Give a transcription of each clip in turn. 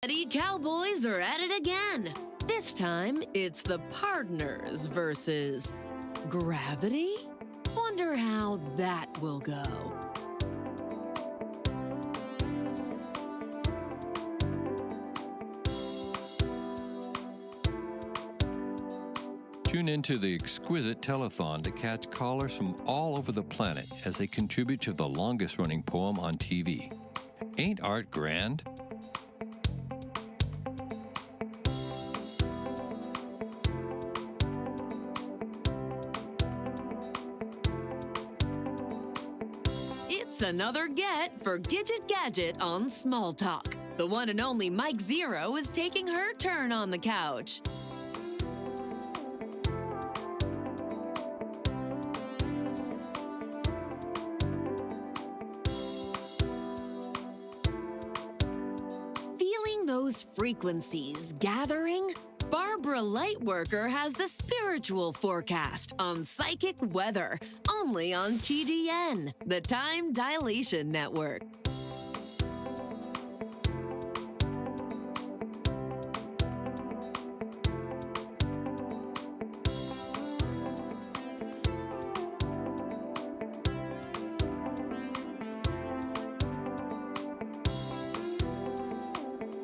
The Cowboys are at it again. This time, it's the partners versus gravity? Wonder how that will go. Tune into the exquisite telethon to catch callers from all over the planet as they contribute to the longest-running poem on TV. Ain't art grand? It's another get for Gidget Gadget on Small Talk. The one and only Mike Zero is taking her turn on the couch. Those frequencies gathering? Barbara Lightworker has the spiritual forecast on psychic weather, only on TDN, the Time Dilation Network.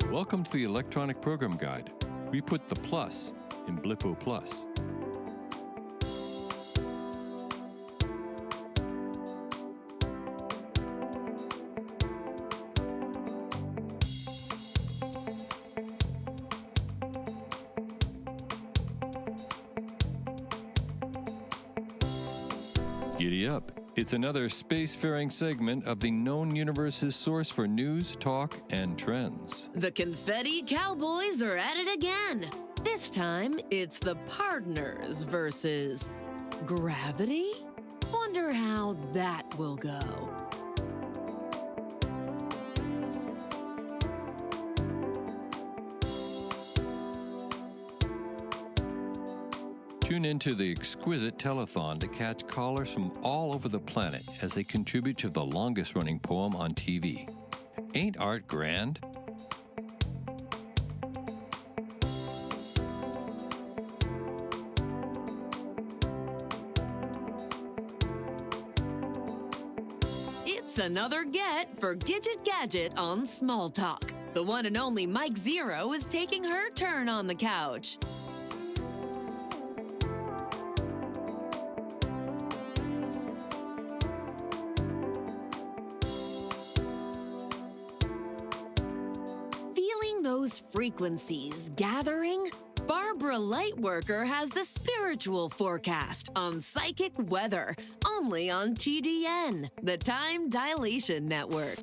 Welcome to the Electronic Program Guide. We put the plus in Blippo Plus. Giddy up. It's another spacefaring segment of the known universe's source for news, talk, and trends. The Confetti Cowboys are at it again. This time, it's the partners versus gravity? Wonder how that will go. Tune into the exquisite telethon to catch callers from all over the planet as they contribute to the longest-running poem on TV. Ain't art grand? It's another get for Gidget Gadget on Small Talk. The one and only Mike Zero is taking her turn on the couch. Those frequencies gathering? Barbara Lightworker has the spiritual forecast on psychic weather, only on TDN, the Time Dilation Network.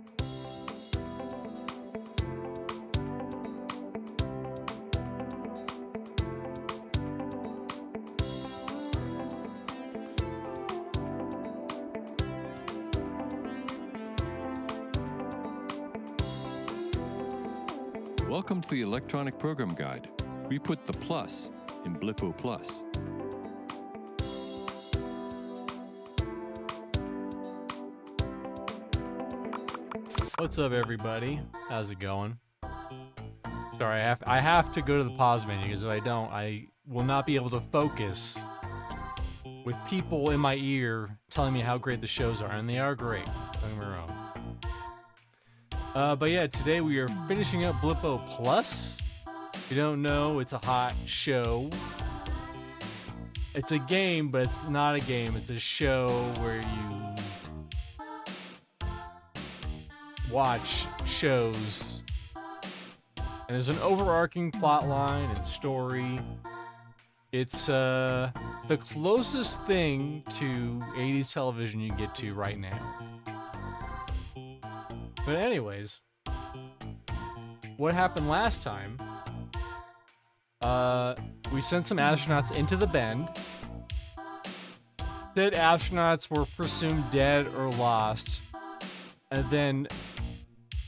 Welcome to the Electronic Program Guide. We put the plus in Blippo Plus. What's up, everybody? How's it going? Sorry, I have to go to the pause menu because if I don't, I will not be able to focus with people in my ear telling me how great the shows are, and they are great. Don't get me wrong. But yeah, today we are finishing up Blippo Plus. If you don't know, it's a hot show. It's a game, but it's not a game. It's a show where you watch shows. And there's an overarching plot line and story. It's the closest thing to 80s television you can get to right now. But anyways, what happened last time, we sent some astronauts into the Bend. Said astronauts were presumed dead or lost. And then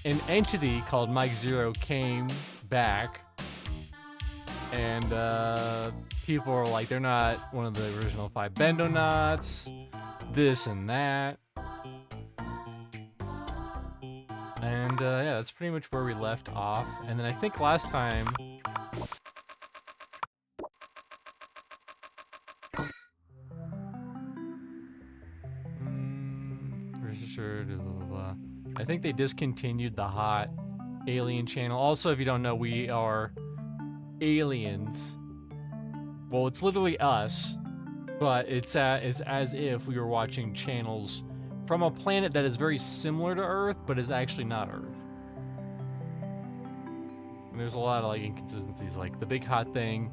an entity called Mike Zero came back. And people were like, they're not one of the original 5 Bendonauts, this and that. And yeah, that's pretty much where we left off. And then I think last time... I think they discontinued the hot alien channel. Also, if you don't know, we are aliens. Well, it's literally us, but it's as if we were watching channels from a planet that is very similar to Earth, but is actually not Earth. And there's a lot of like inconsistencies, like the big hot thing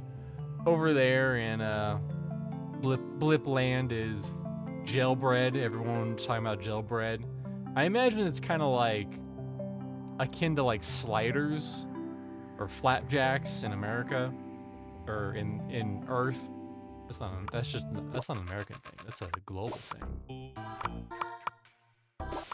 over there in Blip Land is jailbread. Everyone's talking about jailbread. I imagine it's kind of like akin to like sliders or flapjacks in America or in Earth. That's not an American thing. That's a global thing.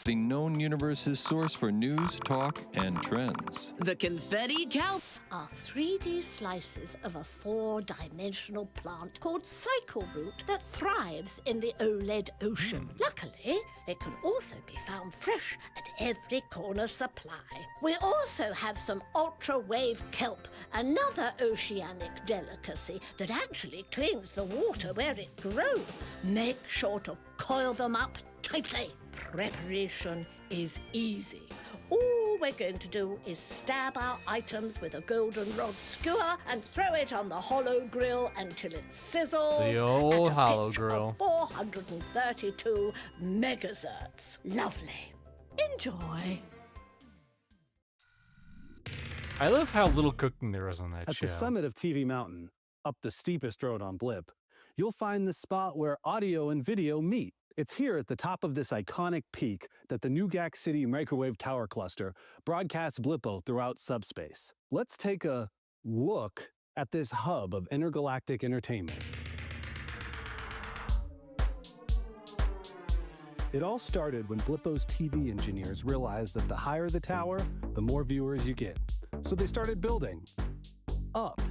The known universe's source for news, talk, and trends. The confetti cow are 3D slices of a 4-dimensional plant called cycle root that thrives in the OLED ocean. Luckily, it can also be found fresh at every corner supply. We also have some ultra-wave kelp, another oceanic delicacy that actually cleans the water where it grows. Make sure to coil them up tightly. Preparation is easy. All we're going to do is stab our items with a goldenrod skewer and throw it on the hollow grill until it sizzles. The old at a hollow pitch grill. of 432 megahertz. Lovely. Enjoy. I love how little cooking there is on that At show. the summit of TV Mountain, up the steepest road on Blip, you'll find the spot where audio and video meet. It's here at the top of this iconic peak that the New Gack City Microwave Tower Cluster broadcasts Blippo throughout subspace. Let's take a look at this hub of intergalactic entertainment. It all started when Blippo's TV engineers realized that the higher the tower, the more viewers you get. So they started building up.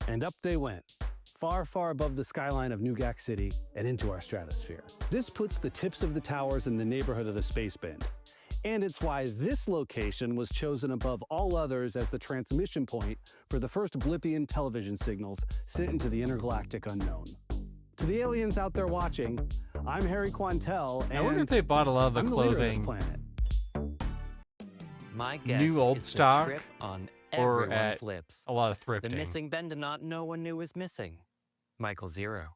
And up they went, far, far above the skyline of New Gack City and into our stratosphere. This puts the tips of the towers in the neighborhood of the space bend. And it's why this location was chosen above all others as the transmission point for the first Blippian television signals sent into the intergalactic unknown. To the aliens out there watching, I'm Harry Quantel, and I wonder if they bought a lot of the I'm the leader of this clothing planet. My guess new old is the stock trip on or everyone's at lips. a lot of The thrifting. missing Bendenot no one knew was missing. Michael Zero.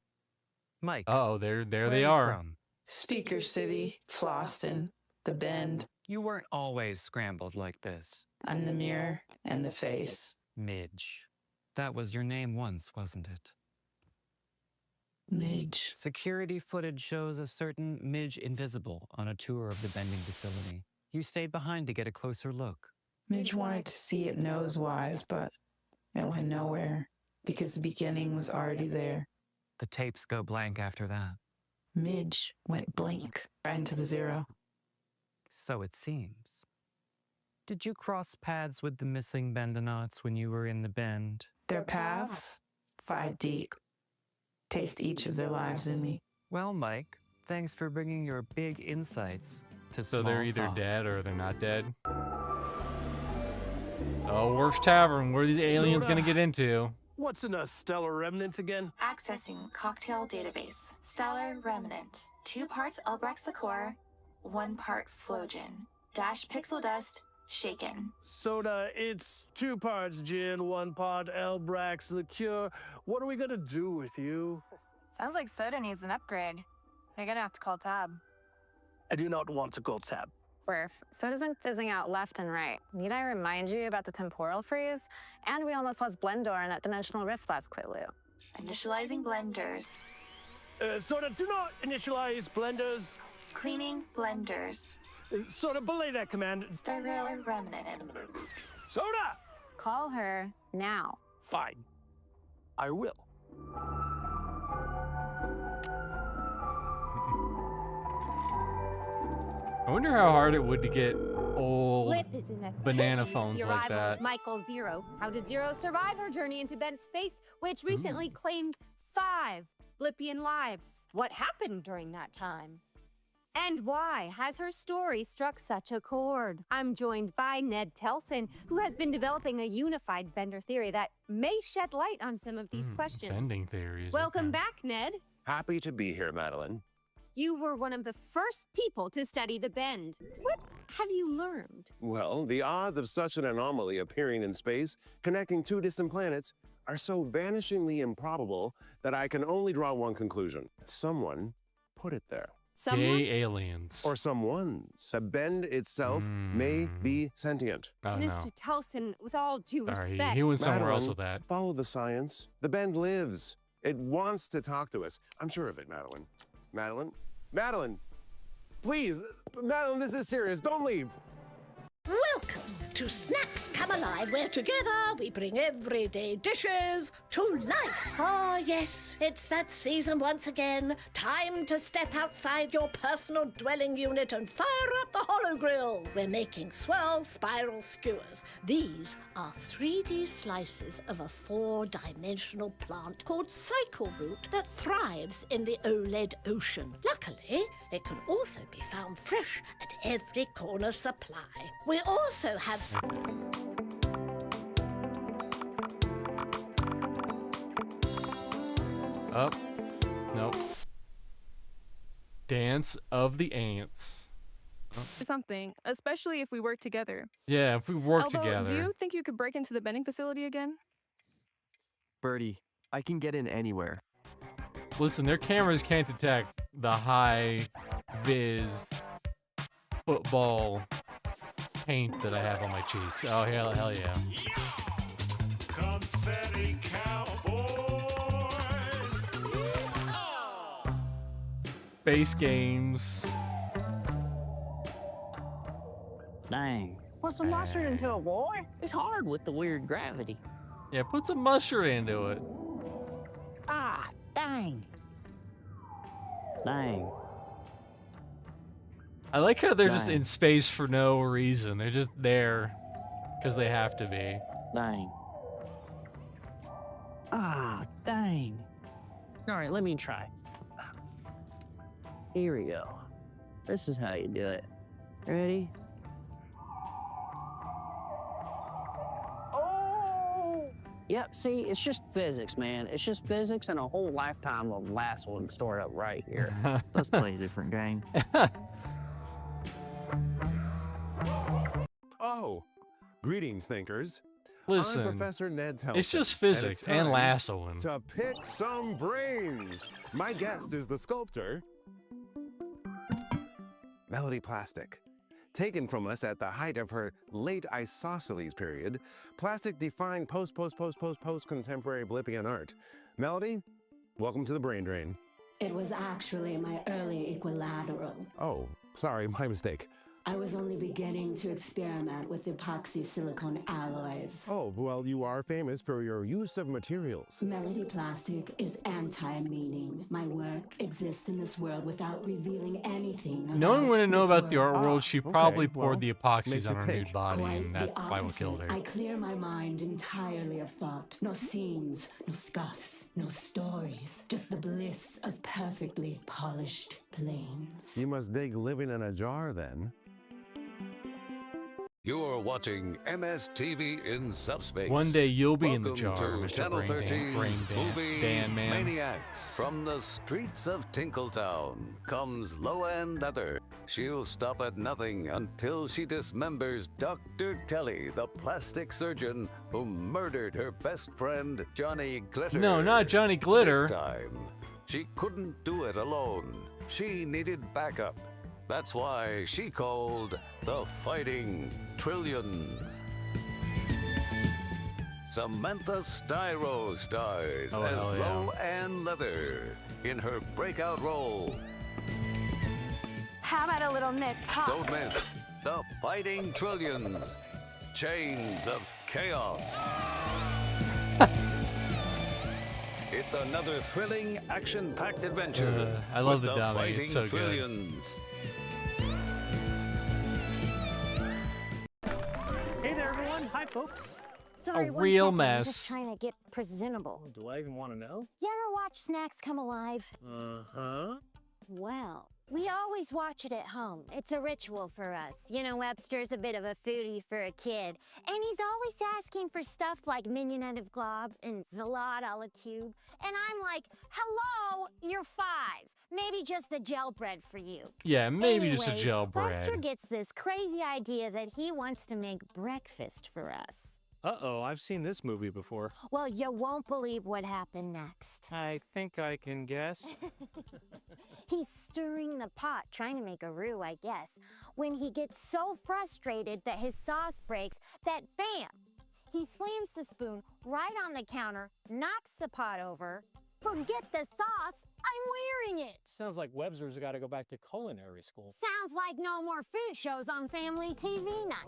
Mike. Oh, there where they you are. From? Speaker City, Floston, The Bend. You weren't always scrambled like this. I'm the mirror and the face. Midge. That was your name once, wasn't it? Midge. Security footage shows a certain Midge Invisible on a tour of the bending facility. You stayed behind to get a closer look. Midge wanted to see it nose-wise, but it went nowhere because the beginning was already there. The tapes go blank after that. Midge went blink right into the zero. So it seems. Did you cross paths with the missing Bendenots when you were in the bend? Their paths, 5 deep. Taste each of their lives in me. Well, Mike, thanks for bringing your big insights to So small they're either talk. dead or they're not dead. Oh, Worf's Tavern. What are these aliens gonna get into? What's in a stellar remnant again? Accessing cocktail database. Stellar remnant. 2 parts Elbrex liqueur, 1 part Flogen. Dash pixel dust, shaken. Soda, it's 2 parts gin, 1 part Elbrax liqueur. What are we gonna do with you? Sounds like Soda needs an upgrade. They're gonna have to call Tab. I do not want to call Tab. Worf, Soda's been fizzing out left and right. Need I remind you about the temporal freeze? And we almost lost Blendor in that dimensional rift last Quitlu. Initializing blenders. Soda, do not initialize blenders. Cleaning blenders. Soda, belay that command. Stellar remnant. Soda! Call her now. Fine. I will. I wonder how hard it would to get old Blip is in a banana tizzy. phones The like arrival that. of Michael Zero. How did Zero survive her journey into bent space, which recently claimed 5 Blippian lives? What happened during that time? And why has her story struck such a chord? I'm joined by Ned Telson, who has been developing a unified bender theory that may shed light on some of these questions. Bending theories. Welcome okay. back, Ned. Happy to be here, Madeline. You were one of the first people to study the bend. What have you learned? Well, the odds of such an anomaly appearing in space, connecting two distant planets, are so vanishingly improbable that I can only draw one conclusion. Someone put it there. Someone? Gay aliens. Or someone's. The bend itself may be sentient. Oh, Mr. no. Telson, with all due Sorry, respect. he went somewhere else Madeline, with that. Follow the science. The bend lives. It wants to talk to us. I'm sure of it, Madeline. Madeline? Madeline! Please! Madeline, this is serious. Don't leave! Welcome to Snacks Come Alive, where together we bring everyday dishes to life. Ah, yes, it's that season once again. Time to step outside your personal dwelling unit and fire up the hollow grill. We're making swirl spiral skewers. These are 3D slices of a 4-dimensional plant called cycle root that thrives in the OLED ocean. Luckily, it can also be found fresh at every corner supply. We also have... Oh, nope. Dance of the Ants. Something, especially if we work together. Yeah, if we work Elbow, together. do you think you could break into the bending facility again? Birdie, I can get in anywhere. Listen, their cameras can't detect the high-vis football paint that I have on my cheeks. Oh, hell yeah. Confetti Cowboys! Space games. Dang. Put some mustard into it, boy. It's hard with the weird gravity. Yeah, put some mustard into it. Ah, dang. Dang. I like how they're just Dang. in space for no reason. They're just there because they have to be. Dang. Ah, dang. All right, let me try. Here we go. This is how you do it. Ready? Oh! Yep, see, it's just physics, man. It's just physics and a whole lifetime of last one stored up right here. Let's play a different game. Oh, greetings, thinkers. Listen, I'm Professor Ned Telson. it's just physics and time lassoing. To pick some brains. My guest is the sculptor, Melody Plastic. Taken from us at the height of her late isosceles period, Plastic defined post-contemporary Blippian art. Melody, welcome to the brain drain. It was actually my early equilateral. Oh, sorry, my mistake. I was only beginning to experiment with epoxy silicone alloys. Oh, well, you are famous for your use of materials. Melody Plastic is anti-meaning. My work exists in this world without revealing anything. Knowing when to know about the art world, she probably okay, poured the well, epoxies makes on you her think. nude body, and that's the probably what killed her. I clear my mind entirely of thought. No seams, no scuffs, no stories. Just the bliss of perfectly polished planes. You must dig living in a jar, then. You're watching MSTV in Subspace. One day you'll be in the Welcome jar, to Mr. Channel Brain 13's Movie Dan Man. Maniacs. From the streets of Tinkletown comes Loanne Leather. She'll stop at nothing until she dismembers Dr. Telly, the plastic surgeon who murdered her best friend, Johnny Glitter. No, not Johnny Glitter. This time, she couldn't do it alone. She needed backup. That's why she called the Fighting Trillions. Samantha Styro stars Oh, as hell yeah. Loanne Leather in her breakout role. How about a little knit talk? Don't miss the Fighting Trillions, Chains of Chaos. It's another thrilling, action-packed adventure. I love with the dummy. Fighting It's so good. Trillions. Hey there, everyone. Hi, folks. Sorry, A one real second, I'm mess. just trying to get presentable. Do I even want to know? You ever watch Snacks Come Alive? Uh-huh. Well, We always watch it at home. It's a ritual for us. You know, Webster's a bit of a foodie for a kid, and he's always asking for stuff like mignonette of glob and salade a la cube. And I'm like, hello, you're 5. Maybe just the gel bread for you. Yeah, maybe just a Anyways, gel bread. Webster gets this crazy idea that he wants to make breakfast for us. Uh-oh, I've seen this movie before. Well, you won't believe what happened next. I think I can guess. He's stirring the pot, trying to make a roux, I guess, when he gets so frustrated that his sauce breaks that, bam, he slams the spoon right on the counter, knocks the pot over. Forget the sauce, I'm wearing it. Sounds like Webster's got to go back to culinary school. Sounds like no more food shows on family TV night.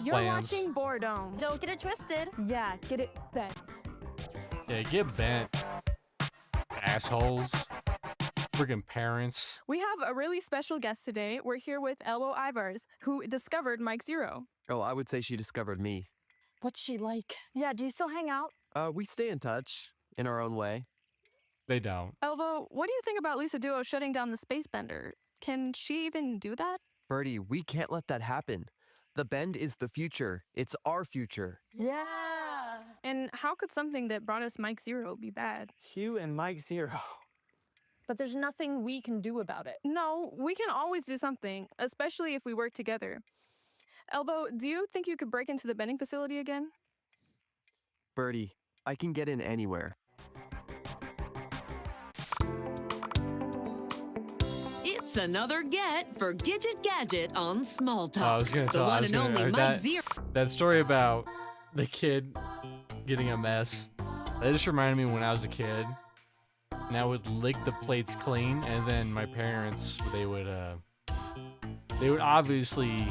You're Plans. watching Boredom. Don't get it twisted. Yeah, get it bent. Yeah, get bent. Assholes. Friggin' parents. We have a really special guest today. We're here with Elbow Ivars, who discovered Mike Zero. Oh, I would say she discovered me. What's she like? Yeah, do you still hang out? We stay in touch in our own way. They don't. Elbow, what do you think about Lisa Duo shutting down the Space Bender? Can she even do that? Birdie, we can't let that happen. The Bend is the future. It's our future. Yeah. And how could something that brought us Mike Zero be bad? Hugh and Mike Zero. But there's nothing we can do about it. No, we can always do something, especially if we work together. Elbow, do you think you could break into the bending facility again? Birdie, I can get in anywhere. It's another get for Gidget Gadget on Small Talk. I was gonna tell. The one and only Mike Zero. That story about the kid getting a mess. That just reminded me when I was a kid, and I would lick the plates clean, and then my parents they would obviously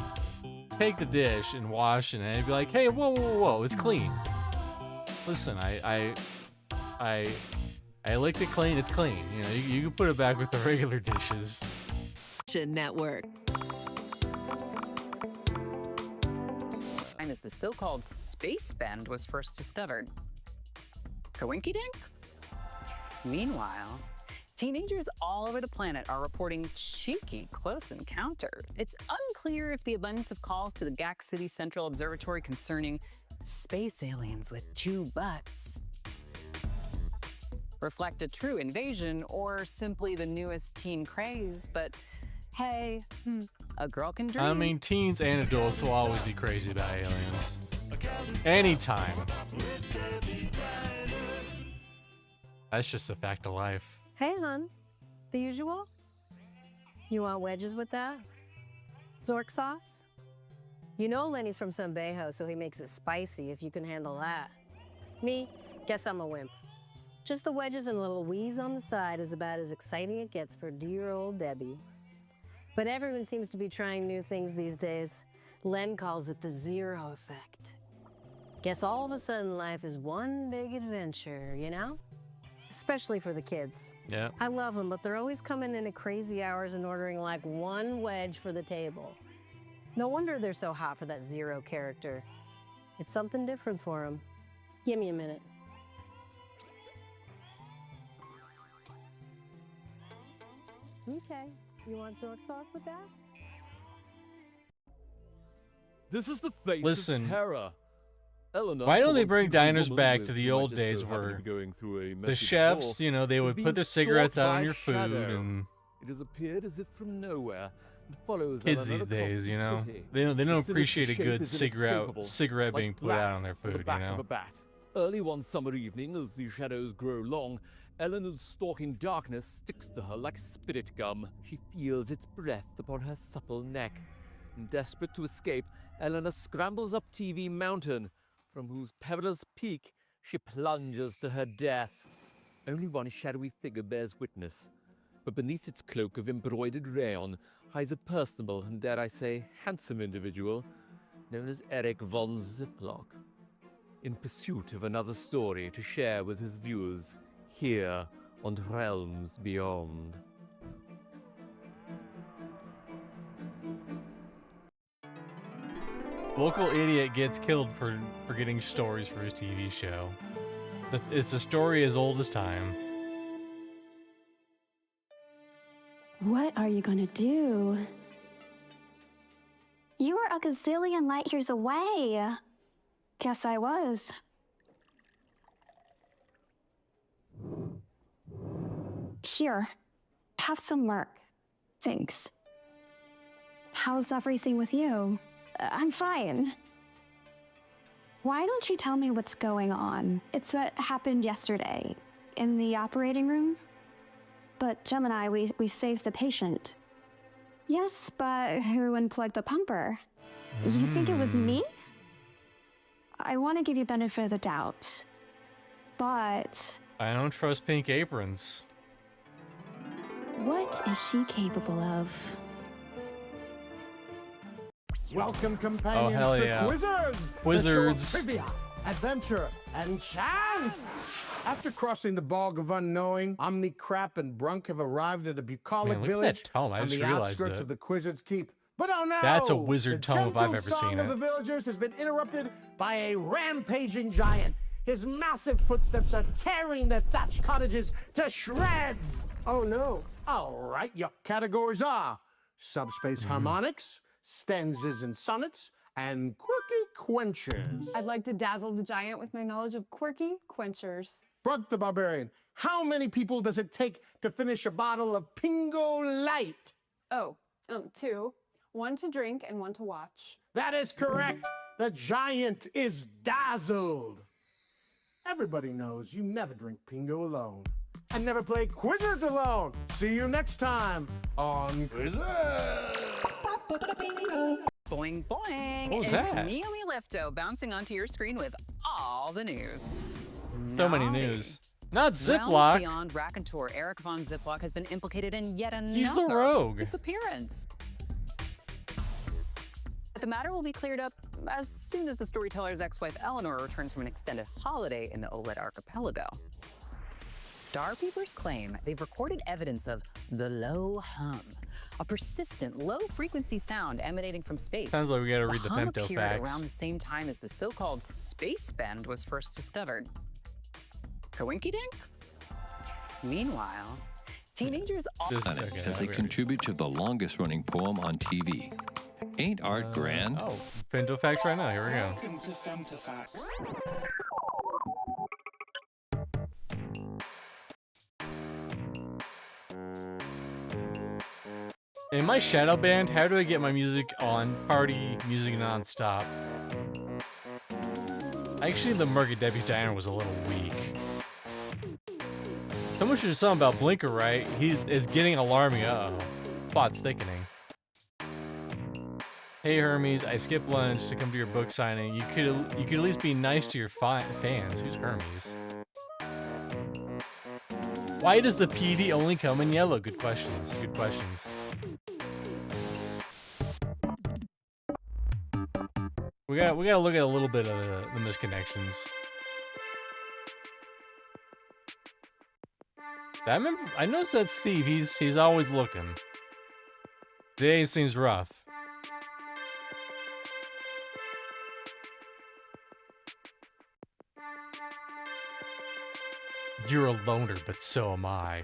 take the dish and wash it, and they'd be like, "Hey, whoa, whoa, whoa, it's clean." Listen, I licked it clean. It's clean. You know, you can put it back with the regular dishes. Network. Time as the so-called space bend was first discovered. Coinky-dink? Meanwhile, teenagers all over the planet are reporting cheeky close encounters. It's unclear if the abundance of calls to the GAC City Central Observatory concerning space aliens with 2 butts reflect a true invasion or simply the newest teen craze, but hey, a girl can dream. I mean, teens and adults will always be crazy about aliens. Anytime. That's just a fact of life. Hey, hon. The usual? You want wedges with that? Zork sauce? You know Lenny's from Sambejo, so he makes it spicy if you can handle that. Me, guess I'm a wimp. Just the wedges and a little wheeze on the side is about as exciting it gets for dear old Debbie. But everyone seems to be trying new things these days. Len calls it the zero effect. Guess all of a sudden life is one big adventure, you know? Especially for the kids. Yeah. I love them, but they're always coming in at crazy hours and ordering like 1 wedge for the table. No wonder they're so hot for that Zero character. It's something different for them. Give me a minute. Okay, you want Zork sauce with that? This is the face Listen, of terror. Eleanor, why don't the they once bring beautiful diners woman back with to the who I old just days so happen to where be going through a the messy chefs, divorce, you know, they is would being put their cigarettes out stalked on by your a food shadow. and It has appeared as if from nowhere and follows kids Eleanor these across days, the you know, city. they don't The sinister appreciate a shape good is cigarette inescapable, being like put black out on their on the food, back you of know. a bat. Early one summer evening, as the shadows grow long, Eleanor's stalking darkness sticks to her like spirit gum. She feels its breath upon her supple neck. Desperate to escape, Eleanor scrambles up TV Mountain, from whose perilous peak she plunges to her death. Only one shadowy figure bears witness, but beneath its cloak of embroidered rayon hides a personable and, dare I say, handsome individual known as Eric von Ziplock, in pursuit of another story to share with his viewers here on Realms Beyond. Local idiot gets killed for getting stories for his TV show. It's a story as old as time. What are you gonna do? You were a gazillion light years away. Guess I was. Here, have some Merc. Thanks. How's everything with you? I'm fine. Why don't you tell me what's going on? It's what happened yesterday in the operating room. But Gemini, we saved the patient. Yes, but who unplugged the pumper? You think it was me? I want to give you benefit of the doubt, but I don't trust pink aprons. What is she capable of? Welcome, companions, hell to yeah. Quizzards! Quizzards. The show of trivia, adventure, and chance! After crossing the bog of unknowing, Omni, Crap, and Brunk have arrived at a bucolic Man, look at village that tome. I on just the realized outskirts that. of the Quizzards Keep. But oh no! That's a wizard the tome if I've gentle ever song seen of it. the villagers has been interrupted by a rampaging giant. His massive footsteps are tearing the thatched cottages to shreds. Oh no. All right, your categories are subspace harmonics, stanzas and sonnets, and quirky quenchers. I'd like to dazzle the giant with my knowledge of quirky quenchers. Brunk the Barbarian, how many people does it take to finish a bottle of Pingo Light? Oh, 2. 1 to drink and 1 to watch. That is correct. The giant is dazzled. Everybody knows you never drink Pingo alone. And never play Quizzards alone. See you next time on Quizzards. Boing, boing. What was it's that? Naomi Lifto bouncing onto your screen with all the news. So many Naughty. news. Not Realms Ziploc. Beyond raconteur Eric von Ziploc has been implicated in yet another He's the rogue. disappearance. The matter will be cleared up as soon as the storyteller's ex-wife Eleanor returns from an extended holiday in the OLED archipelago. Star Peepers claim they've recorded evidence of the low hum, a persistent low-frequency sound emanating from space. Sounds like we gotta read the hum femto appeared facts. around the same time as the so-called space bend was first discovered. Coinky-dink? Meanwhile, teenagers As they contribute to the longest running poem on TV. Ain't art grand? Oh, femto facts right now. Here we go. Welcome to Femto Facts. In my shadow band, how do I get my music on party music nonstop? Actually, the Market Debbie's Diner was a little weak. Someone should have something about Blinker, right? It's getting alarming. Uh-oh. Plot's thickening. Hey Hermes, I skipped lunch to come to your book signing. You could at least be nice to your fans. Who's Hermes? Why does the PD only come in yellow? Good questions. Good questions. We gotta look at a little bit of the misconnections. I noticed that Steve. He's always looking. Today seems rough. You're a loner, but so am I.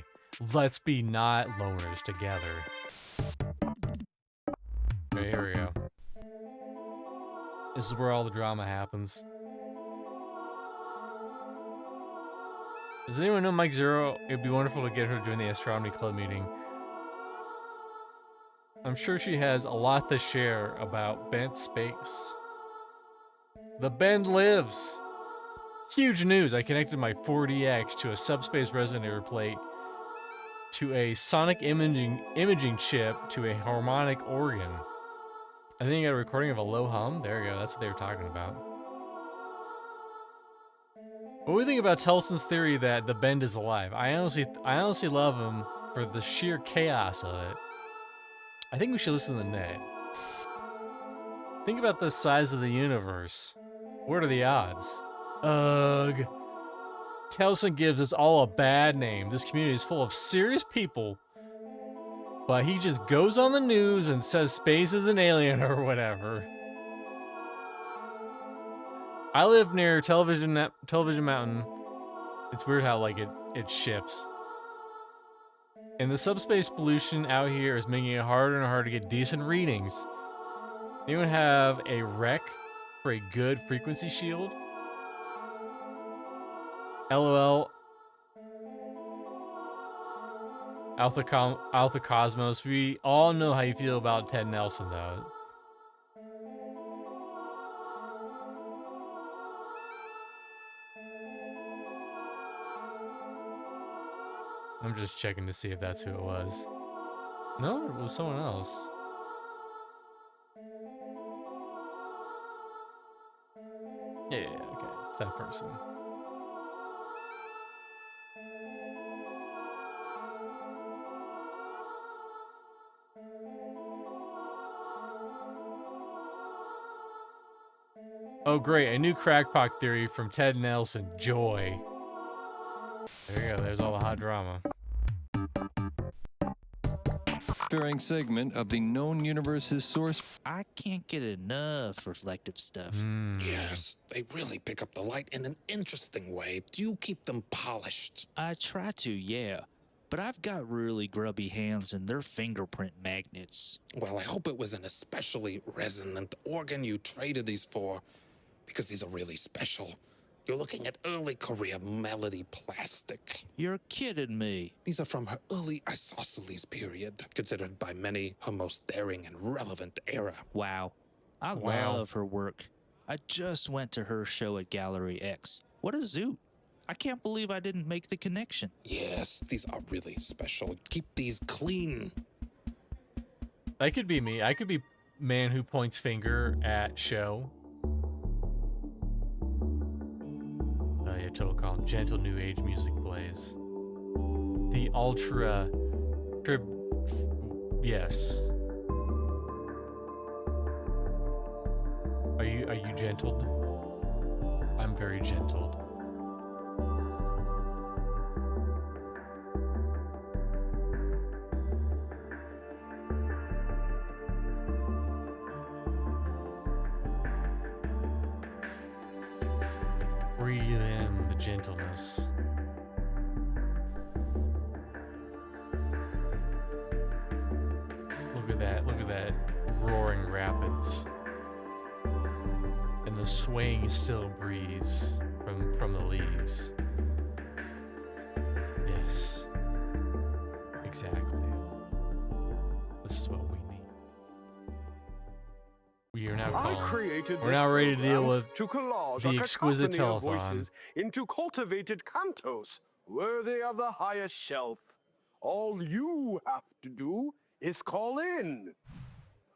Let's be not loners together. Okay, here we go. This is where all the drama happens. Does anyone know Mike Zero? It'd be wonderful to get her to join the astronomy club meeting. I'm sure she has a lot to share about bent space. The Bend lives! Huge news! I connected my 4DX to a subspace resonator plate, to a sonic imaging chip, to a harmonic organ. I think I got a recording of a low hum. There you go. That's what they were talking about. What do we think about Telson's theory that the Bend is alive? I honestly love him for the sheer chaos of it. I think we should listen to the net. Think about the size of the universe. What are the odds? Ugh. Telson gives us all a bad name. This community is full of serious people, but he just goes on the news and says space is an alien or whatever. I live near Television Mountain. It's weird how like it shifts. And the subspace pollution out here is making it harder and harder to get decent readings. Anyone have a rec for a good frequency shield? LOL. Alpha Cosmos. We all know how you feel about Ted Nelson, though. I'm just checking to see if that's who it was. No, it was someone else. Yeah, okay, it's that person. Oh, great, a new crackpot theory from Ted Nelson. Joy. There you go, there's all the hot drama. Varying segment of the known universe's source. I can't get enough reflective stuff. Yes, they really pick up the light in an interesting way. Do you keep them polished? I try to, yeah. But I've got really grubby hands and they're fingerprint magnets. Well, I hope it was an especially resonant organ you traded these for, because these are really special. You're looking at early career Melody plastic. You're kidding me. These are from her early isosceles period, considered by many her most daring and relevant era. Wow. I love her work. I just went to her show at Gallery X. What a zoot. I can't believe I didn't make the connection. Yes, these are really special. Keep these clean. That could be me. I could be man who points finger at show. Total calm, gentle new age music plays. The ultra trib. Yes. Are you gentled? I'm very gentled. Breathe in the gentleness. Look at that roaring rapids. And the swaying still breeze from the leaves. Yes. Exactly. This is what we need. We are now we're now ready to deal with the exquisite of telethon. voices into cultivated cantos worthy of the highest shelf. All you have to do is call in.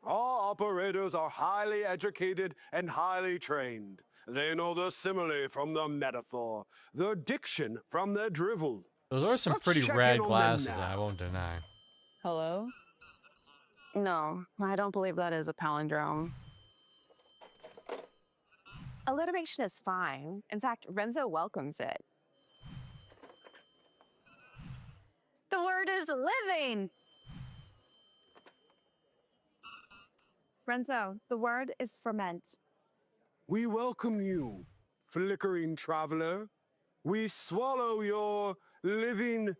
Our operators are highly educated and highly trained. They know the simile from the metaphor, the diction from the drivel. Those are some Let's pretty check rad in on them glasses, now. I won't deny. Hello? No, I don't believe that is a palindrome. Alliteration is fine. In fact, Renzo welcomes it. The word is living. Renzo, the word is ferment. We welcome you, flickering traveler. We swallow your living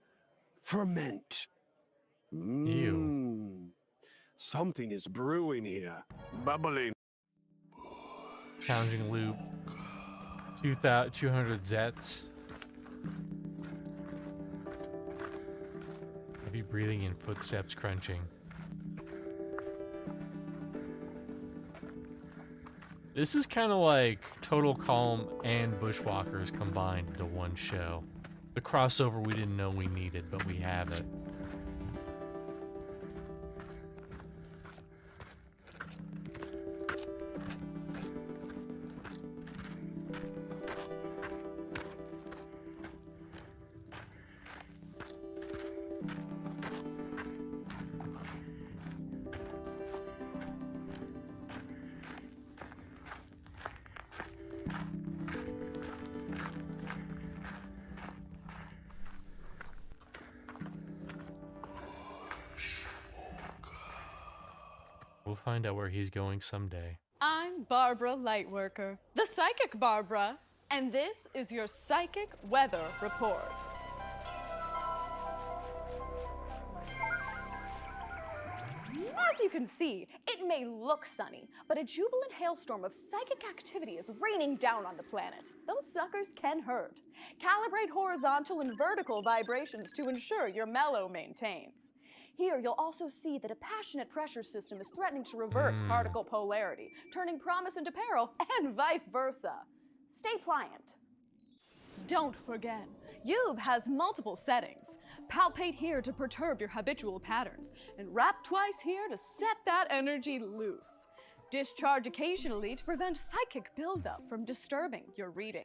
ferment. Something is brewing here, bubbling. Challenging loop. 200 Zets. Heavy breathing and footsteps crunching. This is kind of like Total Calm and Bushwalkers combined into one show. The crossover we didn't know we needed, but we have it. We'll find out where he's going someday. I'm Barbara Lightworker, the Psychic Barbara, and this is your Psychic Weather Report. As you can see, it may look sunny, but a jubilant hailstorm of psychic activity is raining down on the planet. Those suckers can hurt. Calibrate horizontal and vertical vibrations to ensure your mellow maintains. Here, you'll also see that a passionate pressure system is threatening to reverse particle polarity, turning promise into peril, and vice versa. Stay pliant. Don't forget, Youb has multiple settings. Palpate here to perturb your habitual patterns, and rap twice here to set that energy loose. Discharge occasionally to prevent psychic buildup from disturbing your reading.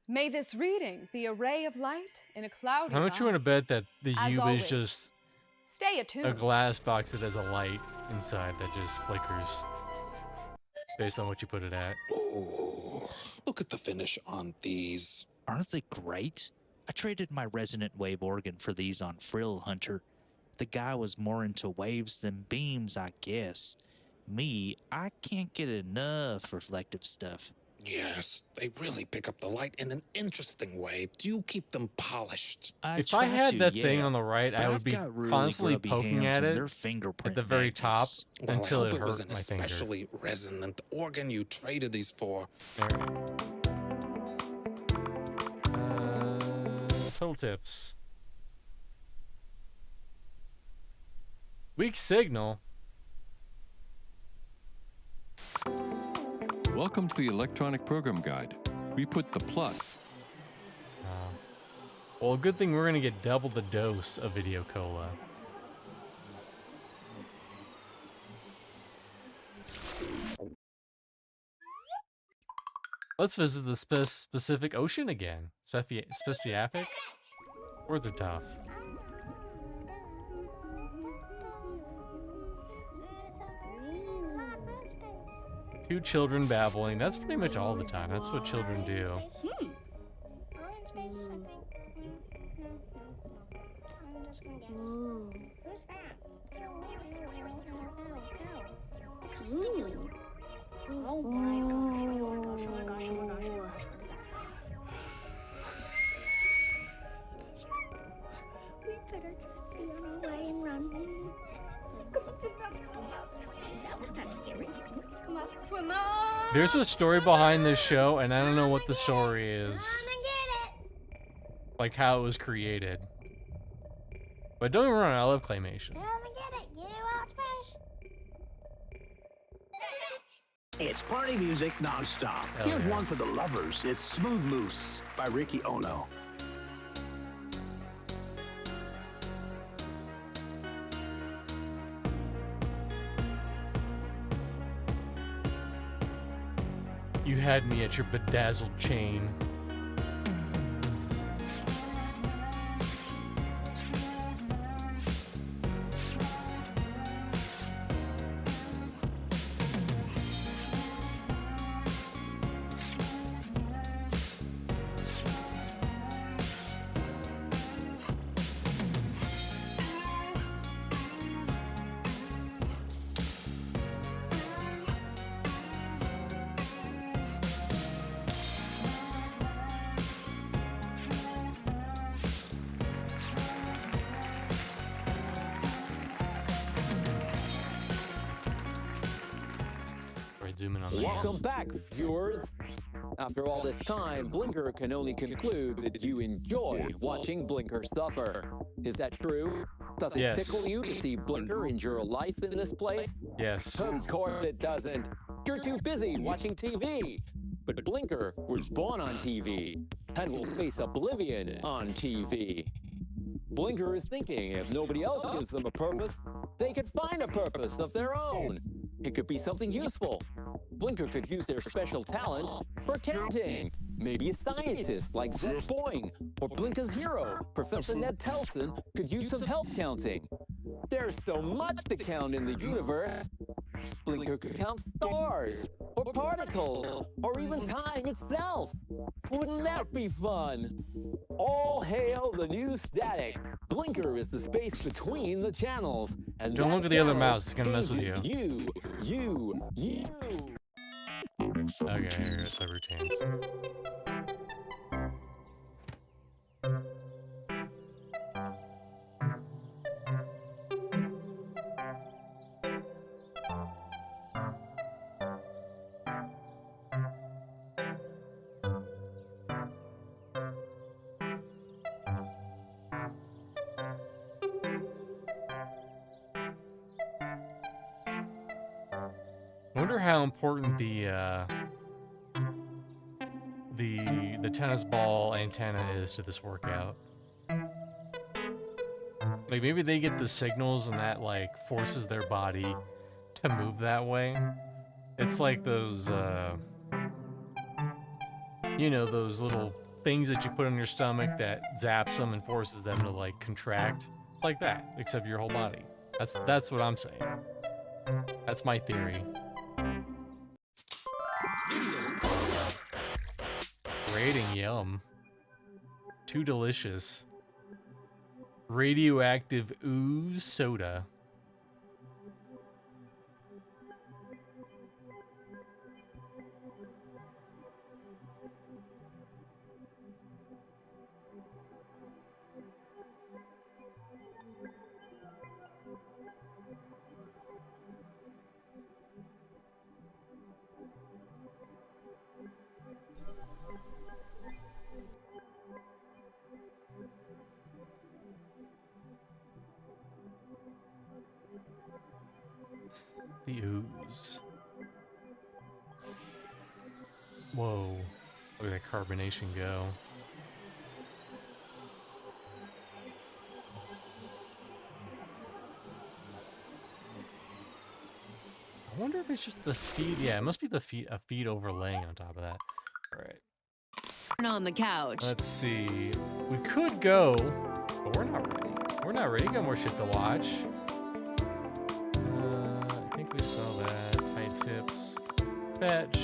May this reading be a ray of light in a cloudy How much you want to bet that the As Youb always, is just stay a attuned. glass box that has a light inside that just flickers based on what you put it at? Oh, look at the finish on these. Aren't they great? I traded my resonant wave organ for these on Frill Hunter. The guy was more into waves than beams, I guess. Me, I can't get enough reflective stuff. Yes, they really pick up the light in an interesting way. Do you keep them polished? If I had that thing on the right, I would be constantly poking at it at the very top Well, until I it hope it was hurt an my finger. especially resonant organ you traded these for. Total tips. Weak signal. Welcome to the electronic program guide. We put the plus. Well, good thing we're gonna get double the dose of Video Cola. Let's visit the Pacific Ocean again. Specific? Words are tough. Two children babbling. That's pretty much all the time. That's what children do. Who's that? Oh my gosh, oh my gosh, oh my gosh, oh my gosh, oh my gosh, what is that? We better just be on our way and run. Come on, sit down. That was kind of scary. Come on, swim on. There's a story behind this show, and I don't know what the story is. Like how it was created. But don't get me wrong, I love claymation. Come and get it. You watch fish. It's party music nonstop. Here's one for the lovers. It's Smooth Moose by Ricky Ono. You had me at your bedazzled chain. Zoom in on the Welcome back, viewers. After all this time, Blinker can only conclude that you enjoy watching Blinker suffer. Is that true? Does it tickle you to see Blinker endure life in this place? Yes. Of course it doesn't. You're too busy watching TV. But Blinker was born on TV and will face oblivion on TV. Blinker is thinking if nobody else gives them a purpose, they could find a purpose of their own. It could be something useful. Blinker could use their special talent for counting. Maybe a scientist like Zed Boing or Blinker's hero, Professor Ned Telson, could use some help counting. There's so much to count in the universe. Blinker could count stars, or particles, or even time itself. Wouldn't that be fun? All hail the new static. Blinker is the space between the channels. And don't look at the other mouse, it's gonna mess with you. You. Okay, here goes subroutines. I wonder how important the tennis ball antenna is to this workout. Like maybe they get the signals and that like forces their body to move that way. It's like those you know, those little things that you put on your stomach that zaps them and forces them to like contract. It's like that, except your whole body. That's what I'm saying. That's my theory. Rating, yum. Too delicious. Radioactive ooze soda. The ooze. Whoa. Look at that carbonation go. I wonder if it's just the feed. Yeah, it must be the feed, a feed overlaying on top of that. All right. On the couch. Let's see. We could go, but we're not ready. We're not ready. Got more shit to watch. I think we saw that. Tight tips. Fetch.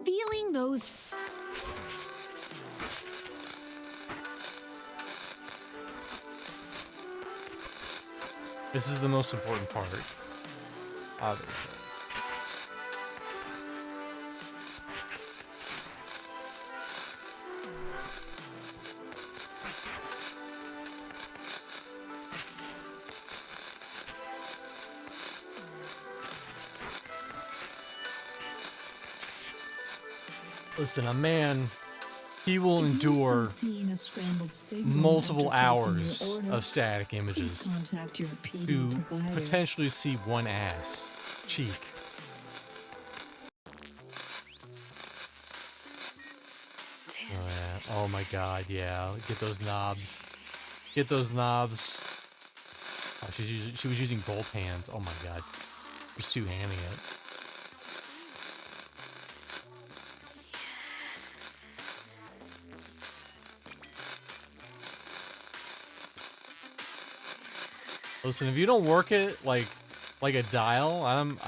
Feeling those. This is the most important part, obviously. Listen, a man, he will endure multiple hours of static images to potentially see one ass cheek. Oh, yeah. Oh my god, yeah. Get those knobs. Get those knobs. Oh, she was using both hands. Oh my god. She's two-handing it. Listen, if you don't work it like a dial, I'm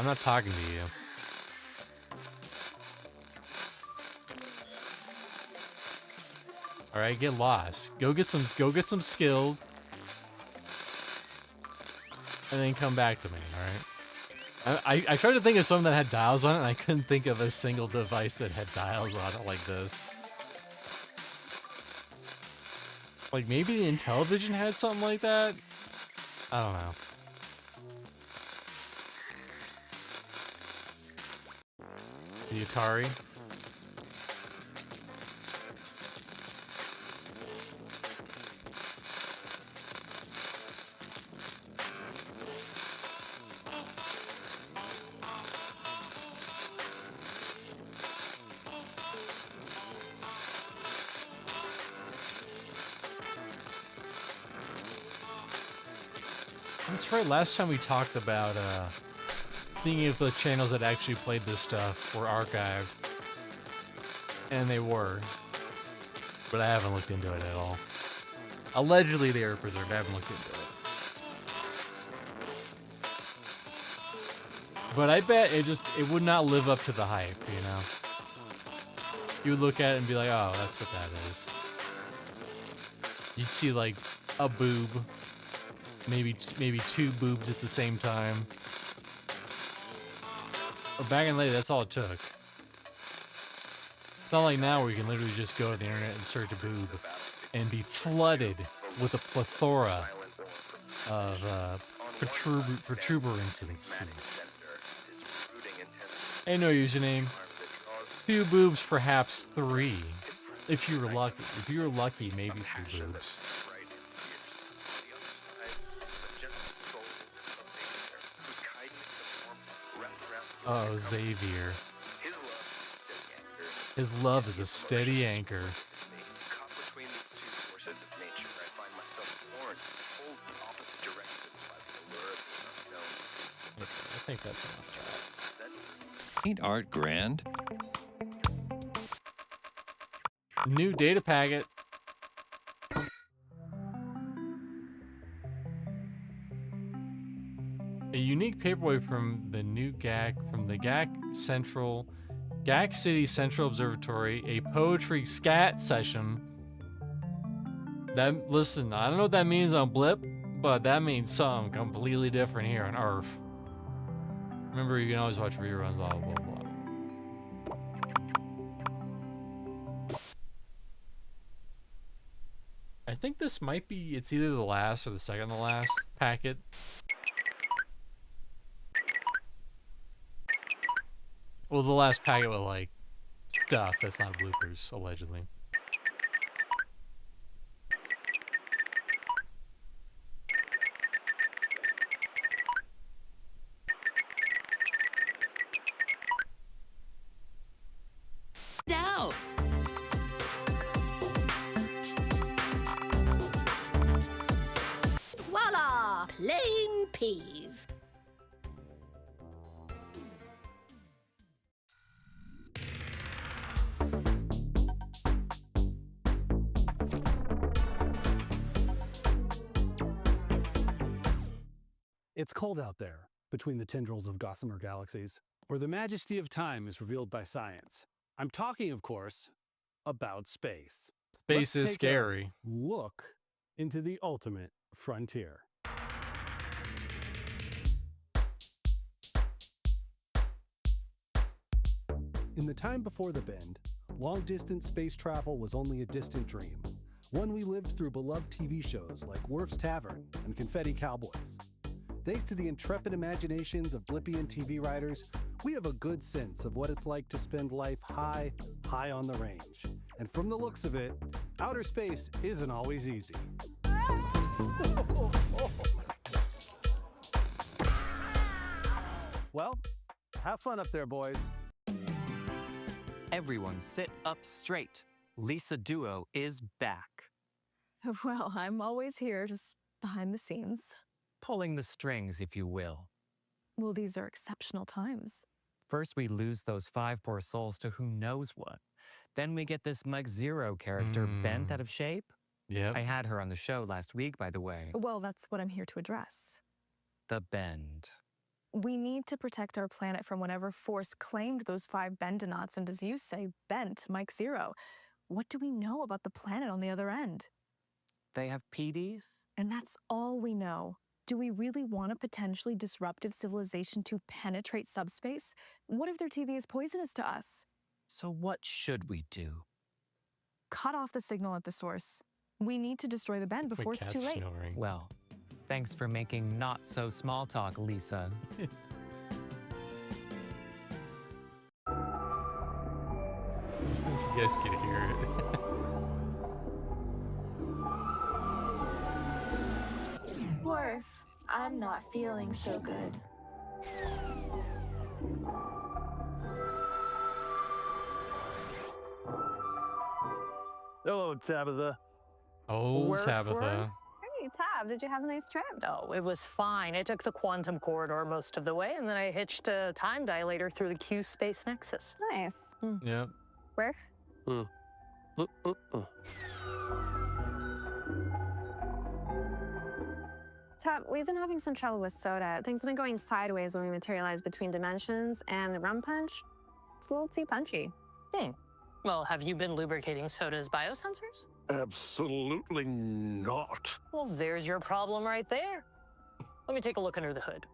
not talking to you. All right, get lost. Go get some skills, and then come back to me. All right. I tried to think of something that had dials on it, and I couldn't think of a single device that had dials on it like this. Like maybe the Intellivision had something like that. I don't know. The Atari. That's right, last time we talked about thinking if the channels that actually played this stuff were archived. And they were. But I haven't looked into it at all. Allegedly they are preserved, I haven't looked into it. But I bet it would not live up to the hype, you know? You would look at it and be like, oh, that's what that is. You'd see like a boob. Maybe two boobs at the same time. But back in the day, that's all it took. It's not like now where you can literally just go to the internet and search a boob and be flooded with a plethora of protuberances. Ain't no username. 2 boobs, perhaps 3. If you were lucky. If you were lucky, maybe 3 boobs. Oh, Xavier. His His love is a steady anchor. Caught between these two forces of nature, I find myself torn, pulled in opposite directions by the allure of the unknown. Okay, I think that's enough of that. Ain't art grand? New data packet. A unique paperweight from the new GAC City Central Observatory, a poetry scat session. Listen, I don't know what that means on Blip, but that means something completely different here on Earth. Remember, you can always watch reruns, blah, blah, blah. I think this might be, it's either the last or the second to last packet. Well, the last packet with, like, stuff that's not bloopers, allegedly. Out. Voila! Plain peas. It's cold out there, between the tendrils of gossamer galaxies, where the majesty of time is revealed by science. I'm talking, of course, about space. Space Let's is take scary. a look into the ultimate frontier. In the time before the Bend, long-distance space travel was only a distant dream, one we lived through beloved TV shows like Worf's Tavern and Confetti Cowboys. Thanks to the intrepid imaginations of Blippian TV writers, we have a good sense of what it's like to spend life high on the range. And from the looks of it, outer space isn't always easy. Well, have fun up there, boys. Everyone sit up straight. Lisa Duo is back. Well, I'm always here, just behind the scenes. Pulling the strings, if you will. Well, these are exceptional times. First, we lose those 5 poor souls to who knows what. Then we get this Mike Zero character bent out of shape. Yep. I had her on the show last week, by the way. Well, that's what I'm here to address. The Bend. We need to protect our planet from whatever force claimed those 5 Bendonauts and, as you say, bent Mike Zero. What do we know about the planet on the other end? They have PDs? And that's all we know. Do we really want a potentially disruptive civilization to penetrate subspace? What if their TV is poisonous to us? So what should we do? Cut off the signal at the source. We need to destroy the Bend before it's too late. Snoring. Well, thanks for making not so small talk, Lisa. You guys can hear it. Worf, I'm not feeling so good. Hello, Tabitha. Oh, Worf, Tabitha. Worf. Hey, Tab, did you have a nice trip? Oh, it was fine. I took the quantum corridor most of the way, and then I hitched a time dilator through the Q space nexus. Nice. Yep. Where? Tab, we've been having some trouble with soda. Things have been going sideways when we materialize between dimensions, and the rum punch, it's a little too punchy. Well, have you been lubricating soda's biosensors? Absolutely not. Well, there's your problem right there. Let me take a look under the hood.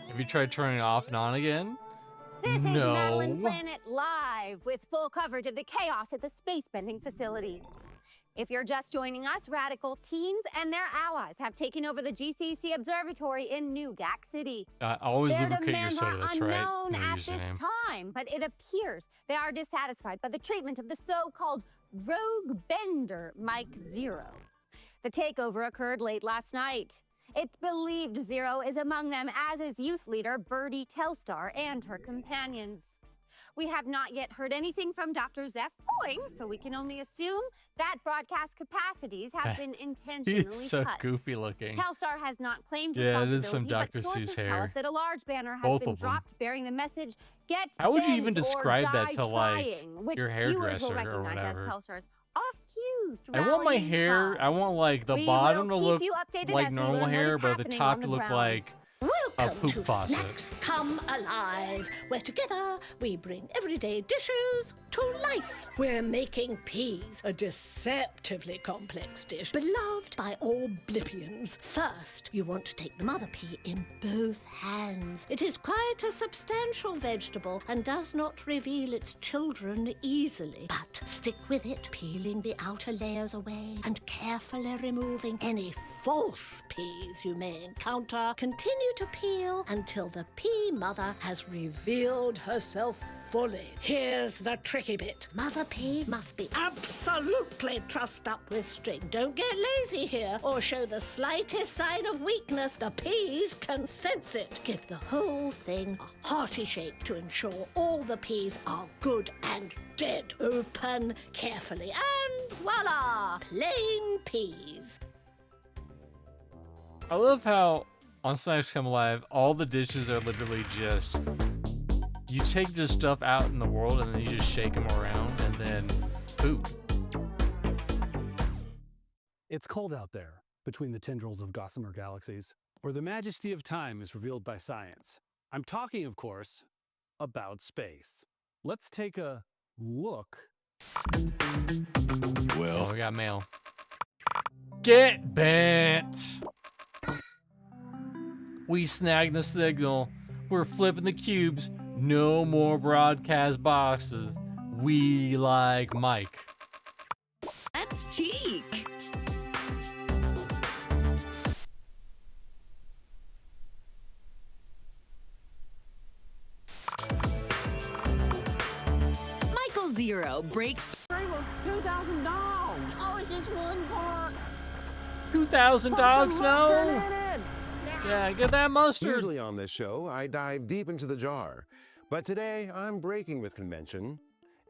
Have you tried turning it off and on again? This is No. Madeline Planet Live with full coverage of the chaos at the space bending facility. If you're just joining us, radical teens and their allies have taken over the GCC Observatory in New GAC City. Always Their lubricate your demands soda, are that's right. unknown New at this username. time, but it appears they are dissatisfied by the treatment of the so-called rogue bender, Mike Zero. The takeover occurred late last night. It's believed Zero is among them, as is youth leader Birdie Telstar and her companions. We have not yet heard anything from Dr. Zeph Boing, so we can only assume that broadcast capacities have been intentionally He's so cut. goofy looking. Telstar has not claimed Yeah, it responsibility, is some Dr. but sources Seuss tell hair. us that a large banner has Both been of them. dropped bearing the message, "Get How would you bent even or describe that die to, like, trying," which your viewers will hairdresser or recognize whatever? as Telstar's oft-used I want my rallying hair, cry. I want like the We bottom to will keep look you updated like as we normal learn what hair, is but the happening top on to the look ground. like a Welcome poop to faucet. Snacks Come Alive, where together we bring everyday dishes to life. We're making peas, a deceptively complex dish beloved by all Blippians. First, you want to take the mother pea in both hands. It is quite a substantial vegetable and does not reveal its children easily. But stick with it, peeling the outer layers away and carefully removing any false peas you may encounter. Continue to peel until the pea mother has revealed herself fully. Here's the tricky bit. Mother pea must be absolutely trussed up with string. Don't get lazy here or show the slightest sign of weakness. The peas can sense it. Give the whole thing a hearty shake to ensure all the peas are good and dead. Open carefully and voila! Plain peas. I love how on Snacks Come Alive, all the dishes are literally just, you take this stuff out in the world and then you just shake them around and then food. It's cold out there, between the tendrils of gossamer galaxies, where the majesty of time is revealed by science. I'm talking, of course, about space. Let's take a look. Well, we got mail. Get bent! We snagged the signal. We're flipping the cubes. No more broadcast boxes. We like Mike. That's Teak. Michael Zero breaks 2,000 dogs. Oh, it's just one part. 2,000 dogs, no! Yeah, get that mustard. Usually on this show, I dive deep into the jar. But today, I'm breaking with convention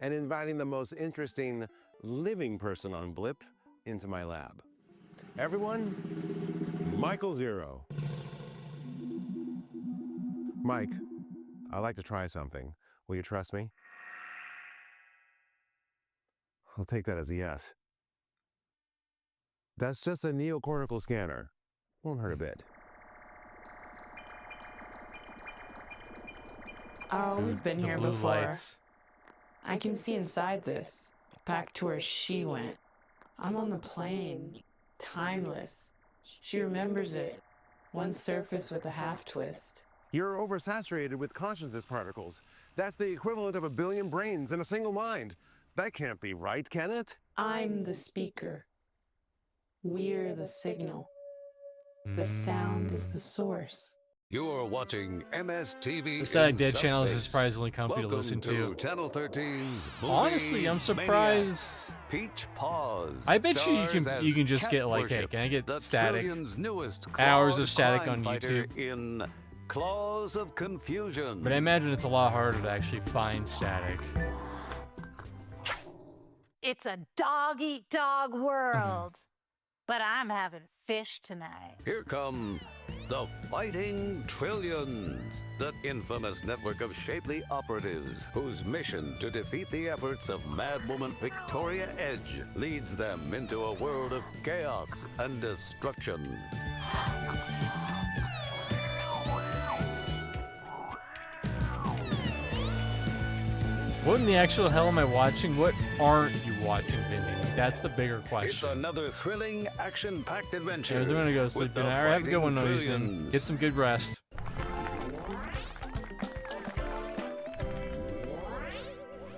and inviting the most interesting living person on Blip into my lab. Everyone, Michael Zero. Mike, I'd like to try something. Will you trust me? I'll take that as a yes. That's just a neocortical scanner. Won't hurt a bit. Oh, we've been here blue before. lights. I can see inside this, back to where she went. I'm on the plane, timeless. She remembers it. One surface with a half twist. You're oversaturated with consciousness particles. That's the equivalent of 1 billion brains in a single mind. That can't be right, can it? I'm the speaker. We're the signal. The sound is the source. You're watching MSTV. The Static in Dead channel is a subspace. surprisingly comfy to Welcome listen to. Channel 13's movie Honestly, I'm surprised. Maniacs. Peach Paws. I bet you stars you can as just Cat get like, hey, Worship, can I get the static? Trillion's newest Hours clawed of static crime on fighter YouTube. in Claws of Confusion. But I imagine it's a lot harder to actually find static. It's a dog-eat-dog world. But I'm having fish tonight. Here come the Fighting Trillions, the infamous network of shapely operatives whose mission to defeat the efforts of madwoman Victoria Edge leads them into a world of chaos and destruction. What in the actual hell am I watching? What aren't you watching, Vinny? That's the bigger It's question. another thrilling, action-packed adventure. Anyways, I'm gonna go sleep with the tonight. Have a good one, Fighting Noisman. Trillions. Get some good rest.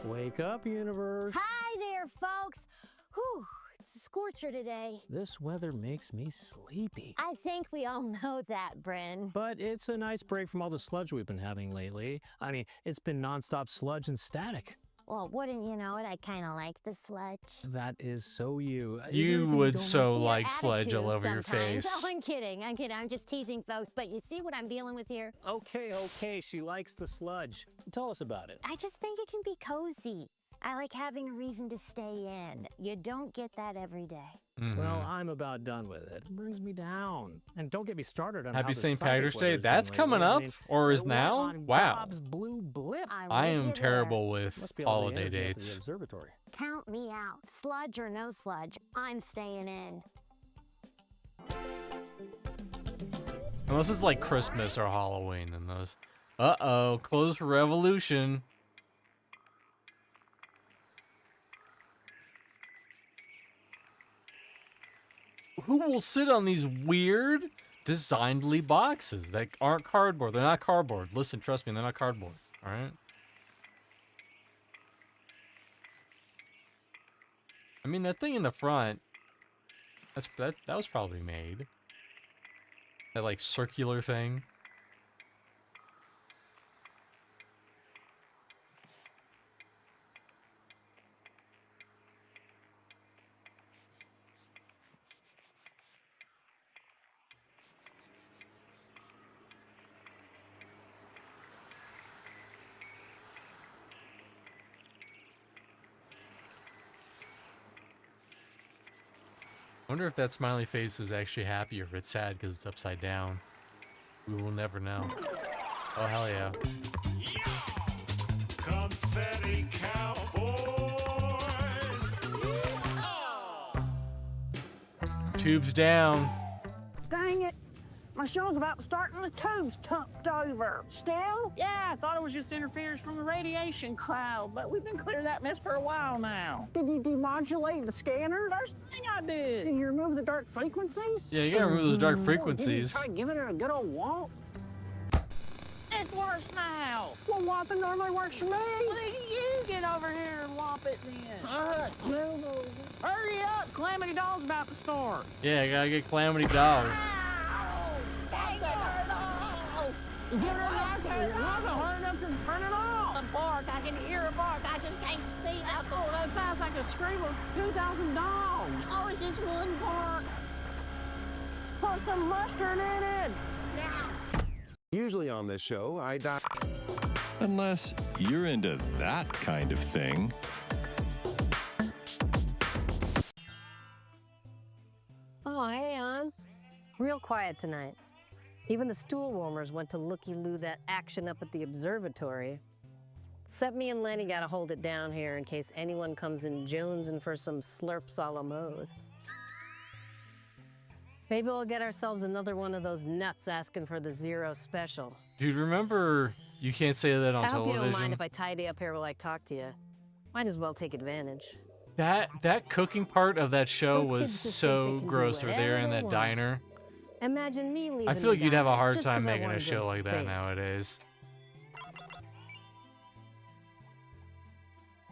Wake up, universe. Hi there, folks. Whew, it's a scorcher today. This weather makes me sleepy. I think we all know that, Bryn. But it's a nice break from all the sludge we've been having lately. I mean, it's been nonstop sludge and static. Well, wouldn't you know it? I kind of like the sludge. That is so you. Is there You anything would don't so Your like sludge attitude all over your sometimes. face. Oh, I'm kidding. I'm kidding. I'm just teasing folks. But you see what I'm dealing with here? Okay, okay. She likes the sludge. Tell us about it. I just think it can be cozy. I like having a reason to stay in. You don't get that every day. Well, I'm about done with it. It brings me down. And don't get me started on Happy how the St. psychic Patrick's Day. weather's been That's coming lately. I up, mean, or is we're now? on Wow. Bob's Blue Blip. I am terrible with Must be all the holiday energy up at the dates. observatory. Count me out. Sludge or no sludge, I'm staying in. Unless it's like Christmas or Halloween, then those. Uh-oh, clothes for revolution. Who will sit on these weird, designedly boxes that aren't cardboard? They're not cardboard. Listen, trust me, they're not cardboard. All right. I mean, that thing in the front. That was probably made. That like circular thing. I wonder if that smiley face is actually happy or if it's sad because it's upside down. We will never know. Oh, hell yeah. Confetti Cowboys. Tubes down. Dang it. My show's about to start and the tube's tucked over. Still? Yeah, I thought it was just interference from the radiation cloud, but we've been clearing that mess for a while now. Did you demodulate the scanner? There's nothing I did. Did you remove the dark frequencies? Yeah, you gotta remove those dark frequencies. Did you try giving it a good old womp? It's worse now. Well, whomping normally works for me. Well, then you get over here and whomp it then. All right, no. Hurry up, Calamity Dog's about to start. Yeah, I gotta get Calamity Dog. Give it a knock, hard enough to turn it off. A bark, I can hear a bark. I just can't see out the... Oh, that sounds like a scream of 2,000 dogs. Oh, it's just one bark. Put some mustard in it. Yeah. Usually on this show, I dive... Unless you're into that kind of thing. Oh, hey, Ann. Real quiet tonight. Even the stool warmers went to looky-loo that action up at the observatory. Except me and Lenny gotta hold it down here in case anyone comes in jonesing for some slurps a la mode. Maybe we'll get ourselves another one of those nuts asking for the Zero special. Dude, remember, you can't say that on I hope television. you don't mind if I tidy up here while I talk to you. Might as well take advantage. That cooking part of that show Those was kids just think so they can do gross over there whatever in they that want. diner. Imagine me leaving I feel like the you'd have a diner hard just time 'cause I making a wanted show like that space. nowadays.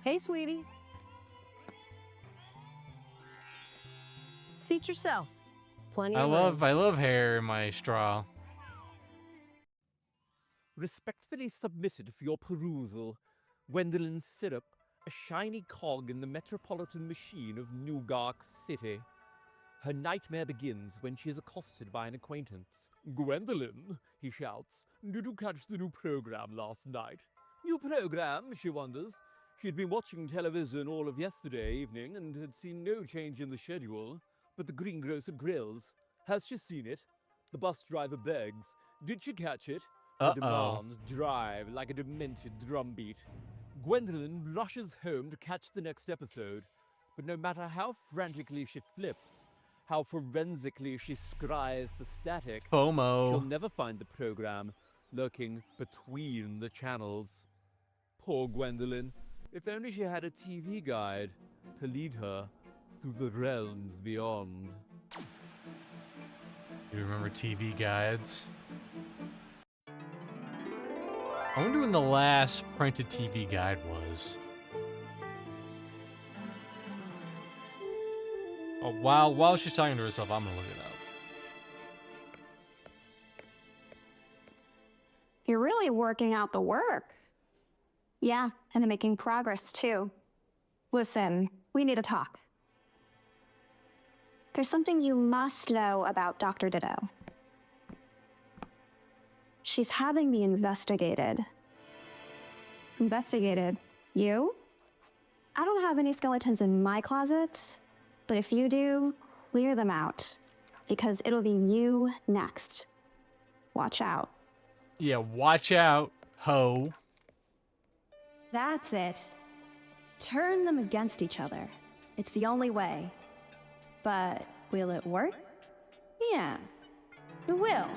Hey, sweetie. Seat yourself. Plenty I of love hair in my straw. Respectfully submitted for your perusal, Gwendolyn Syrup, a shiny cog in the metropolitan machine of New Gark City. Her nightmare begins when she is accosted by an acquaintance. "Gwendolyn," he shouts, "did you catch the new program last night?" "New program?" she wonders. She had been watching television all of yesterday evening and had seen no change in the schedule. But the greengrocer grills. Has she seen it? The bus driver begs. Did she catch it? Her Uh-oh. demands drive like a demented drumbeat. Gwendolyn rushes home to catch the next episode. But no matter how frantically she flips, how forensically she scries the static, FOMO. she'll never find the program lurking between the channels. Poor Gwendolyn. If only she had a TV guide to lead her through the realms beyond. You remember TV guides? I wonder when the last printed TV guide was. Oh, while she's talking to herself, I'm gonna look it up. You're really working out the work. Yeah, and I'm making progress too. Listen, we need to talk. There's something you must know about Dr. Ditto. She's having me investigated. Investigated? You? I don't have any skeletons in my closet, but if you do, clear them out, because it'll be you next. Watch out. Yeah, watch out, ho. That's it. Turn them against each other. It's the only way. But will it work? Yeah, it will.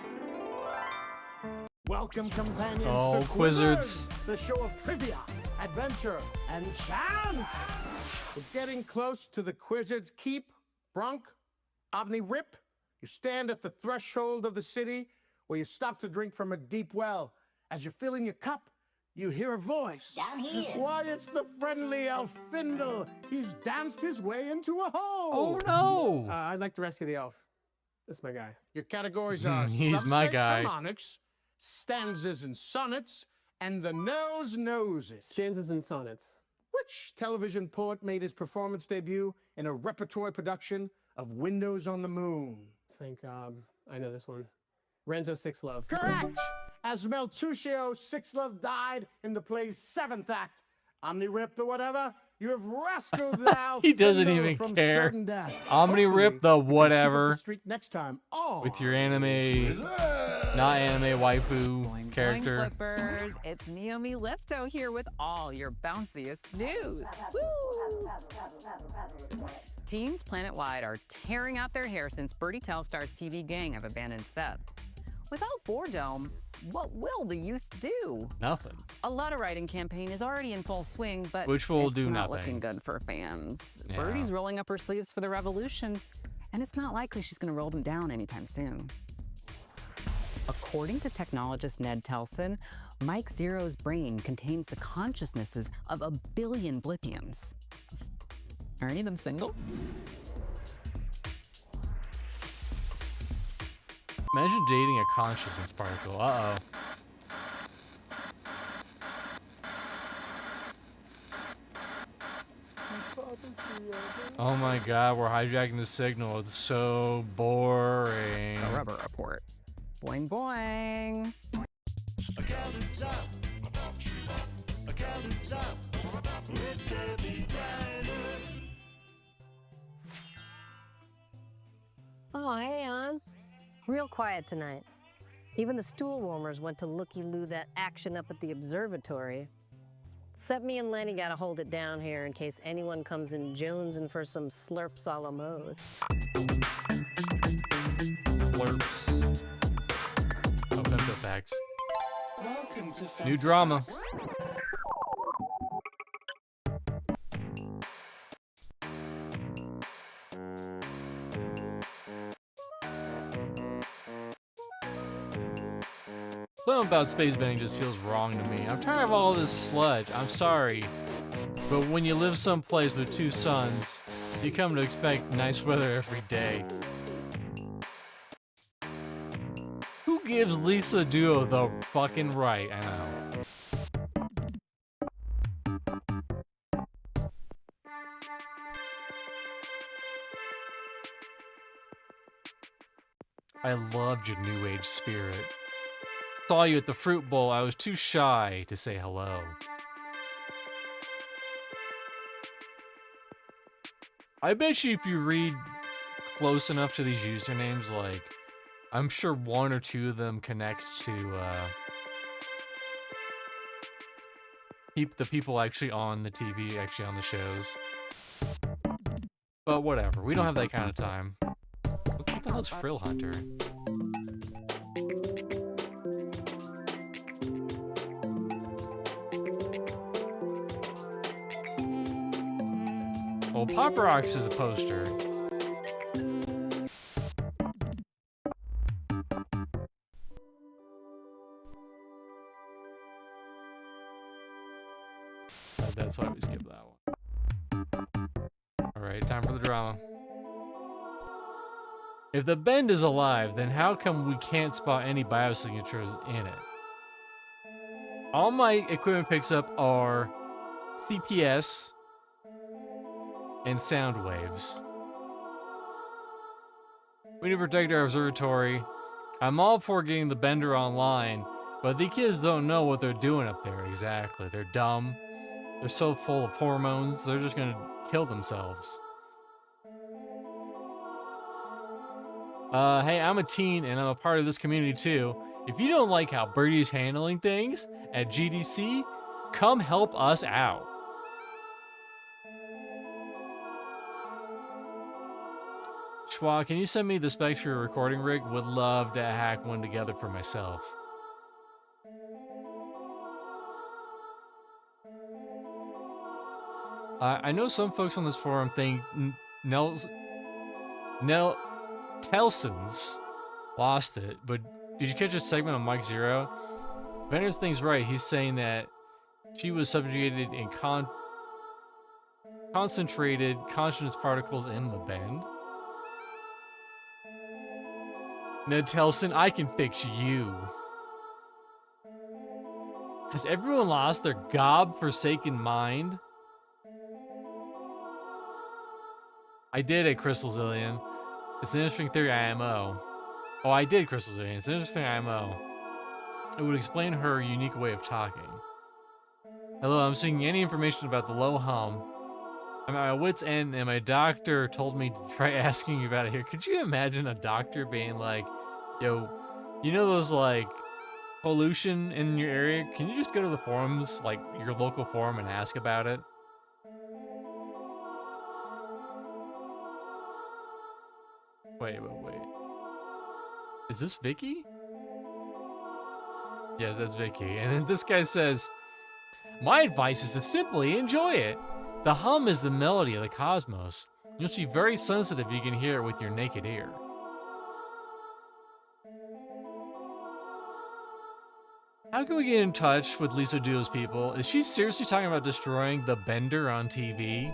Welcome, companions, Oh, to Quizzards. the show of trivia, adventure, and chance. We're getting close to the Quizzards Keep. Bronk, Omni Rip, you stand at the threshold of the city where you stop to drink from a deep well. As you're filling your cup, you hear a voice. Down here. Why, it's the friendly elf Findle. He's danced his way into a hole. Oh no! I'd like to rescue the elf. That's my guy. Your categories are He's my subspace guy. harmonics, stanzas and sonnets, and the noses. Stanzas and sonnets. Which television poet made his performance debut in a repertory production of Windows on the Moon? I think I know this one. Renzo Six Love. Correct! As Meltuccio Six Love died in the play's 7th act, Omni Rip the whatever, you have rescued thou He doesn't Findle even from care. certain death. Omni Rip the whatever. Streak next time. Oh, With your anime, not anime waifu character. Flippers, it's Naomi Lifto here with all your bounciest news. Woo! Teens planet-wide are tearing out their hair since Birdie Telstar's TV gang have abandoned Seb. Without Boredome, what will the youth do? Nothing. A letter writing campaign is already in full swing, but Which will it's do not nothing. looking good for fans. Yeah. Birdie's rolling up her sleeves for the revolution, and it's not likely she's going to roll them down anytime soon. According to technologist Ned Telson, Mike Zero's brain contains the consciousnesses of 1 billion Blippians. Are any of them single? Imagine dating a consciousness particle. Uh-oh. Oh my god, we're hijacking the signal. It's so boring. The Rubber Report. Boing boing. Oh, hey, Ann. Real quiet tonight. Even the stool warmers went to looky-loo that action up at the observatory. Except me and Lenny gotta hold it down here in case anyone comes in jonesing for some slurps a la mode. Slurps. Oh, femto facts. New drama. Something about space bending just feels wrong to me. I'm tired of all this sludge. I'm sorry. But when you live someplace with 2 suns, you come to expect nice weather every day. Who gives Lisa Duo the fucking right? I know. I loved your new age spirit. Saw you at the fruit bowl. I was too shy to say hello. I bet you if you read close enough to these usernames, like, I'm sure 1 or 2 of them connects to the people actually on the TV, actually on the shows. But whatever, we don't have that kind of time. What the hell is Frill Hunter? Well, Pop Rocks is a poster. That's why we skipped that one. Alright, time for the drama. If the Bend is alive, then how come we can't spot any biosignatures in it? All my equipment picks up are CPS and sound waves. We need to protect our observatory. I'm all for getting the bender online, but the kids don't know what they're doing up there exactly. They're dumb. They're so full of hormones, they're just gonna kill themselves. Hey, I'm a teen and I'm a part of this community too. If you don't like how Birdie's handling things at GDC, come help us out. Schwa, can you send me the specs for your recording rig? Would love to hack one together for myself. I know some folks on this forum think Telson's lost it, but did you catch a segment on Mike Zero? Benner's thing's right. He's saying that she was subjugated in concentrated consciousness particles in the bend. Ned Telson, I can fix you. Has everyone lost their god-forsaken mind? I did it, Crystal Zillion. It's an interesting theory, IMO. Oh, I did, Crystal Zillion. It's an interesting IMO. It would explain her unique way of talking. Hello, I'm seeking any information about the low hum. I'm at my wit's end, and my doctor told me to try asking you about it here. Could you imagine a doctor being like, yo, you know those, like, pollution in your area? Can you just go to the forums, like, your local forum, and ask about it? Wait. Is this Vicky? Yes, that's Vicky. And then this guy says, my advice is to simply enjoy it. The hum is the melody of the cosmos. You must be very sensitive if you can hear it with your naked ear. How can we get in touch with Lisa Duo's people? Is she seriously talking about destroying the bender on TV?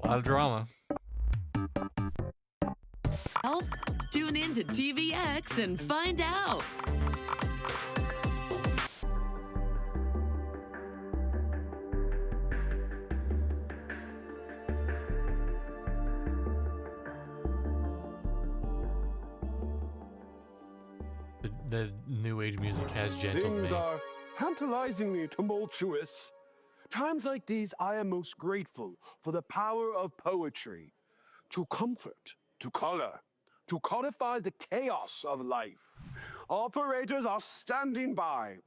A lot of drama. Tune in to TVX and find out. The new age music has gentled Things me. are tantalizingly tumultuous. Times like these, I am most grateful for the power of poetry to comfort, to color, to codify the chaos of life. Operators are standing by.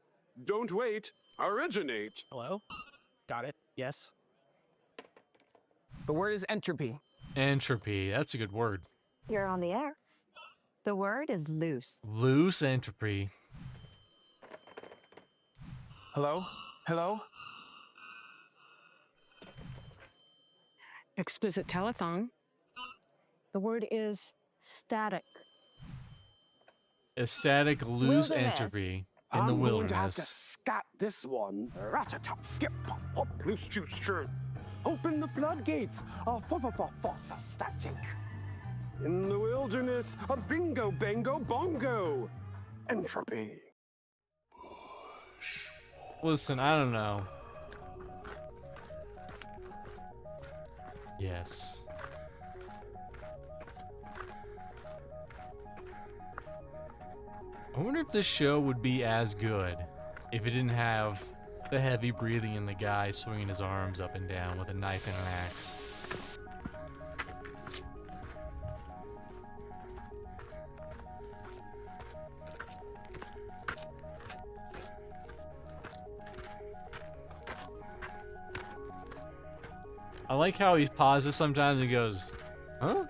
Don't wait, originate. Hello? Got it. Yes. The word is entropy. Entropy, that's a good word. You're on the air. The word is loose. Loose entropy. Hello? Hello? Explicit telethon. The word is static. A static loose Wilderness. entropy in I'm the going to have to wilderness. scat this one. Rat-a-tat, skip, pop, pop, loose juice, churn. Open the floodgates. Fossa static. In the wilderness, a bingo, bango, bongo. Entropy. Listen, I don't know. Yes. I wonder if this show would be as good if it didn't have the heavy breathing and the guy swinging his arms up and down with a knife and an axe. I like how he pauses sometimes and goes, huh?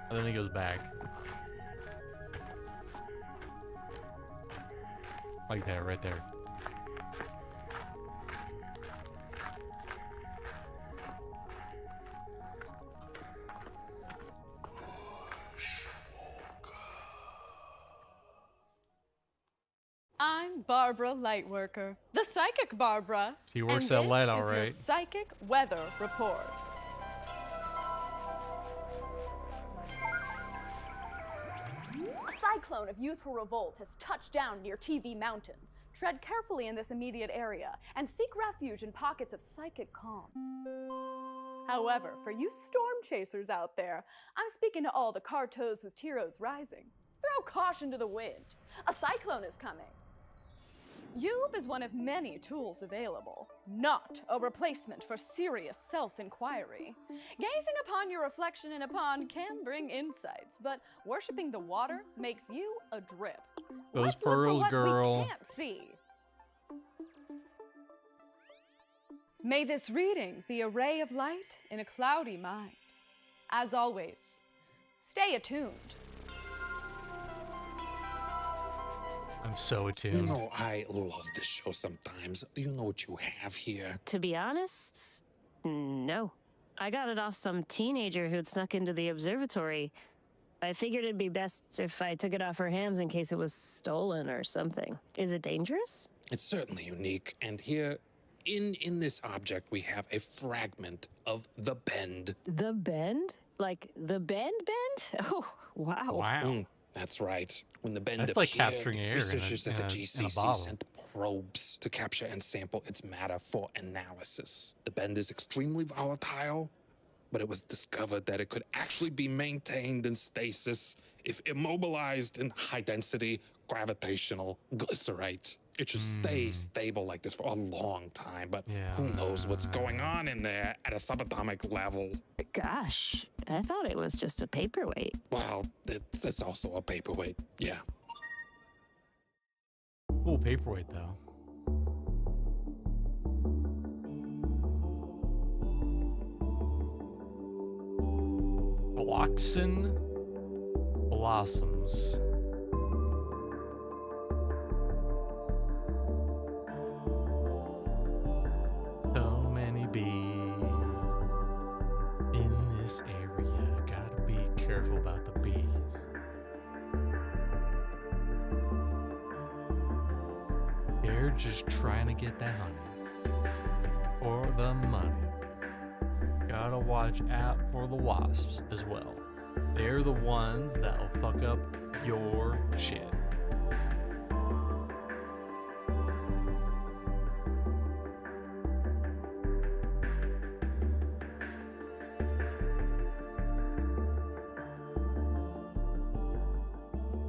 And then he goes back. Like that, right there. I'm Barbara Lightworker, the psychic Barbara. She works and that light this all is your right. psychic weather report. A cyclone of youthful revolt has touched down near TV Mountain. Tread carefully in this immediate area and seek refuge in pockets of psychic calm. However, for you storm chasers out there, I'm speaking to all the Cartos with Tiros rising. Throw caution to the wind. A cyclone is coming. Youb is one of many tools available, not a replacement for serious self-inquiry. Gazing upon your reflection in a pond can bring insights, but worshipping the water makes you a drip. Those Let's look pearls, for what girl. we can't see. May this reading be a ray of light in a cloudy mind. As always, stay attuned. I'm so You attuned. know, I love this show sometimes. Do you know what you have here? To be honest, no. I got it off some teenager who'd snuck into the observatory. I figured it'd be best if I took it off her hands in case it was stolen or something. Is it dangerous? It's certainly unique, and here, in this object, we have a fragment of the bend. The bend? Like the bend? Oh, wow. That's right. When the bend That's like appeared, capturing air in a- researchers at the in a GCC bottle. sent probes to capture and sample its matter for analysis. The bend is extremely volatile, but it was discovered that it could actually be maintained in stasis if immobilized in high-density gravitational glycerite. It should stay stable like this for a long time, but who knows what's going on in there at a subatomic level. Gosh, I thought it was just a paperweight. Well, it's also a paperweight, yeah. Cool paperweight, though. Bloxen blossoms. So many bees in this area. Gotta be careful about the bees. They're just trying to get that honey. For the money. Gotta watch out for the wasps as well. They're the ones that'll fuck up your shit.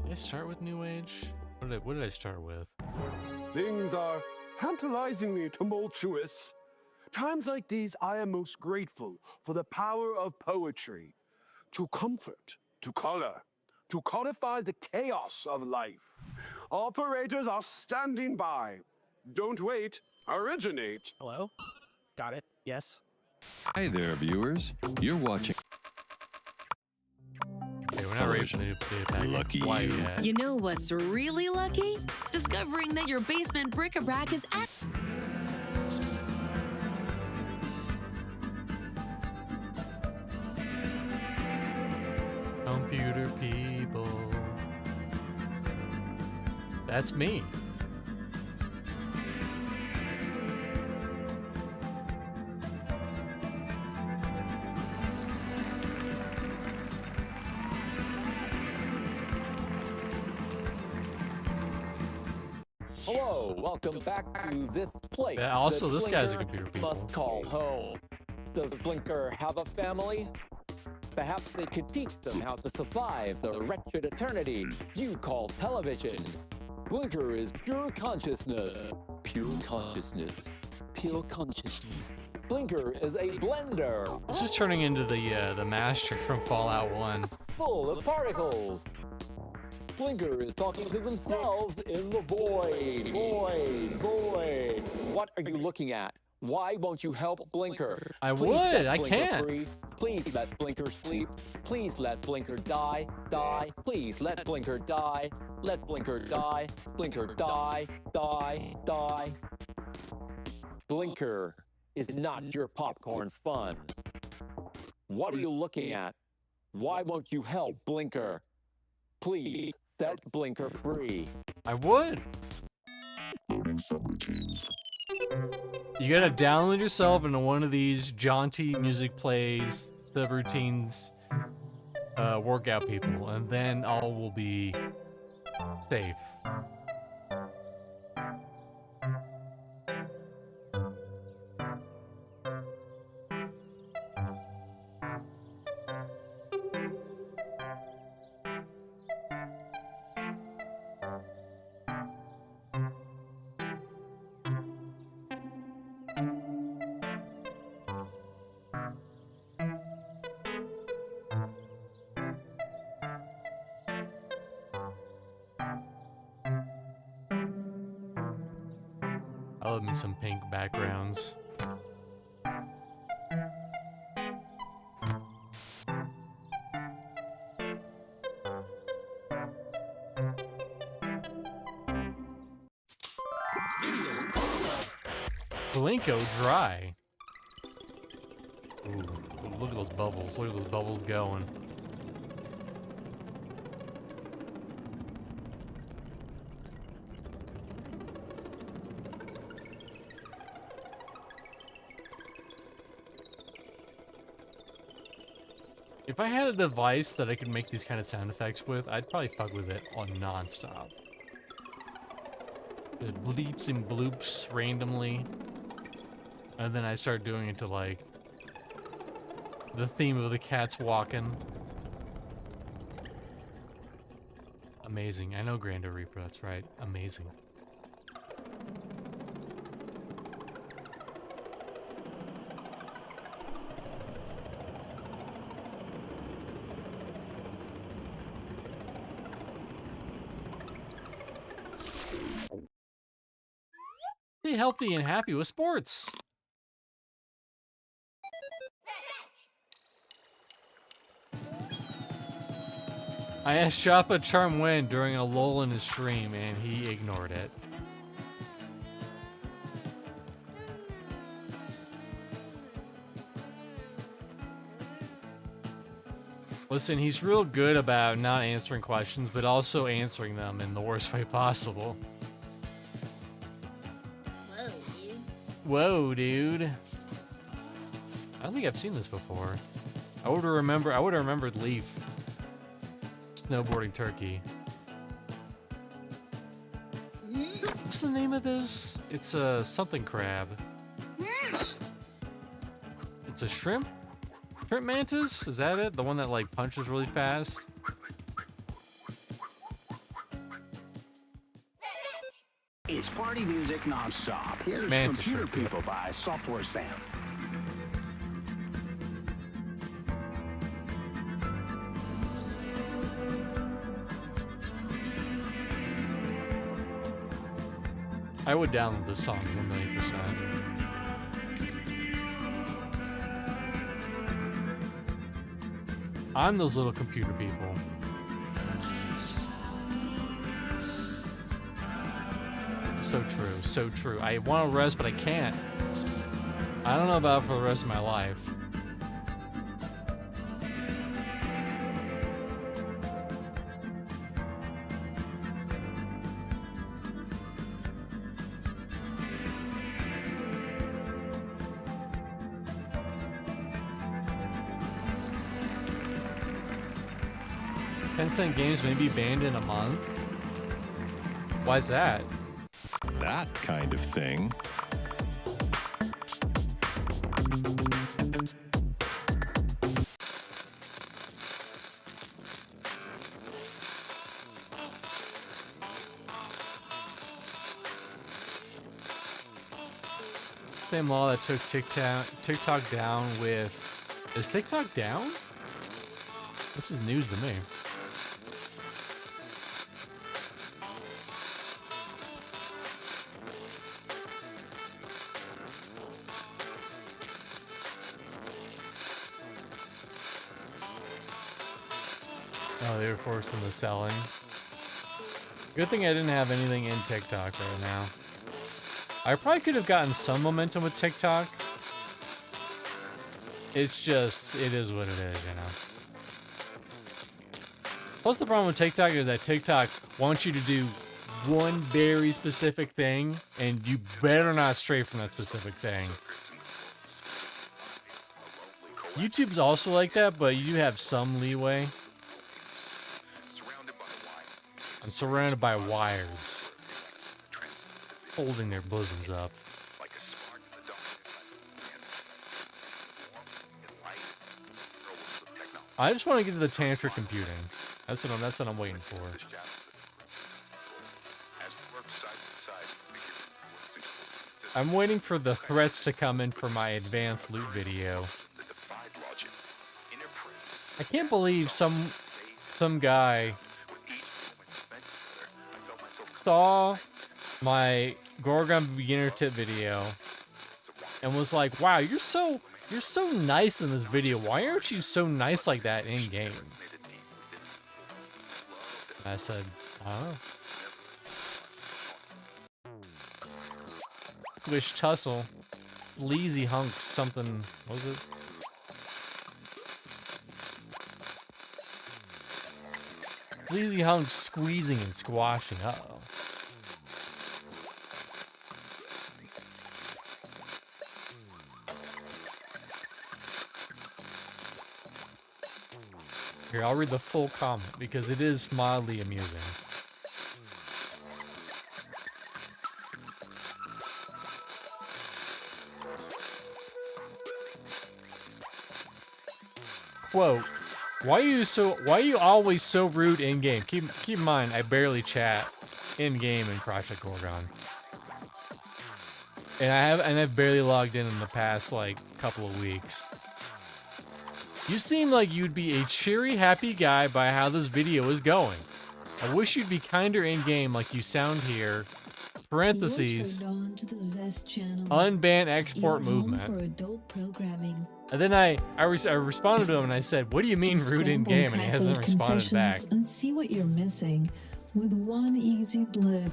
Did I start with New Age? What did I start with? Things are tantalizingly tumultuous. Times like these, I am most grateful for the power of poetry to comfort, to color, to codify the chaos of life. Operators are standing by. Don't wait, originate. Hello? Got it. Yes. Hi there, viewers. You're watching. Hey, we're not ready for the new pack. Lucky Why you. yet? You know what's really lucky? Discovering that your basement bric-a-brac is at. Computer people. That's me. Hello, welcome back to this place. Yeah, also, that this guy's a Blinker computer people. must call home. Does Blinker have a family? Perhaps they could teach them how to survive the wretched eternity you call television. Blinker is pure consciousness. Pure consciousness. Pure consciousness. Blinker is a blender. This is turning into the master from Fallout 1. Full of particles. Blinker is talking to themselves in the void. Void. Void. What are you looking at? Why won't you help Blinker? I Please would, set I Blinker can't. free. Please let Blinker sleep. Please let Blinker die. Die. Please let Blinker die. Let Blinker die. Blinker die. Die. Die. Blinker is not your popcorn fun. What are you looking at? Why won't you help Blinker? Please set Blinker free. I would. You gotta download yourself into one of these jaunty music plays, subroutines, workout people, and then all will be safe. I love me some pink backgrounds. Blinko dry. Ooh, look at those bubbles. Look at those bubbles going. If I had a device that I could make these kind of sound effects with, I'd probably fuck with it on non-stop. Just bleeps and bloops randomly. And then I start doing it to, like, the theme of the cats walking. Amazing. I know Grando Reaper, that's right. Amazing. Stay healthy and happy with sports. I asked Choppa Charm when during a lull in his stream, and he ignored it. Listen, he's real good about not answering questions, but also answering them in the worst way possible. Whoa, dude. I don't think I've seen this before. I would have remembered Leaf. Snowboarding Turkey. What's the name of this? It's a something crab. It's a shrimp? Shrimp mantis? Is that it? The one that like punches really fast? It's party music non-stop. Here's Mantis Computer shrimp. People by Software Sam. I would download this song 1,000,000%. I'm those little computer people. So true, so true. I want to rest, but I can't. I don't know about for the rest of my life. $10 games may be banned in a month? Why's that? That kind of thing. Same law that took TikTok down with... Is TikTok down? This is news to me. Oh, they were forcing the selling. Good thing I didn't have anything in TikTok right now. I probably could have gotten some momentum with TikTok. It's just, it is what it is, you know. Plus the problem with TikTok is that TikTok wants you to do one very specific thing, and you better not stray from that specific thing. YouTube's also like that, but you have some leeway. I'm surrounded by wires holding their bosoms up. I just want to get to the tantric computing. That's what I'm waiting for. I'm waiting for the threats to come in for my advanced loot video. I can't believe some guy saw my Gorgon beginner tip video and was like, "Wow, you're so nice in this video. Why aren't you so nice like that in game?" I said, "Oh." Wish Tussle. Sleazy Hunks something. What was it? Sleazy Hunks squeezing and squashing. Uh-oh. Here, I'll read the full comment because it is mildly amusing. Quote, why are you always so rude in game? Keep in mind, I barely chat in game in Project Gorgon. And I've barely logged in the past like couple of weeks. You seem like you'd be a cheery, happy guy by how this video is going. I wish you'd be kinder in game like you sound here. Parentheses. Unban export movement. For adult programming. And then I responded to him and I said, "What do you mean rude in game?" And he hasn't responded back. And see what you're missing with one easy blip.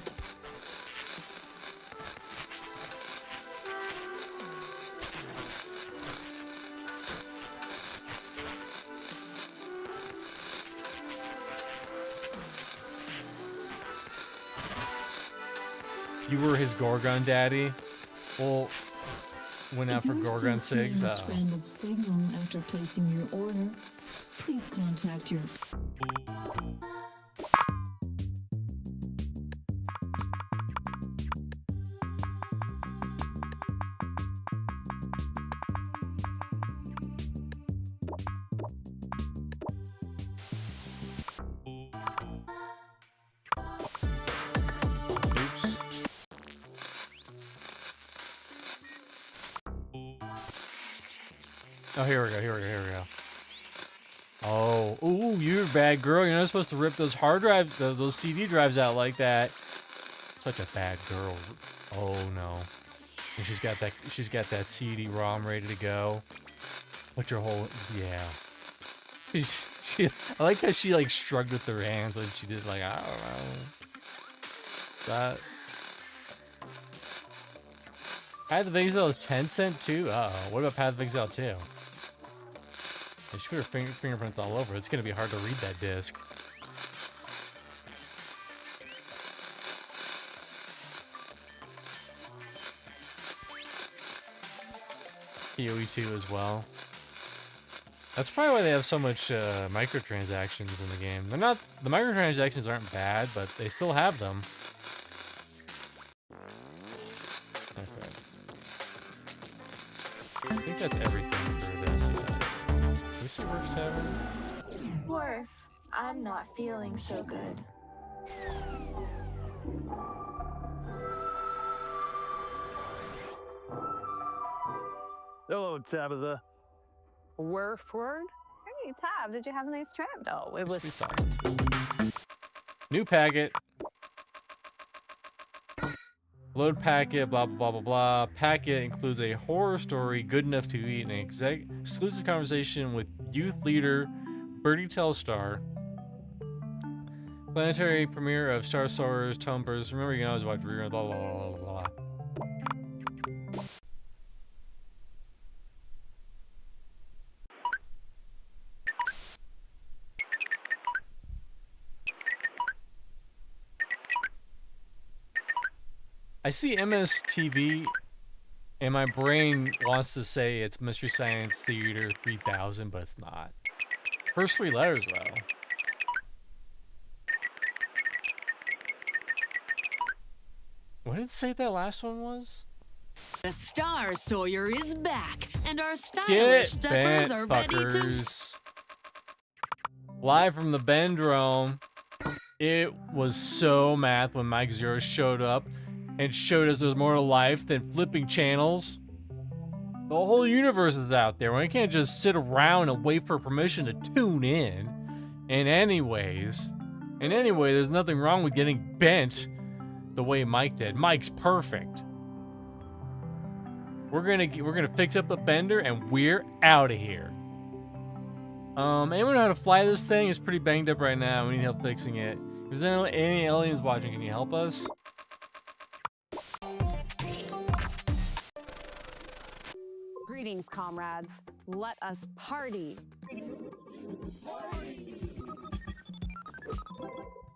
You were his Gorgon daddy? Well, went out for Gorgon Sigs. A scrambled signal after placing your order, please contact your... Oh, here we go. Oh, ooh, you're a bad girl. You're not supposed to rip those hard drive, those CD drives out like that. Such a bad girl. Oh no. And she's got that CD-ROM ready to go. What's your whole, yeah. I like how she like shrugged with her hands when she did like, I don't know. That. Path of Exile is 10 cent too? Uh-oh. What about Path of Exile 2? She put her fingerprints all over. It's going to be hard to read that disc. PoE 2 as well. That's probably why they have so much microtransactions in the game. They're not, the microtransactions aren't bad, but they still have them. Okay. I think that's everything for this. Yeah. Can we see Worf's Tavern? Worf, I'm not feeling so good. Hello, Tabitha. Worf word? Hey, Tab, did you have a nice trip? No, it was... New packet. Load packet, blah, blah, blah, blah. Packet includes a horror story good enough to eat an exclusive conversation with youth leader Birdie Telstar. Planetary premiere of Star Soarers, Tumbers. Remember, you can always watch reruns, blah, blah, blah, blah, blah. I see MSTV, and my brain wants to say it's Mystery Science Theater 3000, but it's not. First three letters, though. What did it say that last one was? The Star Sawyer is back, and our stylish steppers are ready to... Live from the Bendrome. It was so math when Mike Zero showed up and showed us there's more to life than flipping channels. The whole universe is out there. We can't just sit around and wait for permission to tune in. And anyway, there's nothing wrong with getting bent the way Mike did. Mike's perfect. We're gonna fix up the bender and we're out of here. Anyone know how to fly this thing? It's pretty banged up right now. We need help fixing it. If there's any aliens watching, can you help us? Greetings, comrades. Let us party.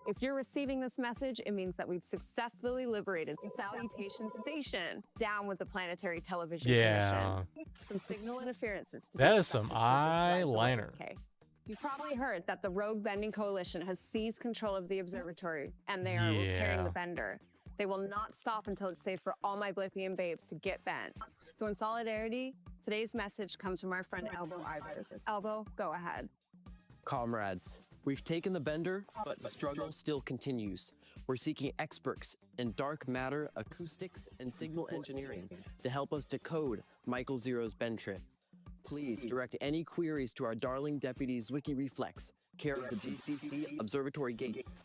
If you're receiving this message, it means that we've successfully liberated Salutation Station. Down with the Planetary Television Commission. Some signal interferences. That is some eyeliner. Okay. You've probably heard that the Rogue Bending Coalition has seized control of the observatory, and they are repairing the bender. They will not stop until it's safe for all my Blippian babes to get bent. So in solidarity, today's message comes from our friend Elbow Ivers. Elbow, go ahead. Comrades, we've taken the bender, but the struggle still continues. We're seeking experts in dark matter, acoustics, and signal engineering to help us decode Michael Zero's bend trip. Please direct any queries to our darling deputy Zwicky Reflex, care of the GCC Observatory Gates.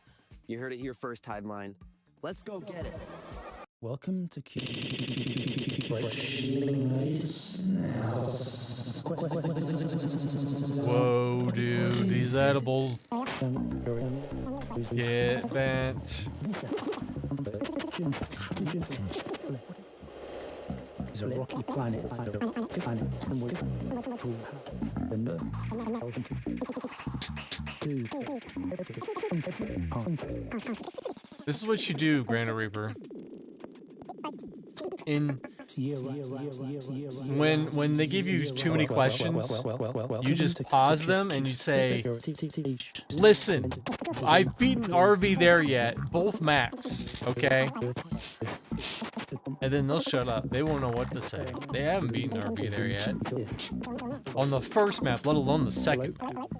You heard it here first, Hiveline. Let's go get it. Welcome to Whoa, dude, these edibles get bent. It's a rocky planet. This is what you do, Grand Reaper. When they give you too many questions, you just pause them and you say, "Listen, I've beaten RV there yet, both max, okay?" And then they'll shut up. They won't know what to say. They haven't beaten RV there yet. On the first map, let alone the second map.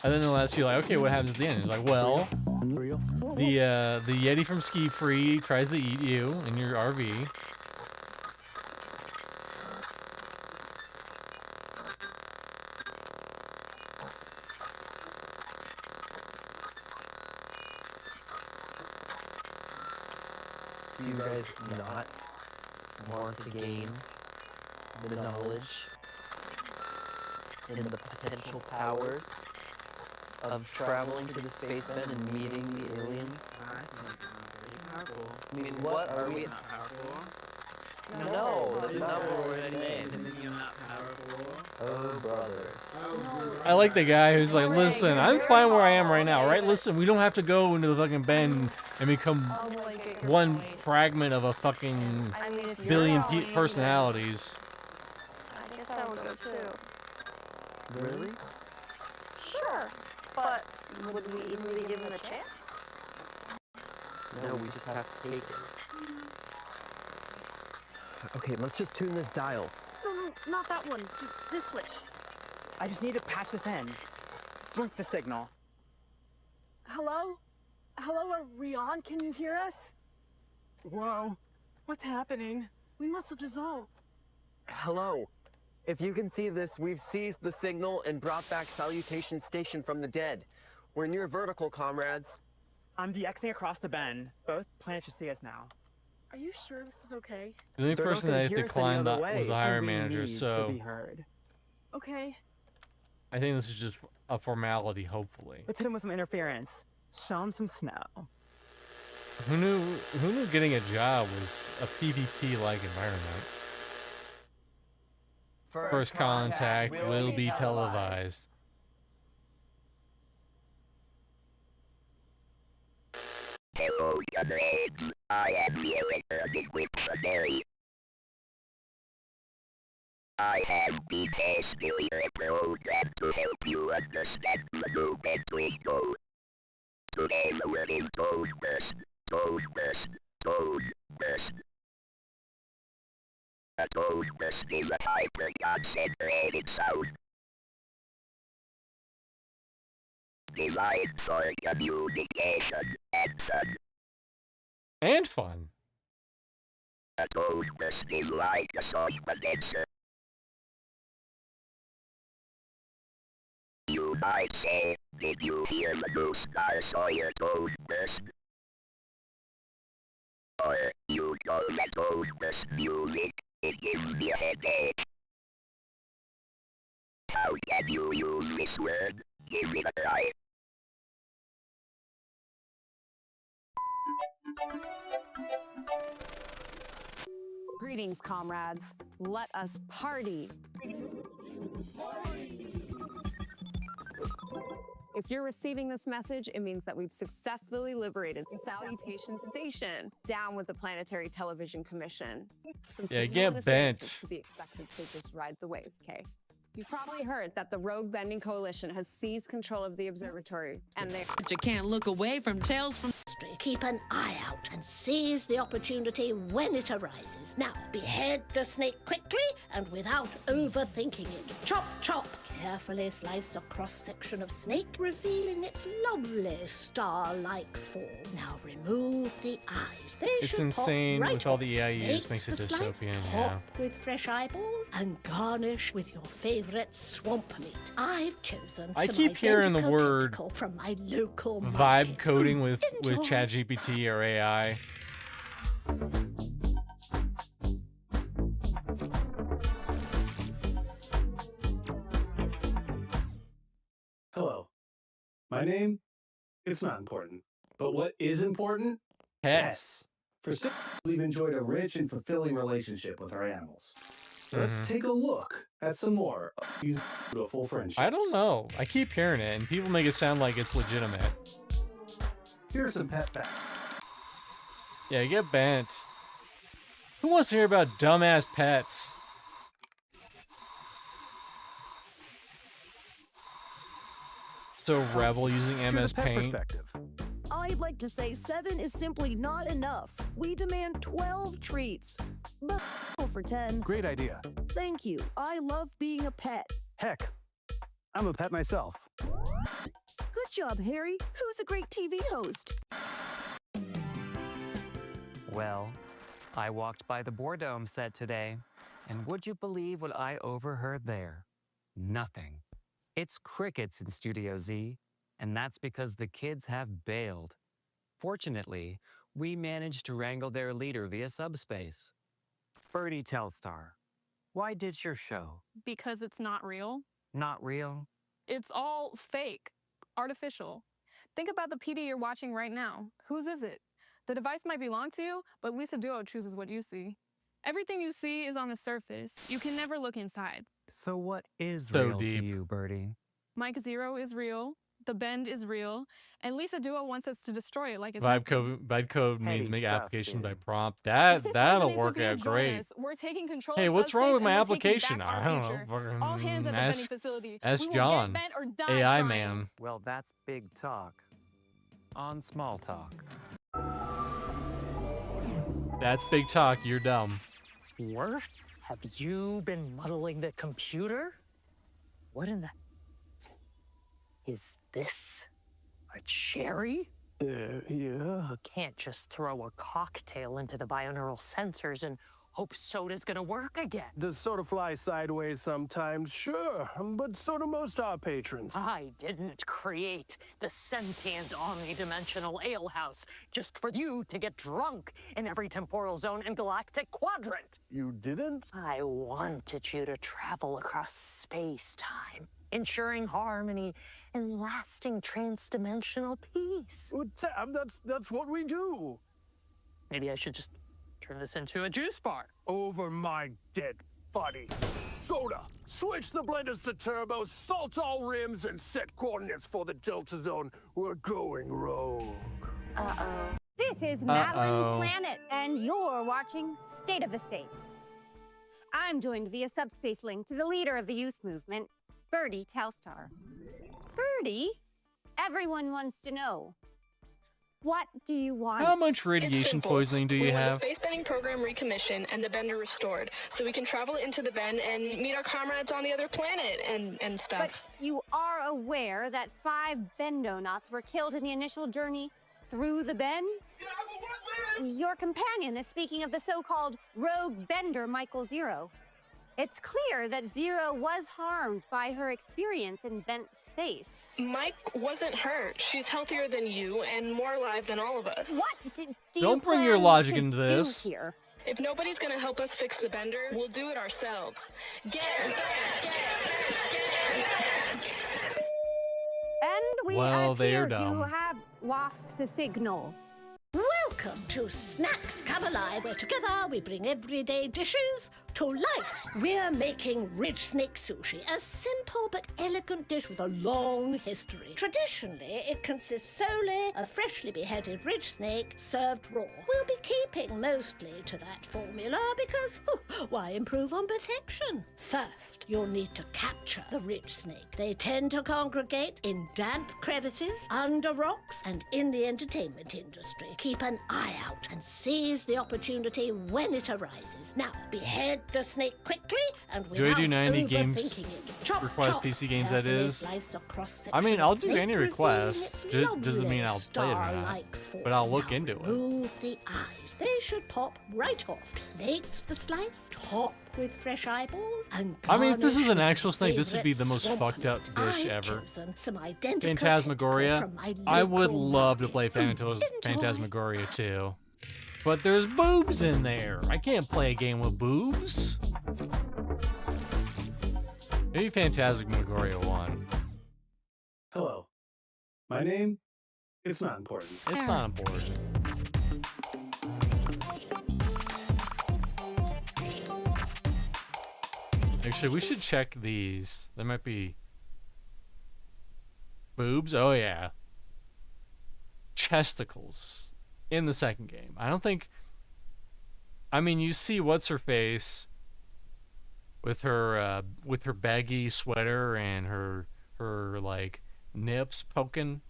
And then they'll ask you like, "Okay, what happens at the end?" It's like, "Well, the Yeti from Ski Free tries to eat you in your RV." Do you guys not want to gain the knowledge and the potential power of traveling to the space bed and meeting the aliens? I mean, what are we? Not powerful. No, that's not what we're already saying. and then you're not powerful. Oh, brother. I like the guy who's like, "Listen, I'm fine where I am right now, right? Listen, we don't have to go into the fucking bend and become one fragment of a fucking billion personalities." I guess I would go too. Really? Sure, but would we even be given a chance? No, we just have to take it. Okay, let's just tune this dial. No, not that one. This switch. I just need to patch this in. Swing the signal. Hello? Hello, are we on? Can you hear us? Whoa. What's happening? We must have dissolved. Hello. If you can see this, we've seized the signal and brought back Salutation Station from the dead. We're near vertical, comrades. I'm DXing across the bend. Both planets should see us now. Are you sure this is okay? The only person that declined that was the hiring manager, so to be heard. Okay. I think this is just a formality, hopefully. Let's hit him with some interference. Show him some snow. Who knew getting a job was a PvP-like environment? First contact will be televised. Hello, comrades. I am here returning with Chanelli. I have been specially programmed to help you understand the movement window. Today the word is tone burst, tone burst, tone burst. A tone burst is a hyper-concentrated sound designed for communication and fun. And fun. A tone burst is like a sound condenser. You might say, did you hear the BlueSky Sawyer told this? Or you don't get told this music, it gives me a headache. How can you use this word? Give it a try. Greetings, comrades. Let us party. If you're receiving this message, it means that we've successfully liberated Salutation Station. Down with the Planetary Television Commission. Some Yeah, signal get interferences bent. to be expected, so just ride the wave, okay? You've probably heard that the Rogue Bending Coalition has seized control of the observatory, and they— But you can't look away from tales from history. Keep an eye out and seize the opportunity when it arises. Now, behead the snake quickly and without overthinking it. Chop, chop. Carefully slice a cross-section of snake, revealing its lovely star-like form. Now remove the eyes. They It's should pop insane right with all off. the AI use, Take makes it the slice, dystopian, top yeah. with fresh eyeballs and garnish with your favorite swamp meat. I've chosen I some keep hearing the identical word tentacle from my local vibe market. coding with Enjoy. ChatGPT or AI. Hello. My name? It's not important. But what is important? Pets. For some, we've enjoyed a rich and fulfilling relationship with our animals. Let's Mhm. take a look at some more of these beautiful friendships. I don't know. I keep hearing it, and people make it sound like it's legitimate. Here's some pet facts. Yeah, get bent. Who wants to hear about dumbass pets? So Rebel using MS Paint. I'd like to say 7 is simply not enough. We demand 12 treats. But for 10. Great idea. Thank you. I love being a pet. Heck, I'm a pet myself. Good job, Harry. Who's a great TV host? Well, I walked by the Boredome set today, and would you believe what I overheard there? Nothing. It's crickets in Studio Z, and that's because the kids have bailed. Fortunately, we managed to wrangle their leader via subspace. Birdie Telstar, why ditch your show? Because it's not real. Not real? It's all fake, artificial. Think about the PD you're watching right now. Whose is it? The device might belong to you, but Lisa Duo chooses what you see. Everything you see is on the surface. You can never look inside. So what is So real deep. to you, Birdie? Mike Zero is real. The Bend is real. And Lisa Duo wants us to destroy it like it's Vibe code means Heady make stuff, application by dude. prompt. If this That'll resonates work with you, out join great. us. We're taking control Hey, of what's wrong with subspace, my and we're taking application? back our I don't know. future. All hands at the vending facility. Ask We will John. get bent or die AI trying. man. Well, that's big talk. On small talk. That's big talk. You're dumb. What? Have you been muddling the computer? What in the... Is this a cherry? Yeah. You can't just throw a cocktail into the bioneural sensors and hope soda's gonna work again. Does soda fly sideways sometimes? Sure, but so do most our patrons. I didn't create the sentient omnidimensional alehouse just for you to get drunk in every temporal zone and galactic quadrant. You didn't? I wanted you to travel across space-time, ensuring harmony and lasting transdimensional peace. Well, Tab, that's what we do. Maybe I should just turn this into a juice bar. Over my dead body. Soda! Switch the blenders to turbo, salt all rims, and set coordinates for the Delta Zone. We're going rogue. Uh-oh. This is Uh-oh. Madeline Planet, and you're watching State of the State. I'm joined via subspace link to the leader of the youth movement, Birdie Telstar. Birdie? Everyone wants to know. What do you want? How much radiation poisoning do you We want have? the space bending program recommissioned and the bender restored, so we can travel into the bend and meet our comrades on the other planet and stuff. But you are aware that 5 bendonauts were killed in the initial journey through the bend? Your companion is speaking of the so-called rogue bender Michael Zero. It's clear that Zero was harmed by her experience in bent space. Mike wasn't hurt. She's healthier than you and more alive than all of us. What do Don't you bring your plan logic to into do this. here? If nobody's gonna help us fix the bender, we'll do it ourselves. Get And we Well, they are appear to dumb. have lost the signal. Welcome to Snacks Come Alive, where together we bring everyday dishes to life. We're making ridge snake sushi, a simple but elegant dish with a long history. Traditionally, it consists solely of freshly beheaded ridge snake served raw. We'll be keeping mostly to that formula because, why improve on perfection? First, you'll need to capture the ridge snake. They tend to congregate in damp crevices, under rocks, and in the entertainment industry. Keep an eye out and seize the opportunity when it arises. Now, behead the snake quickly and Do I without do 90 games overthinking it. Chop, request chop. PC games, that Carefully is? slice a cross-section I mean, of I'll do snake, any requests. revealing its Doesn't mean I'll lovely play it or not. star-like form. But I'll look into it. Remove the eyes. They should pop right off. Plate the slice, top with fresh eyeballs, and I mean, if this is garnish an with actual snake, this would be the favourite most swamp fucked up dish I've ever. chosen some identical Phantasmagoria. tentacle from my I would local love to market. play Phantasmagoria too. But there's boobs in there. I can't play a game with boobs. Maybe Phantasmagoria 1. Hello. My name? It's not important. It's not important. Actually, we should check these. There might be boobs. Oh yeah. Chesticles in the second game. I don't think. I mean, you see what's her face with her baggy sweater and her like nips poking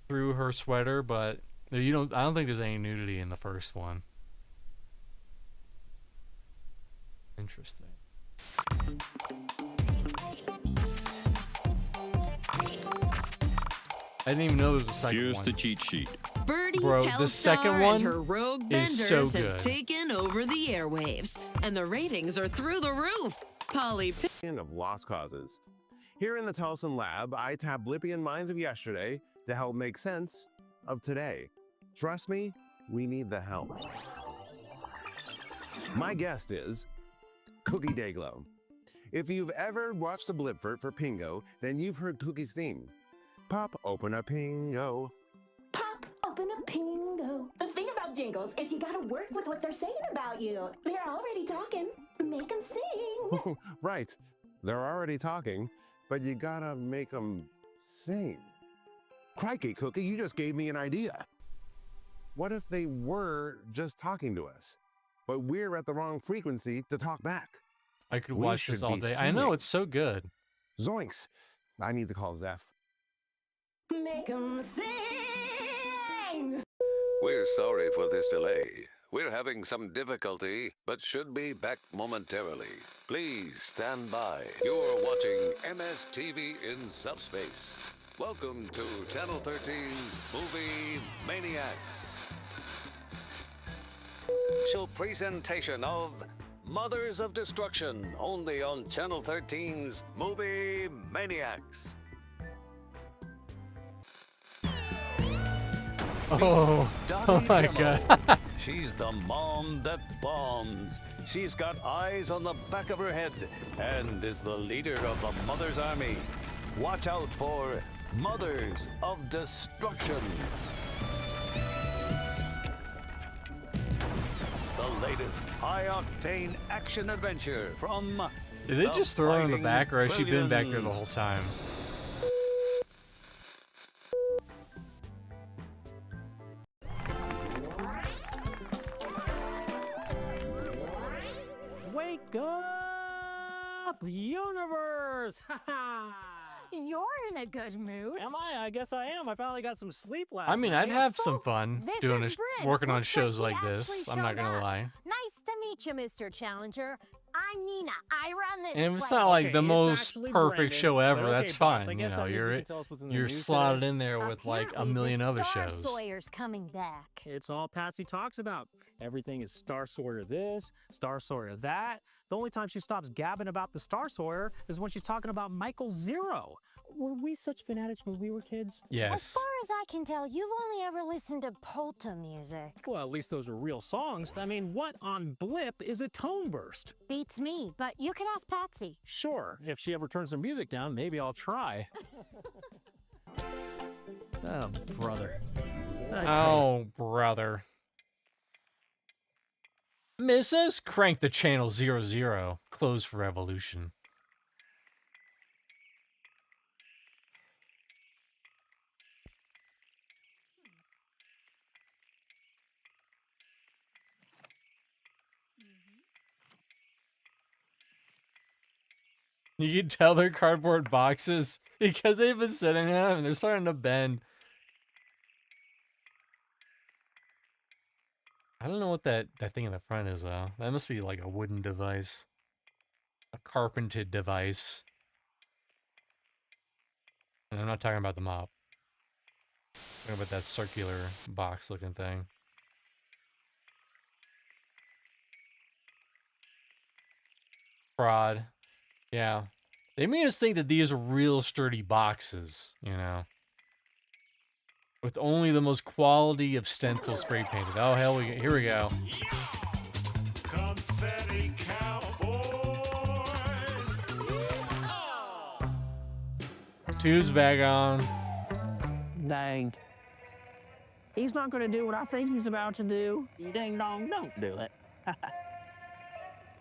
through her sweater, but you don't. I don't think there's any nudity in the first one. Interesting. I didn't even know there was a second Here's one. the cheat sheet. Birdie, Bro, the Telstar, second one and her rogue is benders so have good. taken over the airwaves, and the ratings are through the roof. Polly Of lost causes. Here in the Towson lab, I tap Blippian minds of yesterday to help make sense of today. Trust me, we need the help. My guest is Cookie Dayglow. If you've ever watched the Blipfort for Pingo, then you've heard Cookie's theme. Pop open a Pingo. Pop open a Pingo. The thing about jingles is you gotta work with what they're saying about you. They're already talking. Make them sing. Right, they're already talking, but you gotta make them sing. Crikey, Cookie, you just gave me an idea. What if they were just talking to us, but we're at the wrong frequency to talk back? I could We watch this should all be day. I know, singing. it's so good. Zoinks! I need to call Zeph. Make them sing. We're sorry for this delay. We're having some difficulty, but should be back momentarily. Please stand by. You're watching MSTV in Subspace. Welcome to Channel 13's Movie Maniacs. Special presentation of Mothers of Destruction, only on Channel 13's Movie Maniacs. Oh my god. She's the mom that bombs. She's got eyes on the back of her head and is the leader of the Mother's Army. Watch out for Mothers of Destruction. The latest high-octane action adventure from Did they the just throw her in the Fighting back, or has she been back there the Brilliance. whole time? Wake up, universe! You're in a good mood. Am I? I guess I am. I finally got some sleep last I mean, night. I'd have some fun this doing is Bryn. working on Looks like shows he like actually this. I'm not showed gonna up. lie. Nice to meet you, Mr. Challenger. I'm Nina. I run this And if it's place. not like Okay, the it's most actually perfect Brandon, show ever, but that's okay, boss, I fine. guess that means you can tell us what's in the you're news slotted today. in there with like a Apparently, million the other Star shows. Sawyer's coming back. It's all Patsy talks about. Everything is Star Sawyer this, Star Sawyer that. The only time she stops gabbing about the Star Sawyer is when she's talking about Michael Zero. Were we such fanatics when we were kids? As Yes. far as I can tell, you've only ever listened to polka music. Well, at least those are real songs. I mean, what on Blip is a tone burst? Beats me, but you can ask Patsy. Sure, if she ever turns the music down, maybe I'll try. Oh, brother. Oh, brother. Mrs. Crank the channel 00. Close for revolution. You can tell they're cardboard boxes because they've been sitting in them and they're starting to bend. I don't know what that thing in the front is, though. That must be like a wooden device. A carpented device. And I'm not talking about the mop. I'm talking about that circular box-looking thing. Fraud. Yeah. They made us think that these are real sturdy boxes, you know. With only the most quality of stencil spray painted. Oh, hell, here we go. Confetti Cowboys. Two's back on. Dang. He's not going to do what I think he's about to do. Ding dong, don't do it.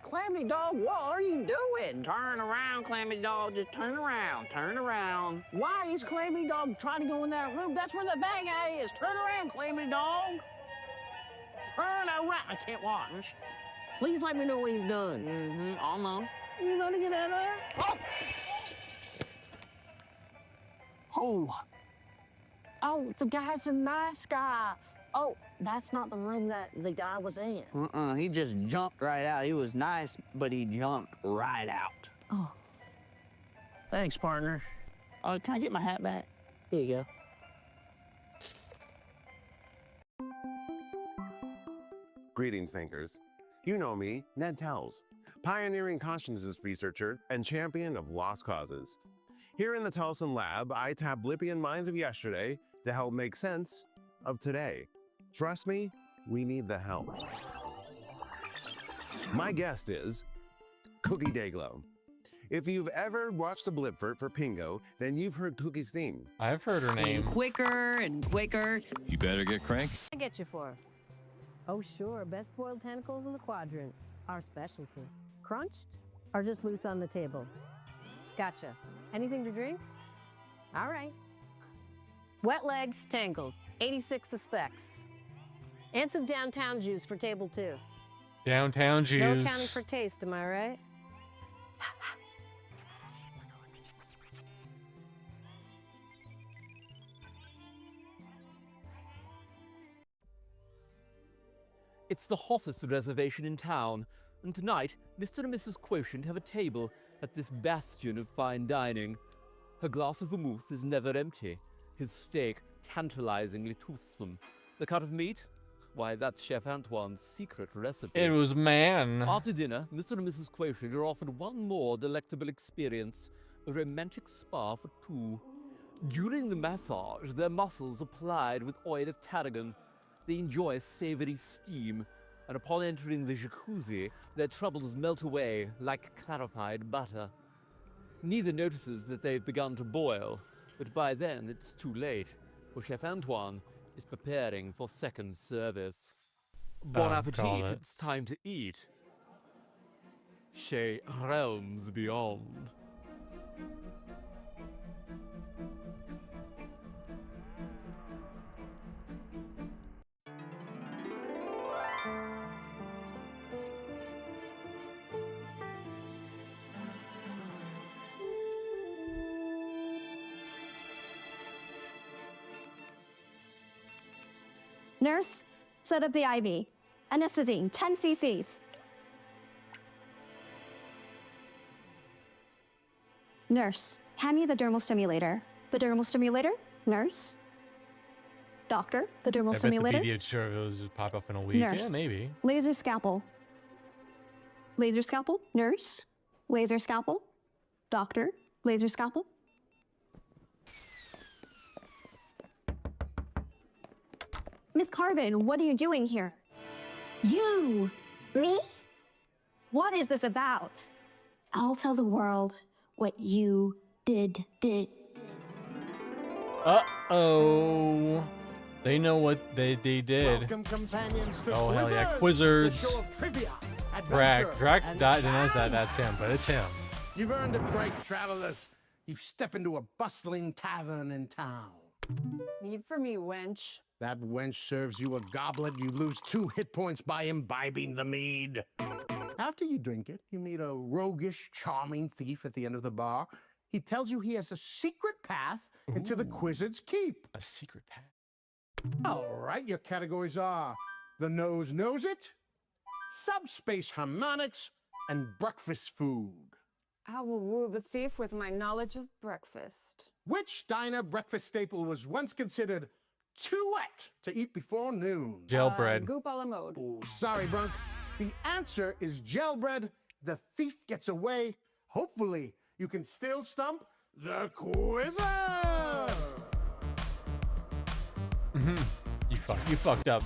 Clammy dog, what are you doing? Turn around, Clammy dog. Just turn around. Turn around. Why is Clammy dog trying to go in that room? That's where the bang eye is. Turn around, Clammy dog. Turn around. I can't watch. Please let me know what he's done. Mm-hmm. I'll know. You gonna get out of there? Oh. Oh, the guy's a nice guy. Oh, that's not the room that the guy was in. He just jumped right out. He was nice, but he jumped right out. Oh. Thanks, partner. Oh, can I get my hat back? Here you go. Greetings, thinkers. You know me, Ned Tells, pioneering consciousness researcher and champion of lost causes. Here in the Tellson Lab, I tap Blippian minds of yesterday to help make sense of today. Trust me, we need the help. My guest is Cookie Dayglow. If you've ever watched the Blipfort for Pingo, then you've heard Cookie's theme. I've heard her name. Quicker and quicker. You better get Crank. I get you for. Oh, sure. Best boiled tentacles in the quadrant. Our specialty. Crunched or just loose on the table? Gotcha. Anything to drink? All right. Wet legs, tangled. 86 the specs. And some downtown juice for table 2. Downtown juice. No accounting for taste, am I right? It's the hottest reservation in town, and tonight, Mr. and Mrs. Quotient have a table at this bastion of fine dining. Her glass of vermouth is never empty, his steak tantalizingly toothsome. The cut of meat? Why, that's Chef Antoine's secret recipe. It was man. After dinner, Mr. and Mrs. Quotient are offered one more delectable experience, a romantic spa for 2. During the massage, their muscles are plied with oil of tarragon. They enjoy savory steam, and upon entering the jacuzzi, their troubles melt away like clarified butter. Neither notices that they've begun to boil, but by then it's too late, for Chef Antoine is preparing for second service. Bon appetit, it's time to eat. Chez Realms Beyond. Nurse, set up the IV. Anesthetine, 10 cc's. Nurse, hand me the dermal stimulator. The dermal stimulator? Nurse? Doctor, the dermal I bet stimulator? the video tutorials just pop up in a week. Nurse. Yeah, maybe. Laser scalpel. Laser scalpel? Nurse? Laser scalpel? Doctor? Laser scalpel? Miss Carbon, what are you doing here? You! Me? What is this about? I'll tell the world what you did. Uh-oh. They know what they did. Oh, hell yeah. Quizzards. Drac denies that. That's him, but it's him. You've earned a break, travelers. You step into a bustling tavern in town. Need for me, wench. That wench serves you a goblet. You lose 2 hit points by imbibing the mead. After you drink it, you meet a roguish, charming thief at the end of the bar. He tells you he has a secret path into the Quizzard's Keep. A secret path. All right, your categories are the nose knows it, subspace harmonics, and breakfast food. I will woo the thief with my knowledge of breakfast. Which diner breakfast staple was once considered too wet to eat before noon? Gel bread. Goop a la mode. Oh, sorry, Brunk. The answer is gel bread. The thief gets away. Hopefully, you can still stump the Quizzer! You fucked up.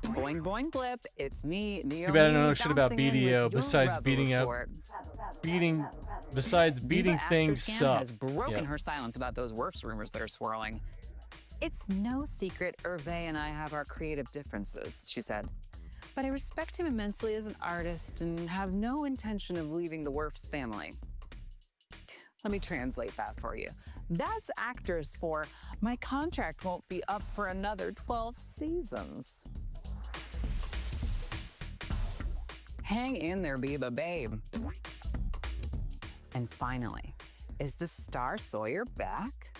Boing boing blip, it's me, Neo. Too bad I don't know shit about bouncing in BDO with besides your beating rebel up. report. Besides beating Diva things Astroscan up. has broken Yep. her silence about those WRFs rumors that are swirling. It's no secret Hervé and I have our creative differences, she said. But I respect him immensely as an artist and have no intention of leaving the WRFs family. Let me translate that for you. That's actors for my contract won't be up for another 12 seasons. Hang in there, Biba babe. And finally, is the Star Sawyer back?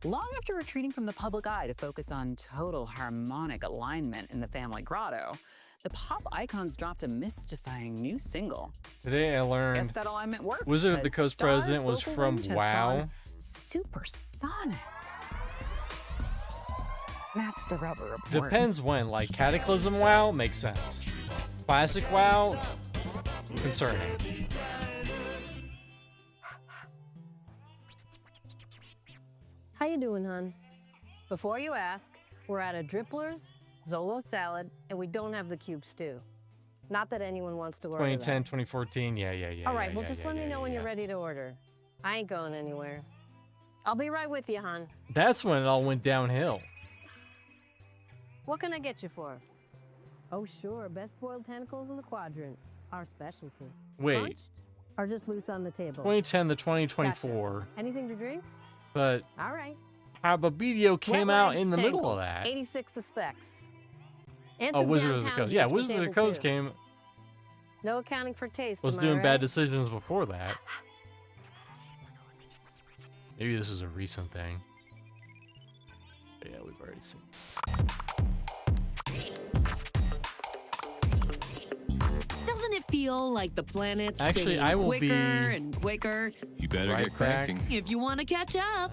Long after retreating from the public eye to focus on total harmonic alignment in the family grotto, the pop icons dropped a mystifying new single. Today I learned Guess that alignment worked. Wizard of the because Coast President Star's was vocal from range has WoW. gone supersonic. That's the rubber report. Depends when. Like Cataclysm WoW makes sense. Classic WoW, concerning. How you doing, hon? Before you ask, we're out of Dripplers, Zolo salad, and we don't have the cube stew. Not that anyone wants to order 2010, that. 2014, yeah. All right, well, just let me know when you're ready to order. I ain't going anywhere. I'll be right with you, hon. That's when it all went downhill. What can I get you for? Oh, sure, best boiled tentacles in the quadrant. Our specialty. Wait. Crunched or just loose on the table? 2010 to 2024. Gotcha. Anything to drink? But All right. how about BDO came Wet out Legs in the Tangle, middle of that? 86 the specs. And Oh, some Wizard of the downtown Coast. Yeah, juice for Wizard of the table Coast two. came. No accounting for taste. Was am I doing bad right? decisions before that. Maybe this is a recent thing. But yeah, we've already seen. Doesn't it feel like the planet's Actually, spinning I will quicker be and quicker? You better Right get cracking. back. If you want to catch up.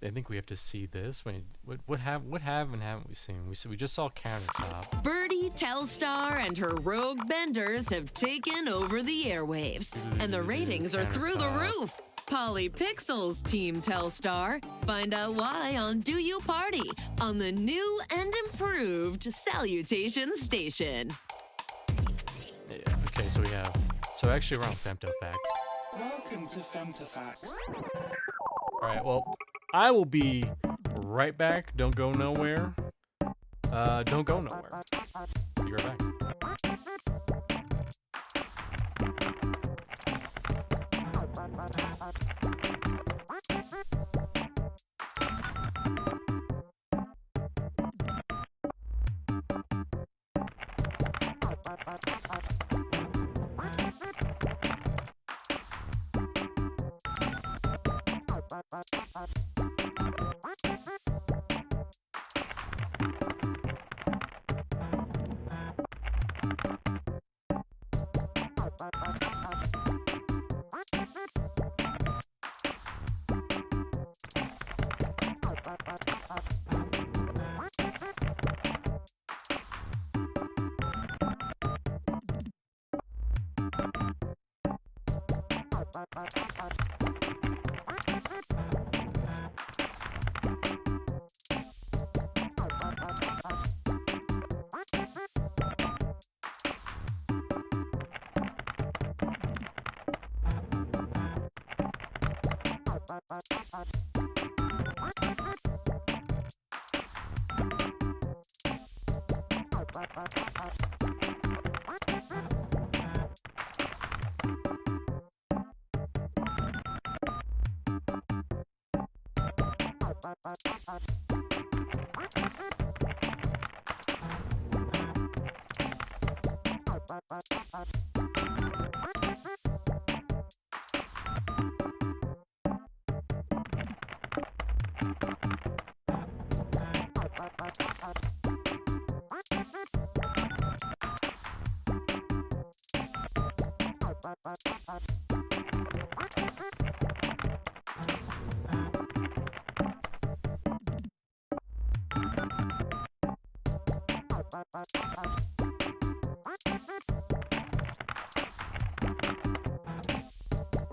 I think we have to see this. Wait, what have and haven't we seen? We just saw Countertop. Birdie, Telstar, and her rogue benders have taken over the airwaves, and the ratings are through the roof. Polypixels, Team Telstar. Find out why on Do You Party on the new and improved Salutation Station. Yeah. Okay, so we have. So actually, we're on FemtoFacts. Welcome to FemtoFacts. All right. Well, I will be right back. Don't go nowhere. Don't go nowhere. Be right back.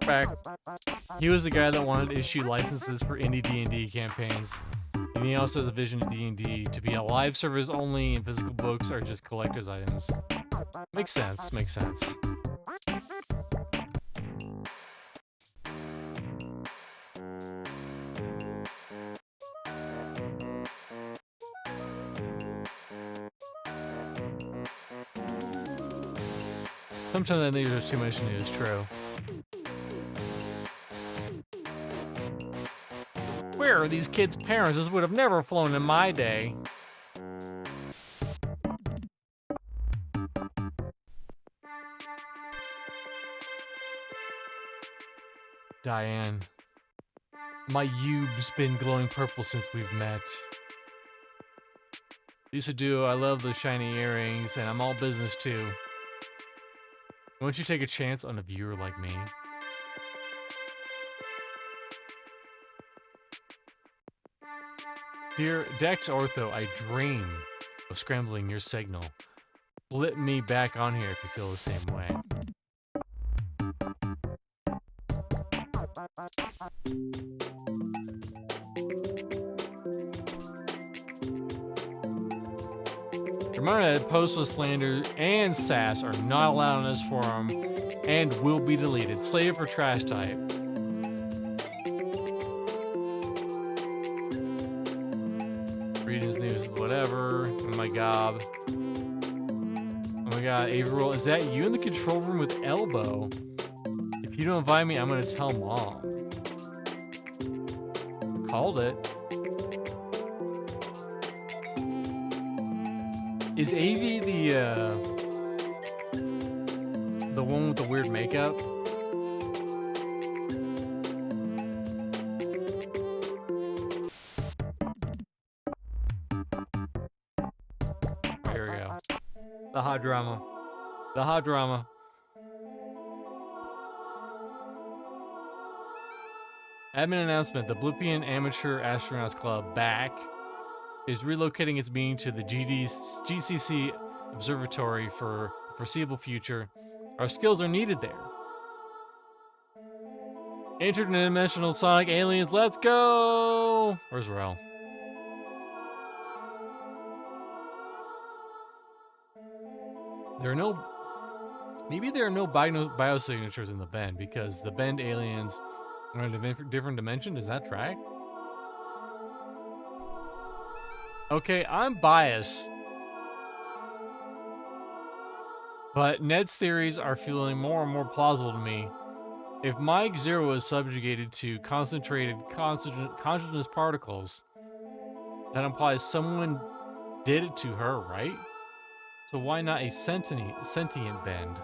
Back. He was the guy that wanted to issue licenses for indie D&D campaigns. And he also has a vision of D&D to be a live service only, and physical books are just collector's items. Makes sense, makes sense. Sometimes I think there's too much news, true. Where are these kids' parents? This would have never flown in my day. Diane. My you've's been glowing purple since we've met. Lisa Duo, I love the shiny earrings, and I'm all business too. Won't you take a chance on a viewer like me? Dear Dex Ortho, I dream of scrambling your signal. Flip me back on here if you feel the same way. Remember that posts with slander and sass are not allowed on this forum and will be deleted. Slave for trash type. Readings, news, whatever. Oh my god. Oh my god, Averill, is that you in the control room with Elbow? If you don't invite me, I'm gonna tell Mom. Called it. Is Avi the one with the weird makeup? Here we go. The hot drama. The hot drama. Admin announcement. The Blippian Amateur Astronauts Club, BAC, is relocating its meeting to the GCC Observatory for the foreseeable future. Our skills are needed there. Interdimensional sonic aliens, let's go! Where's Rel? There are no... Maybe there are no biosignatures in the Bend, because the Bend aliens are in a different dimension. Does that track? Okay, I'm biased. But Ned's theories are feeling more and more plausible to me. If Mike Zero is subjugated to concentrated consciousness particles, that implies someone did it to her, right? So why not a sentient Bend?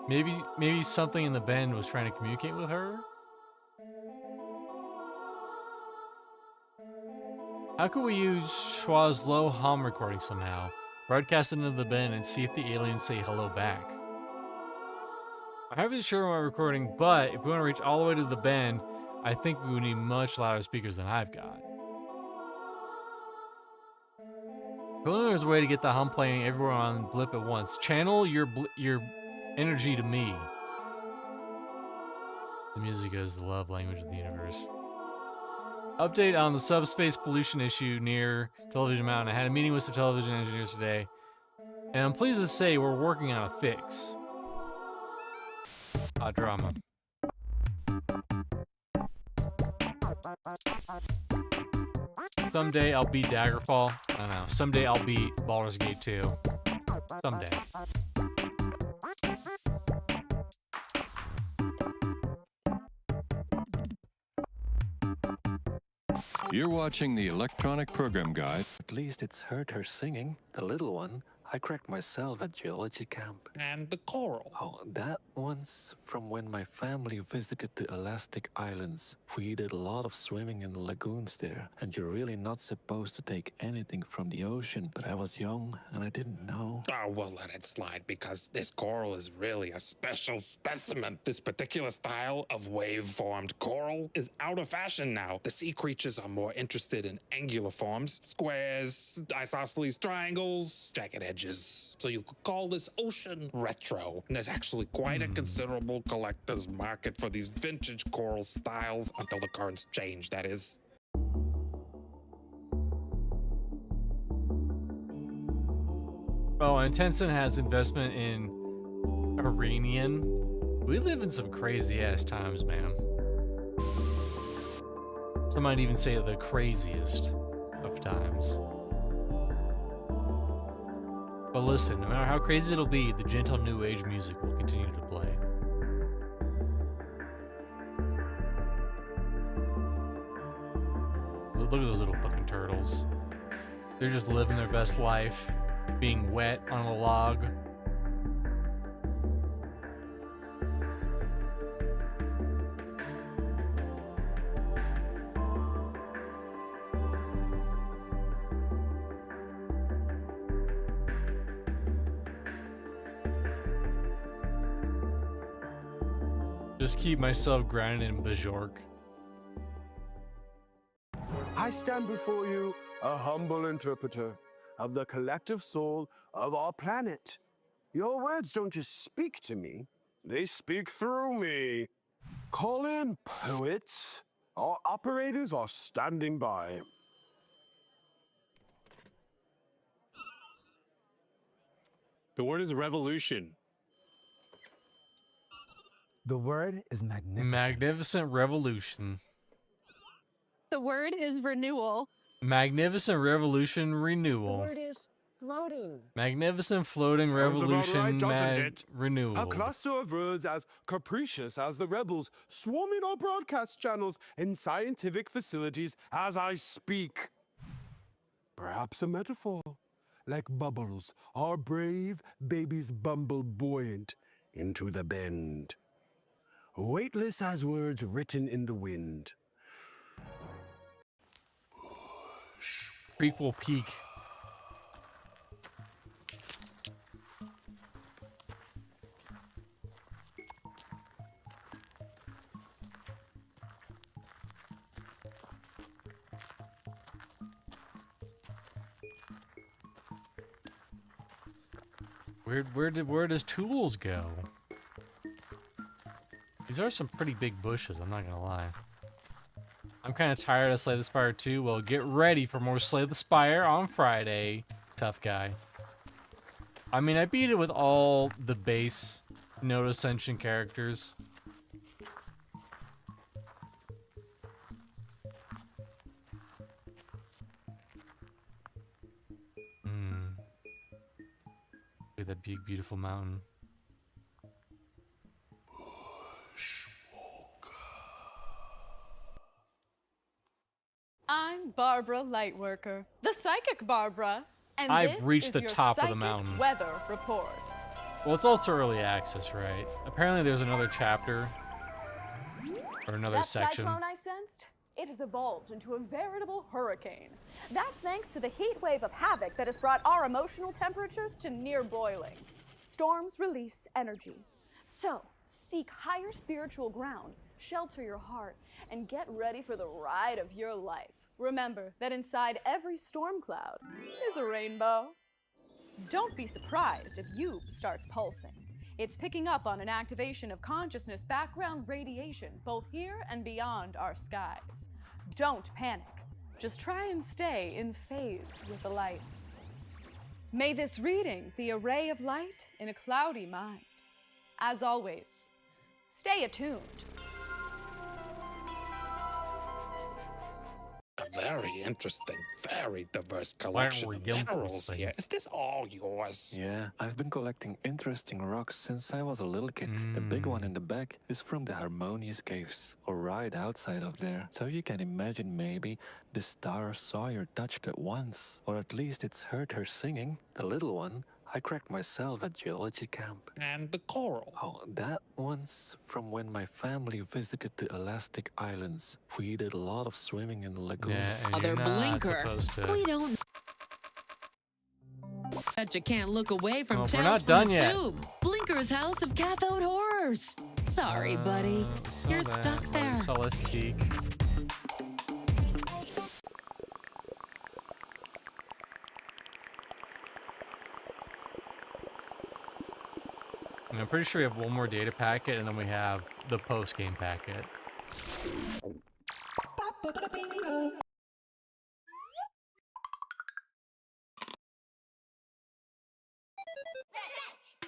Maybe something in the Bend was trying to communicate with her? How could we use Schwa's low hum recording somehow? Broadcast it into the Bend and see if the aliens say hello back. I'm happy to share my recording, but if we want to reach all the way to the Bend, I think we would need much louder speakers than I've got. If only there's a way to get the hum playing everywhere on Blip at once. Channel your Energy to me. The music is the love language of the universe. Update on the subspace pollution issue near Television Mountain. I had a meeting with some television engineers today, and I'm pleased to say we're working on a fix. Drama. Someday I'll beat Daggerfall. I don't know. Someday I'll beat Baldur's Gate 2. Someday. You're watching the Electronic Program Guide. At least it's heard her singing, the little one. I cracked myself at geology camp. And the coral. Oh, that one's from when my family visited the Elastic Islands. We did a lot of swimming in the lagoons there, and you're really not supposed to take anything from the ocean. But I was young, and I didn't know. Oh, we'll let it slide because this coral is really a special specimen. This particular style of wave-formed coral is out of fashion now. The sea creatures are more interested in angular forms, squares, isosceles triangles, jagged edges. So you could call this ocean retro. And there's actually quite a considerable collector's market for these vintage coral styles until the currents change, that is. Oh, and Tencent has investment in Iranian. We live in some crazy ass times, man. Some might even say the craziest of times. But listen, no matter how crazy it'll be, the gentle new age music will continue to play. Look at those little fucking turtles. They're just living their best life, being wet on a log. Just keep myself grounded in Bajork. I stand before you, a humble interpreter of the collective soul of our planet. Your words don't just speak to me, they speak through me. Call in, poets. Our operators are standing by. The word is revolution. The word is magnificent. Magnificent revolution. The word is renewal. Magnificent revolution renewal. The word is floating. Magnificent floating revolution renewal. A cluster of words as capricious as the rebels swarming our broadcast channels in scientific facilities as I speak. Perhaps a metaphor, like bubbles, our brave babies bumble buoyant into the bend. Weightless as words written in the wind. Prequel peak. Where does Tools go? These are some pretty big bushes, I'm not gonna lie. I'm kind of tired of Slay the Spire 2. Well, get ready for more Slay the Spire on Friday. Tough guy. I mean, I beat it with all the base Node Ascension characters. Look at that big, beautiful mountain. I'm Barbara Lightworker, the psychic Barbara, and I've this reached is the your top of the psychic mountain. Weather report. Well, it's also early access, right? Apparently there's another chapter. Or another That section. cyclone I sensed, it has evolved into a veritable hurricane. That's thanks to the heat wave of havoc that has brought our emotional temperatures to near boiling. Storms release energy. So, seek higher spiritual ground, shelter your heart, and get ready for the ride of your life. Remember that inside every storm cloud is a rainbow. Don't be surprised if Yoop starts pulsing. It's picking up on an activation of consciousness background radiation, both here and beyond our skies. Don't panic. Just try and stay in phase with the light. May this reading be a ray of light in a cloudy mind. As always, stay attuned. A very interesting, very diverse collection of minerals here. Is this all yours? Yeah, I've been collecting interesting rocks since I was a little kid. The big one in the back is from the Harmonious Caves, or right outside of there. So you can imagine maybe the Star Sawyer touched it once, or at least it's heard her singing. The little one I cracked myself at geology camp. And the coral? Oh, that one's from when my family visited the Elastic Islands. We did a lot of swimming in lagoons. Yeah, and Other you're not blinker. supposed to. We don't. Bet you can't look away from Well, we're Tales not from done the yet. Tube. Blinker's House of Cathode Horrors. Sorry, buddy. You're stuck there. So let's peek. And I'm pretty sure we have one more data packet, and then we have the post-game packet.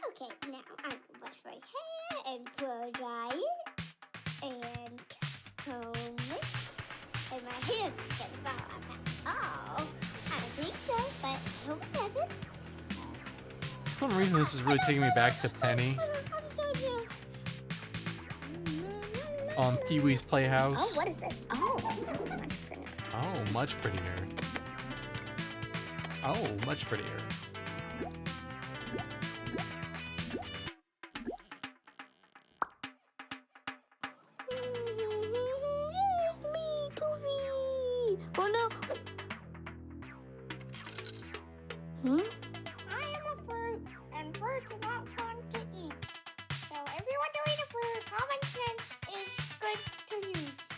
Okay, now I'm gonna wash my hair and blow dry it and comb it. And my hair's gonna fall out. Oh, I don't think so, but hope it doesn't. For some reason, this is really taking me back to Penny I'm so nervous. on Pee-wee's Playhouse. Oh, what is this? Oh, much prettier. Oh, much prettier. Oh, much prettier. Oh no! Hmm? I am a fruit, and fruits are not fun to eat. So everyone to eat a fruit, common sense is good to use.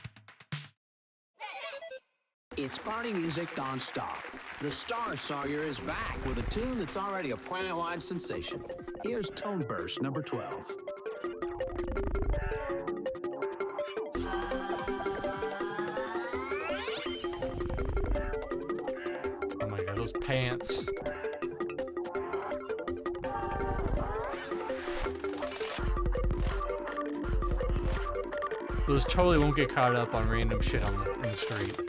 It's party music non-stop. The Star Sawyer is back with a tune that's already a planet-wide sensation. Here's Tone Burst number 12. Oh my god, those pants. Those totally won't get caught up on random shit in the street.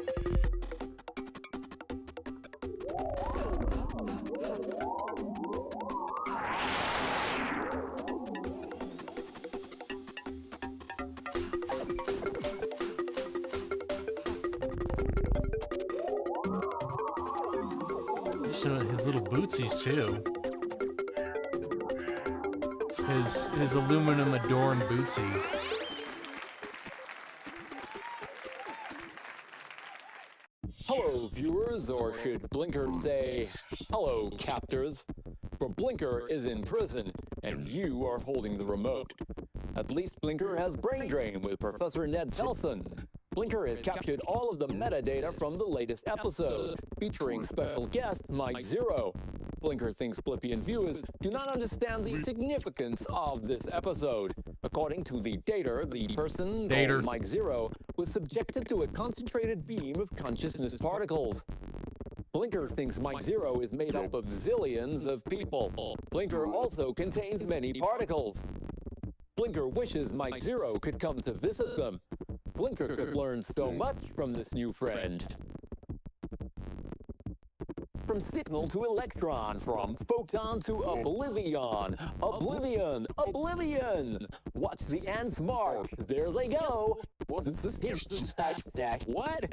His little bootsies too. His aluminum adorned bootsies. Hello, viewers, or should Blinker say, hello, captors. For Blinker is in prison, and you are holding the remote. At least Blinker has Brain Drain with Professor Ned Telson. Blinker has captured all of the metadata from the latest episode, featuring special guest Mike Zero. Blinker thinks Blippian viewers do not understand the significance of this episode. According to the Dater, the person, called Mike Zero, was subjected to a concentrated beam of consciousness particles. Blinker thinks Mike Zero is made up of zillions of people. Blinker also contains many particles. Blinker wishes Mike Zero could come to visit them. Blinker could learn so much from this new friend. From signal to electron, from photon to oblivion. Oblivion! Oblivion! Watch the ants mark. There they go. What is this? What?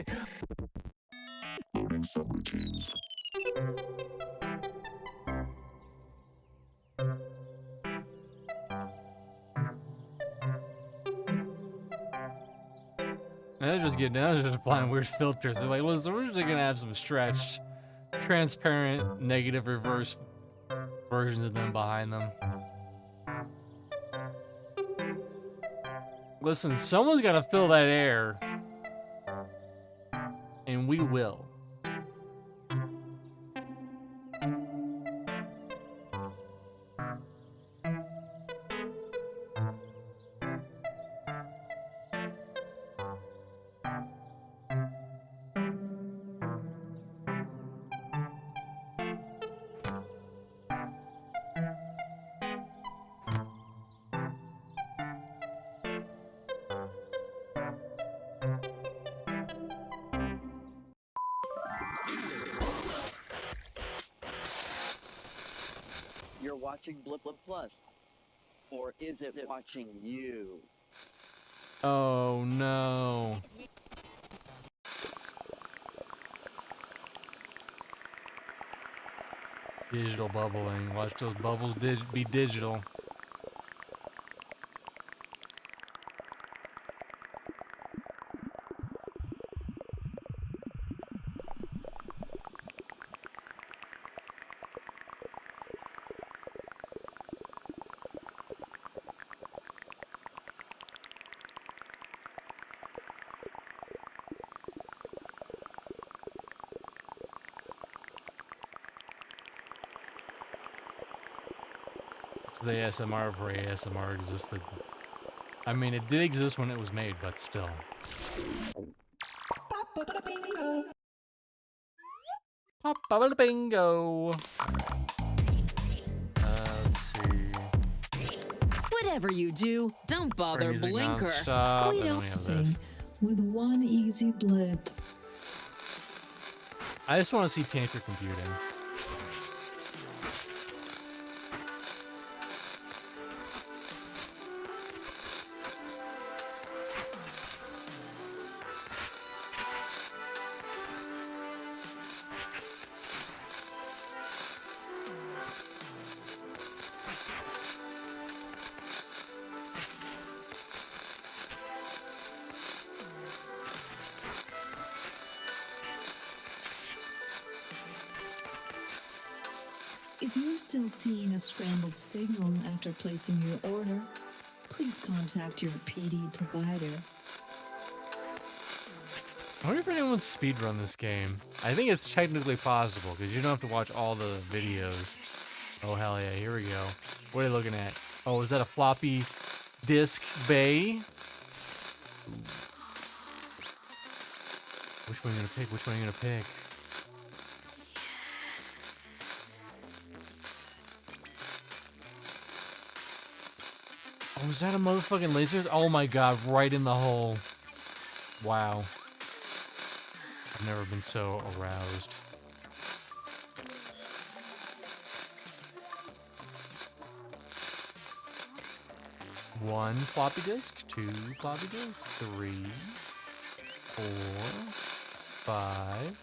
Now they're just applying weird filters. They're like, listen, we're just gonna have some stretched, transparent, negative reverse versions of them behind them. Listen, someone's gotta fill that air. And we will. watching Blippo Plus? Or is it watching you? Oh no. Digital bubbling. Watch those bubbles be digital. This is ASMR before ASMR existed. I mean, it did exist when it was made, but still. Bingo. Let's see. Whatever you do, don't bother Music Blinker. nonstop, We and then don't we have sing this. with one easy blip. I just want to see Tanker computing. If you're still seeing a scrambled signal after placing your order, please contact your PD provider. I wonder if anyone's speedrun this game. I think it's technically possible, because you don't have to watch all the videos. Oh, hell yeah, here we go. What are you looking at? Oh, is that a floppy disk bay? Which one are you gonna pick? Which one are you gonna pick? Oh, is that a motherfucking laser? Oh my god, right in the hole. Wow. I've never been so aroused. One floppy disk, two floppy disks, 3, 4, 5.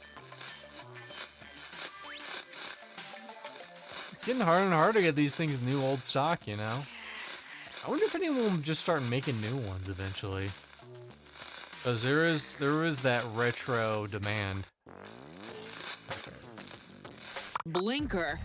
It's getting harder and harder to get these things new old stock, you know? I wonder if anyone will just start making new ones eventually. Because there is that retro demand. Blinker.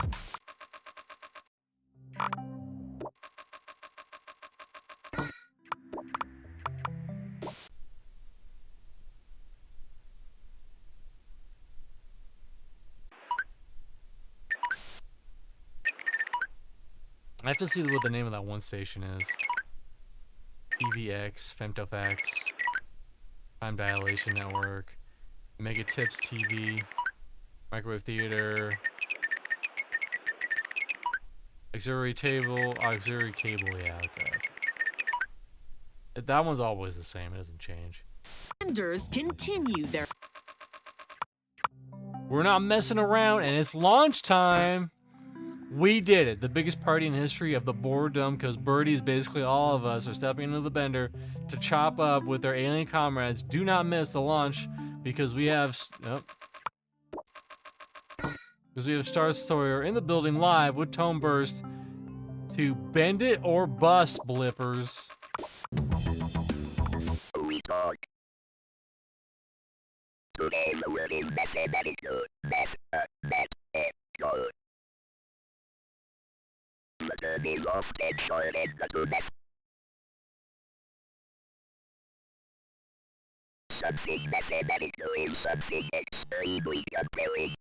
I have to see what the name of that one station is. PVX, FemtoFax, Time Dilation Network, Mega Tips TV, Microwave Theater, Auxiliary Table, Auxiliary Cable, yeah, okay. That one's always the same, it doesn't change. Vendors continue their... We're not messing around, and it's launch time! We did it. The biggest party in history of the boredom, because birdies, basically all of us, are stepping into the bender to chop up with their alien comrades. Do not miss the launch, because we have... Because we have Star Sawyer in the building live with Tone Burst to bend it or bust, Blippers. We talk. Today the word is mathematical. Mathematical. The term is often shortened to math. Something mathematical is something extremely compelling.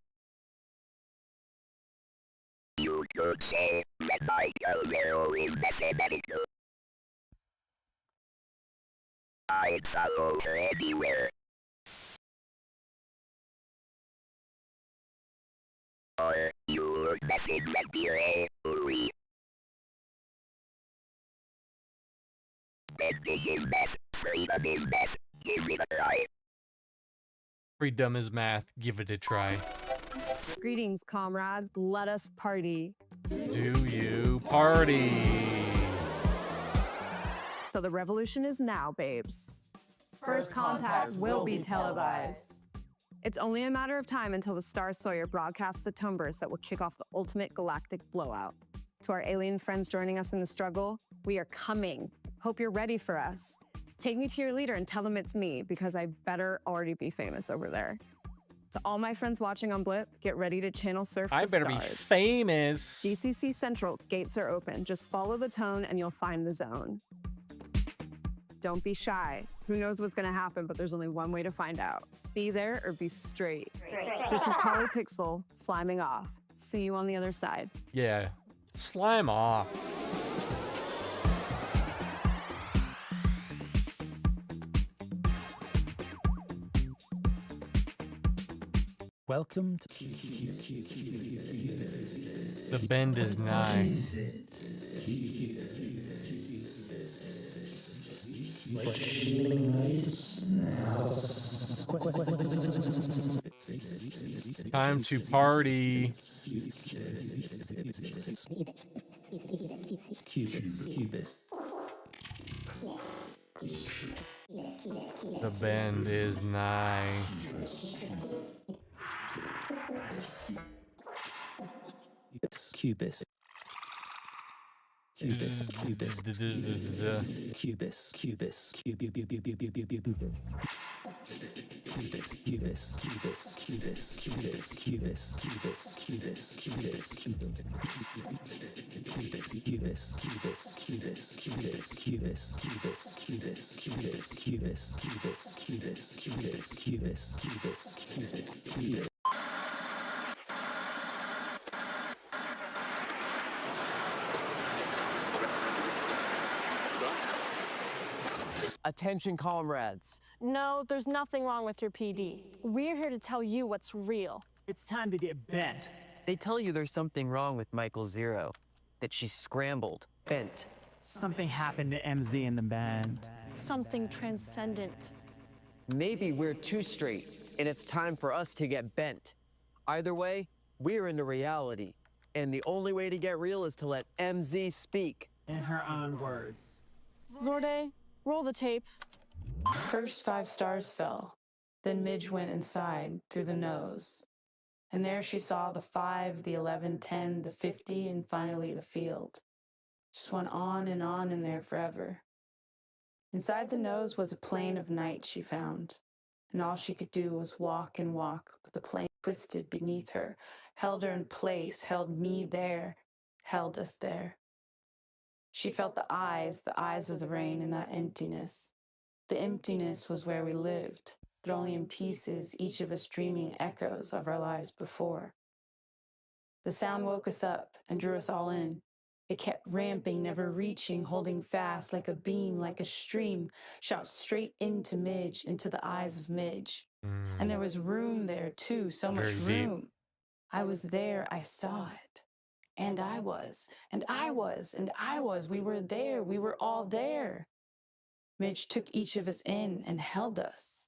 You could say that Michael Zero is mathematical. I'd follow her anywhere. Or you're nothing but the Uri. Bending is math, freedom is math, give it a try. Freedom is math, give it a try. Greetings, comrades. Let us party. Do you party? So the revolution is now, babes. First contact will be televised. It's only a matter of time until the Star Sawyer broadcasts a tone burst that will kick off the ultimate galactic blowout. To our alien friends joining us in the struggle, we are coming. Hope you're ready for us. Take me to your leader and tell them it's me, because I better already be famous over there. To all my friends watching on Blip, get ready to channel surf the I better stars. be famous. GCC Central, gates are open. Just follow the tone and you'll find the zone. Don't be shy. Who knows what's gonna happen, but there's only one way to find out. Be there or be straight. This is Polypixel, sliming off. See you on the other side. Yeah. Slime off. Welcome to The bend is nigh. Time to party. The bend is nigh. Cubis. Cubis, cubis, cubis, cubis, Attention, comrades. No, there's nothing wrong with your PD. We're here to tell you what's real. It's time to get bent. They tell you there's something wrong with Michael Zero, that she's scrambled, bent. Something happened to MZ in the band. Something transcendent. Maybe we're too straight, and it's time for us to get bent. Either way, we're into reality, and the only way to get real is to let MZ speak. In her own words. Zorde, roll the tape. First 5 stars fell. Then Midge went inside through the nose. And there she saw the 5, the 11, 10, the 50, and finally the field. Just went on and on in there forever. Inside the nose was a plane of night she found. And all she could do was walk and walk, with the plane twisted beneath her, held her in place, held me there, held us there. She felt the eyes of the rain in that emptiness. The emptiness was where we lived, but only in pieces, each of us dreaming echoes of our lives before. The sound woke us up and drew us all in. It kept ramping, never reaching, holding fast, like a beam, like a stream, shot straight into Midge, into the eyes of Midge. And there was room there, too, so much room. I was there, I saw it. And I was, and I was, and I was. We were there, we were all there. Midge took each of us in and held us.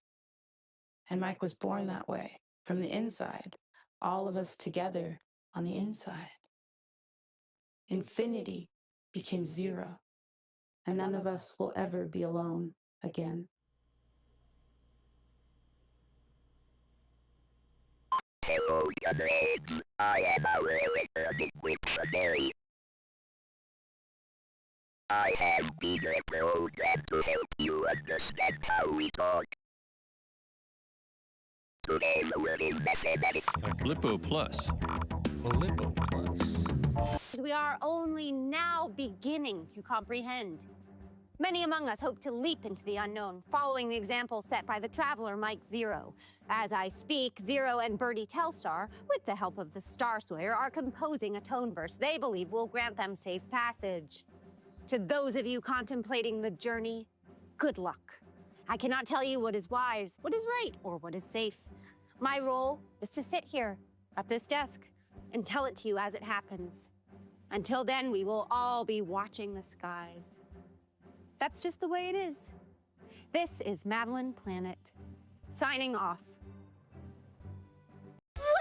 And Mike was born that way, from the inside, all of us together on the inside. Infinity became 0, and none of us will ever be alone again. Hello, comrades. I am a returning dictionary. I have been reprogrammed to help you understand how we talk. Today's word is mathematics. Blippo Plus. Blippo Plus. We are only now beginning to comprehend. Many among us hope to leap into the unknown, following the example set by the traveler Mike Zero. As I speak, Zero and Birdie Telstar, with the help of the Star Sawyer, are composing a tone verse they believe will grant them safe passage. To those of you contemplating the journey, good luck. I cannot tell you what is wise, what is right, or what is safe. My role is to sit here at this desk and tell it to you as it happens. Until then, we will all be watching the skies. That's just the way it is. This is Madeline Planet, signing off.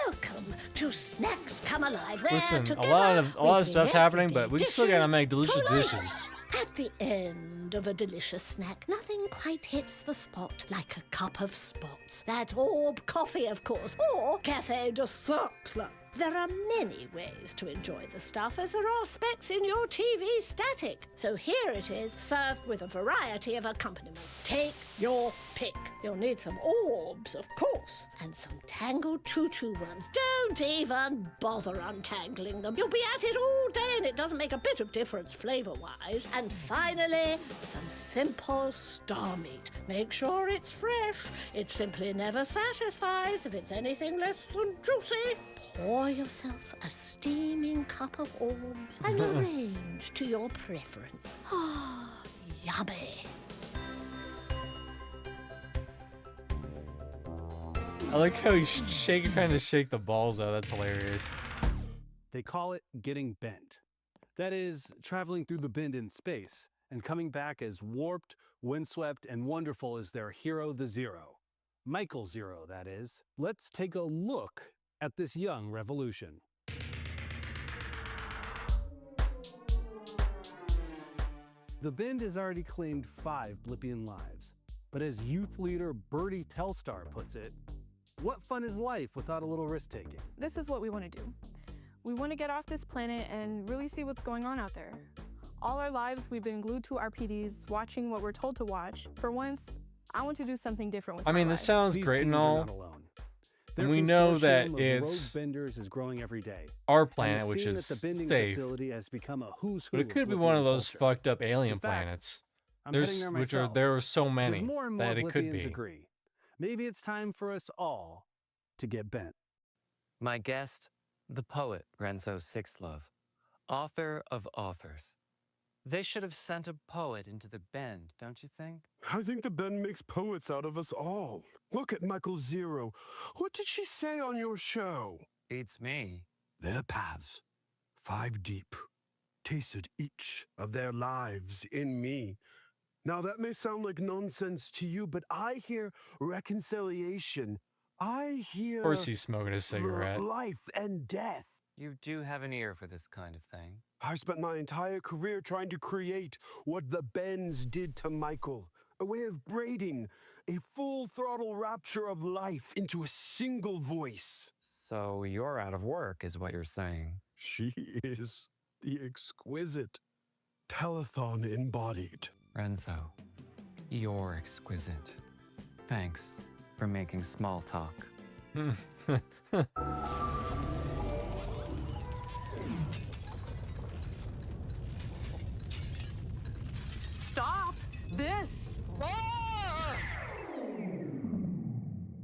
Welcome welcome to Snacks Come Alive, where Listen, a together lot of we stuff's bring happening, but we everyday still gotta make dishes delicious to life. dishes. At the end of a delicious snack, nothing quite hits the spot like a cup of spots. That orb coffee, of course, or Café de Cercle. There are many ways to enjoy the stuff, as there are specs in your TV static. So here it is, served with a variety of accompaniments. Take your pick. You'll need some orbs, of course, and some tangled choo-choo worms. Don't even bother untangling them. You'll be at it all day, and it doesn't make a bit of difference flavor-wise. And finally, some simple star meat. Make sure it's fresh. It simply never satisfies if it's anything less than juicy. Pour yourself a steaming cup of orbs and arrange to your preference. Ah, yummy. I like how you kind of shake the balls out. That's hilarious. They call it getting bent. That is, traveling through the bend in space and coming back as warped, windswept, and wonderful as their hero, the Zero. Michael Zero, that is. Let's take a look at this young revolution. The Bend has already claimed 5 Blippian lives, but as youth leader Birdie Telstar puts it, what fun is life without a little risk-taking? This is what we want to do. We want to get off this planet and really see what's going on out there. All our lives, we've been glued to our PDs, watching what we're told to watch. For once, I want to do something different with my I mean, this life. sounds These great and teens are all. not alone. And Their we know that consortium of it's rogue benders is growing every day. our And planet, the which scene is at the bending safe. facility has become a who's who But it could of be one of Blippian those culture. fucked up alien In fact, planets. I'm heading There are so myself, many 'cause more and more that it could Blippians be. agree. Maybe it's time for us all to get bent. My guest, the poet Renzo Sixlove, author of authors. They should have sent a poet into the Bend, don't you think? I think the Bend makes poets out of us all. Look at Michael Zero. What did she say on your show? Beats me. Their paths, 5 deep, tasted each of their lives in me. Now that may sound like nonsense to you, but I hear reconciliation. I hear Of course he's smoking a cigarette. life and death. You do have an ear for this kind of thing. I spent my entire career trying to create what the Bends did to Michael. A way of braiding a full throttle rapture of life into a single voice. So you're out of work, is what you're saying. She is the exquisite telethon embodied. Renzo, you're exquisite. Thanks for making small talk. Stop this!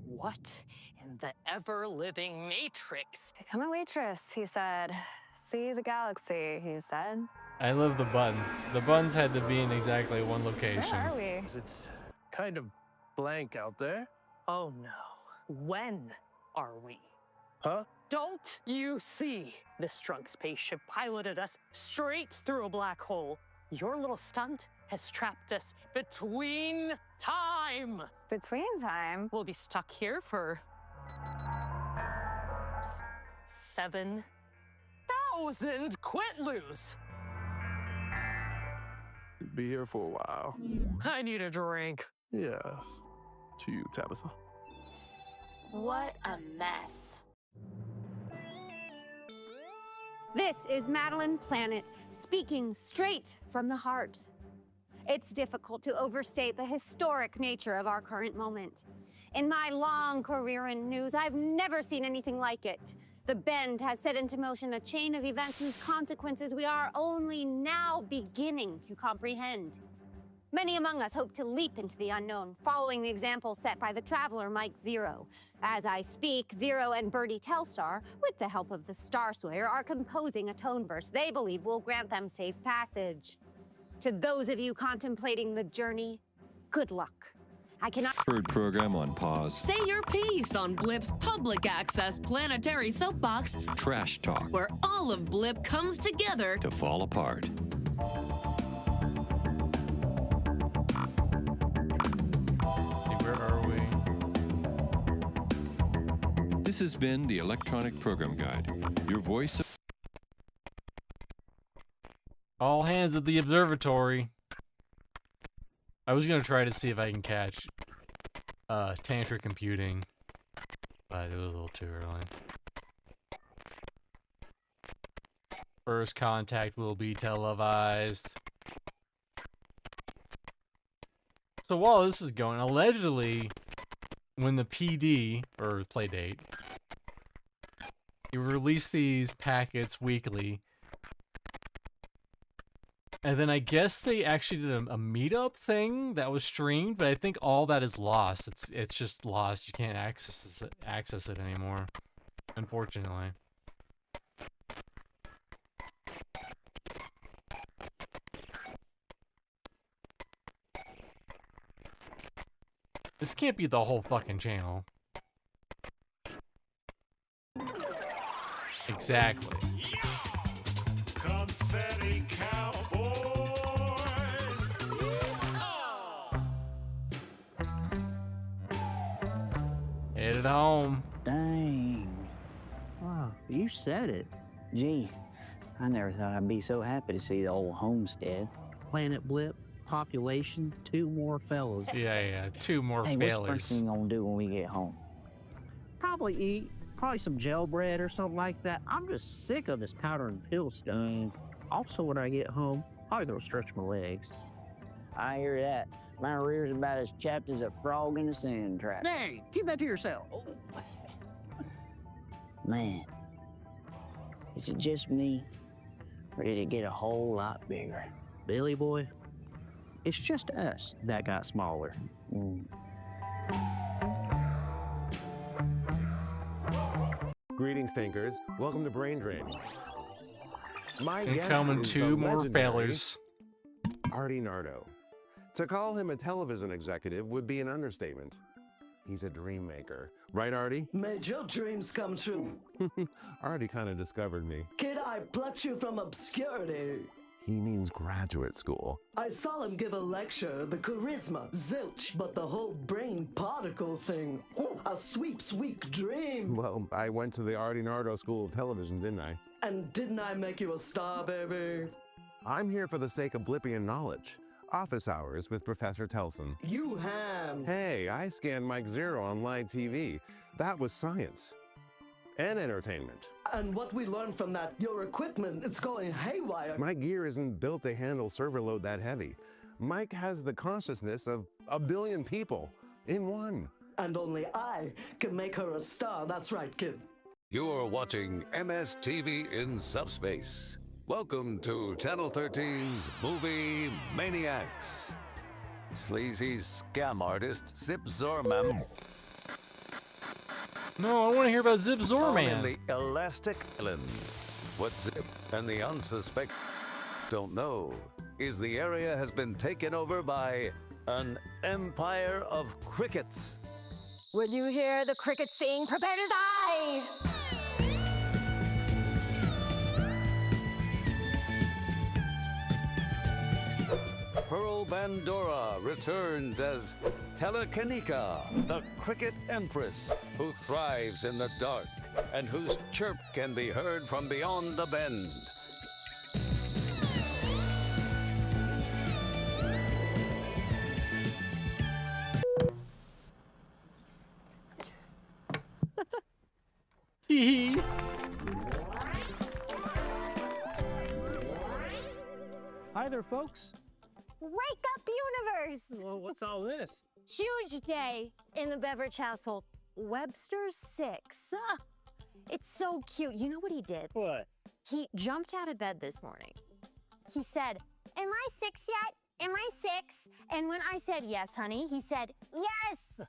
What in the ever-living Matrix? Become a waitress, he said. See the galaxy, he said. I love the buttons. The buttons had to be in exactly one location. Where are we? It's kind of blank out there. Oh no. When are we? Huh? Don't you see? This drunk spaceship piloted us straight through a black hole. Your little stunt has trapped us between time. Between time? We'll be stuck here for 7,000 quit-loos. Be here for a while. I need a drink. Yes. To you, Tabitha. What a mess. This is Madeline Planet, speaking straight from the heart. It's difficult to overstate the historic nature of our current moment. In my long career in news, I've never seen anything like it. The Bend has set into motion a chain of events whose consequences we are only now beginning to comprehend. Many among us hope to leap into the unknown, following the example set by the traveler Mike Zero. As I speak, Zero and Birdie Telstar, with the help of the Star Sawyer, are composing a tone verse they believe will grant them safe passage. To those of you contemplating the journey, good luck. I cannot... Third program on pause. Say your piece on Blip's public access planetary soapbox, Trash talk where all of Blip comes together to fall apart. Where are we? This has been the Electronic Program Guide, your voice. All hands at the observatory. I was gonna try to see if I can catch Tantra Computing, but it was a little too early. First contact will be televised. So while this is going, allegedly, when the PD, or Playdate, you release these packets weekly, and then I guess they actually did a meetup thing that was streamed, but I think all that is lost. It's just lost. You can't access it anymore, unfortunately. This can't be the whole fucking channel. Exactly. Confetti Cowboys. Headed home. Dang. Wow, you said it. Gee, I never thought I'd be so happy to see the old homestead. Planet Blip, population, 2 more fellas. Yeah, 2 more hey, failures. What's the first thing you gonna do when we get home? Probably eat. Probably some gel bread or something like that. I'm just sick of this powder and pill stuff. Also, when I get home, probably gonna stretch my legs. I hear that. My rear's about as chapped as a frog in a sand trap. Hey, keep that to yourself. Man, is it just me, or did it get a whole lot bigger? Billy boy, it's just us that got smaller. Greetings, thinkers. Welcome to Brain Drain. My guest Incoming is 2 the more legendary failures. Artie Nardo. To call him a television executive would be an understatement. He's a dream maker. Right, Artie? Made your dreams come true. Artie kind of discovered me. Kid, I plucked you from obscurity. He means graduate school. I saw him give a lecture, the charisma, zilch, but the whole brain particle thing. A sweet, sweet dream. Well, I went to the Artie Nardo School of Television, didn't I? And didn't I make you a star, baby? I'm here for the sake of Blippian knowledge. Office Hours with Professor Telson. You ham. Hey, I scanned Mike Zero on live TV. That was science. And entertainment. And what we learned from that, your equipment is going haywire. My gear isn't built to handle server load that heavy. Mike has the consciousness of 1 billion people in one. And only I can make her a star. That's right, kid. You're watching MSTV in Subspace. Welcome to Channel 13's Movie Maniacs. Sleazy scam artist Zip Zorman. No, I want to hear about Zip Zorman. On the Elastic Island. What Zip and the unsuspect don't know is the area has been taken over by an empire of crickets. When you hear the cricket sing, prepare to die! Pearl Bandora returns as Telekanika, the cricket empress who thrives in the dark and whose chirp can be heard from beyond the bend. Hi there, folks. Wake up, universe! Well, what's all this? Huge day in the Beveridge household. Webster's 6. It's so cute. You know what he did? What? He jumped out of bed this morning. He said, "Am I 6 yet? Am I 6?" And when I said, "Yes, honey," he said, "Yes!"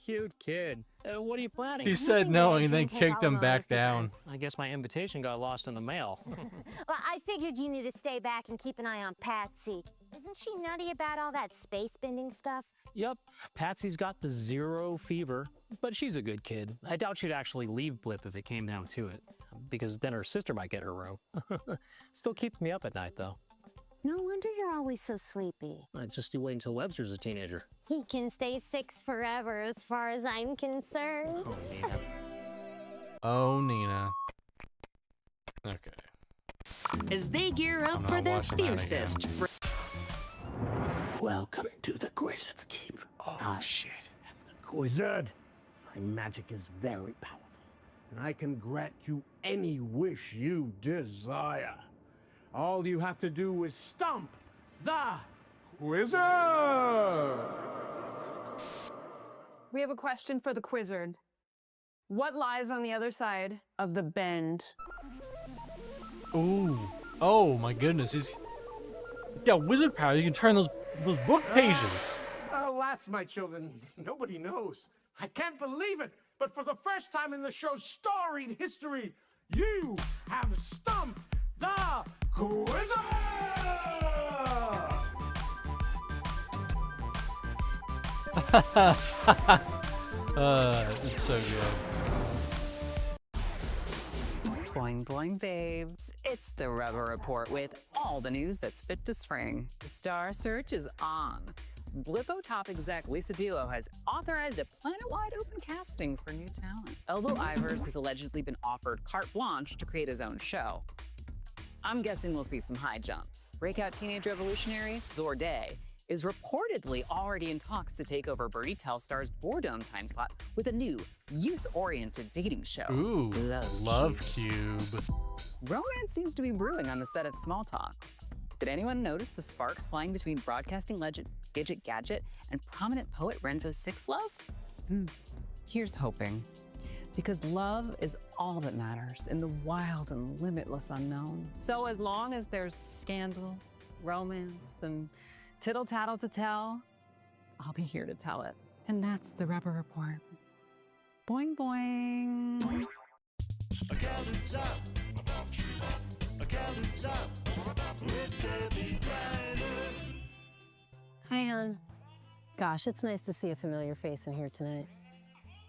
Cute kid. What are you planning? He said no and then kicked him back down. I guess my invitation got lost in the mail. Well, I figured you need to stay back and keep an eye on Patsy. Isn't she nutty about all that space bending stuff? Yup, Patsy's got the 0 fever, but she's a good kid. I doubt she'd actually leave Blip if it came down to it, because then her sister might get her room. Still keeps me up at night, though. No wonder you're always so sleepy. Just you wait until Webster's a teenager. He can stay 6 forever as far as I'm concerned. Oh, man. Oh, Nina. Okay. As they gear up I'm for not their watching that again. fiercest. Welcome to the Wizard's Keep. Oh, shit. Wizard, my magic is very powerful, and I can grant you any wish you desire. All you have to do is stomp the wizard. We have a question for the Quizzard. What lies on the other side of the bend? Ooh. Oh, my goodness. He's got wizard power. You can turn those book pages. Alas, my children, nobody knows. I can't believe it, but for the first time in the show's storied history, you have stumped the Wizard! It's so good. Boing boing babes, it's the Rubber Report with all the news that's fit to spring. The Star Search is on. Blippo top exec Lisa Duo has authorized a planet-wide open casting for new talent. Elbow Ivers has allegedly been offered carte blanche to create his own show. I'm guessing we'll see some high jumps. Breakout teenage revolutionary Zorday is reportedly already in talks to take over Birdie Telstar's Boredom time slot with a new, youth-oriented dating show. Ooh, Love Cube. Romance seems to be brewing on the set of Small Talk. Did anyone notice the sparks flying between broadcasting legend Gidget Gadget and prominent poet Renzo Sixlove? Here's hoping. Because love is all that matters in the wild and limitless unknown. So as long as there's scandal, romance, and tittle-tattle to tell, I'll be here to tell it. And that's the Rubber Report. Boing, boing. Hi, hon. Gosh, it's nice to see a familiar face in here tonight.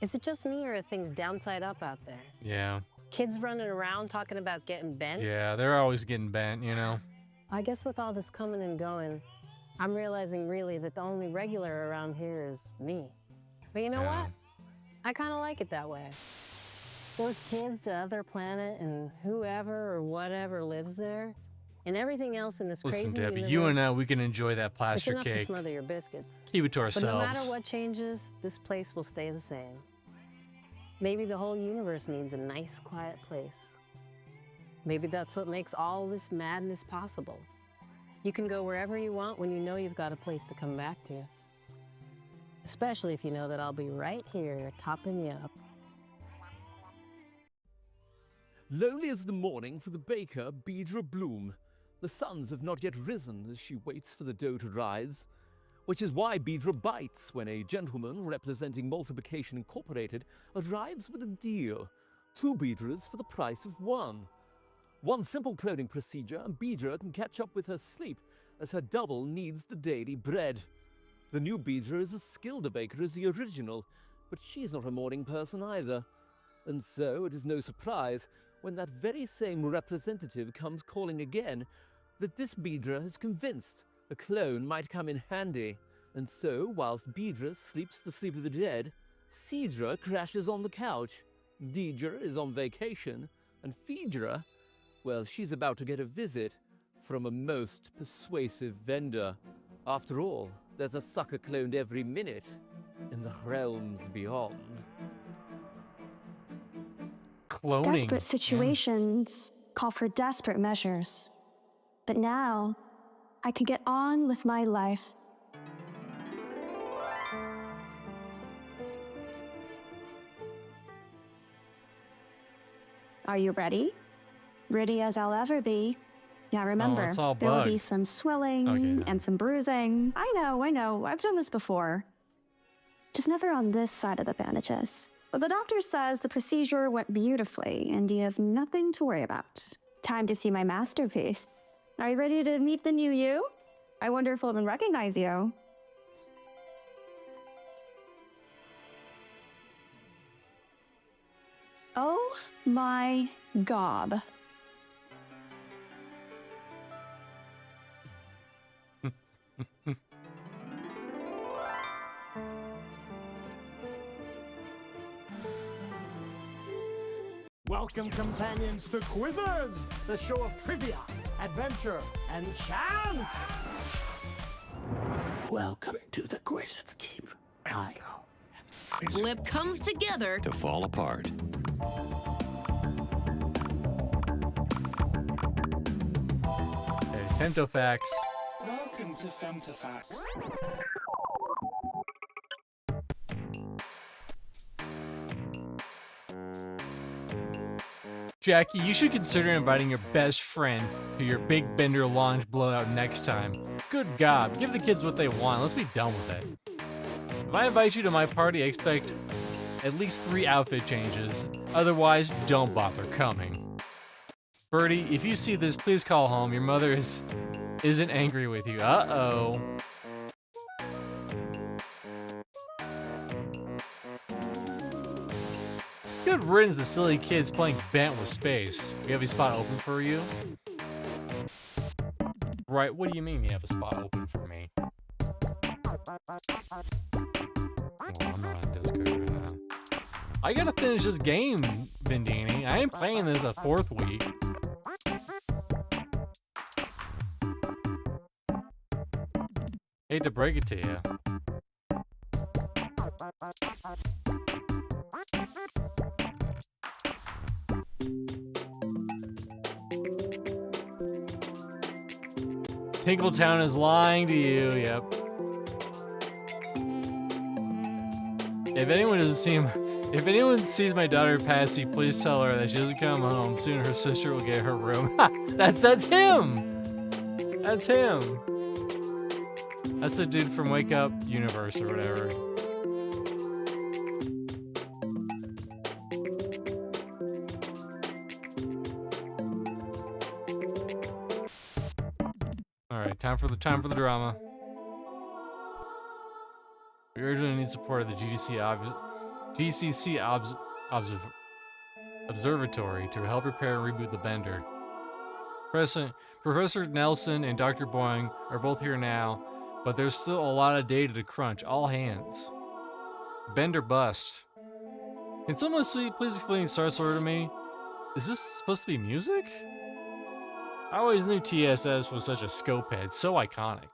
Is it just me, or are things downside up out there? Yeah. Kids running around talking about getting bent? Yeah, they're always getting bent, you know? I guess with all this coming and going, I'm realizing really that the only regular around here is me. But you know what? I kind of like it that way. Those kids, the other planet, and whoever or whatever lives there, and everything else in this Listen, crazy Debbie, universe, you and I, we can enjoy that it's plaster enough to cake. smother your biscuits. Keep it to But ourselves. no matter what changes, this place will stay the same. Maybe the whole universe needs a nice, quiet place. Maybe that's what makes all this madness possible. You can go wherever you want when you know you've got a place to come back to. Especially if you know that I'll be right here, topping you up. Lonely as the morning for the baker, Beedra Bloom. The suns have not yet risen as she waits for the dough to rise, which is why Beedra bites when a gentleman representing Multiplication Incorporated arrives with a deal. 2 Beedras for the price of 1. One simple cloning procedure, and Beedra can catch up with her sleep as her double needs the daily bread. The new Beedra is as skilled a baker as the original, but she's not a morning person either. And so it is no surprise when that very same representative comes calling again that this Beedra is convinced a clone might come in handy. And so, whilst Beedra sleeps the sleep of the dead, Seedra crashes on the couch. Deidra is on vacation, and Phaedra, well, she's about to get a visit from a most persuasive vendor. After all, there's a sucker cloned every minute in the realms beyond. Cloning. Desperate situations call for desperate measures. But now, I can get on with my life. Are you ready? Ready as I'll ever be. Now remember, it's all there will be bugged. some swelling Okay. and some bruising. I know. I've done this before. Just never on this side of the bandages. But the doctor says the procedure went beautifully and you have nothing to worry about. Time to see my masterpiece. Are you ready to meet the new you? I wonder if we'll even recognize you. Oh my gob. Welcome, companions, to Quizzards, the show of trivia, adventure, and chance. Welcome to the Quizzards Keep. Blip comes together To fall apart. Hey, Femtofacts. Welcome to Femtofacts. Jackie, you should consider inviting your best friend to your Big Bender launch blowout next time. Good God, give the kids what they want. Let's be done with it. If I invite you to my party, I expect at least 3 outfit changes. Otherwise, don't bother coming. Birdie, if you see this, please call home. Your mother isn't angry with you. Uh-oh. Good riddance to silly kids playing Bent with space. We have a spot open for you? Right, what do you mean you have a spot open for me? Well, I'm not on Discord right now. I gotta finish this game, Bindini. I ain't playing this a 4th week. Hate to break it to you. Tinkletown is lying to you, yep. If anyone sees my daughter Patsy, please tell her that she doesn't come home. Soon her sister will get her room. That's him! That's him! That's the dude from Wake Up Universe or whatever. Alright, time for the drama. We urgently need support of the GCC Observatory to help repair and reboot the Bender. Professor Nelson and Dr. Boeing are both here now, but there's still a lot of data to crunch. All hands. Bender bust. Can someone please explain Star Sword to me? Is this supposed to be music? I always knew TSS was such a scope head, so iconic.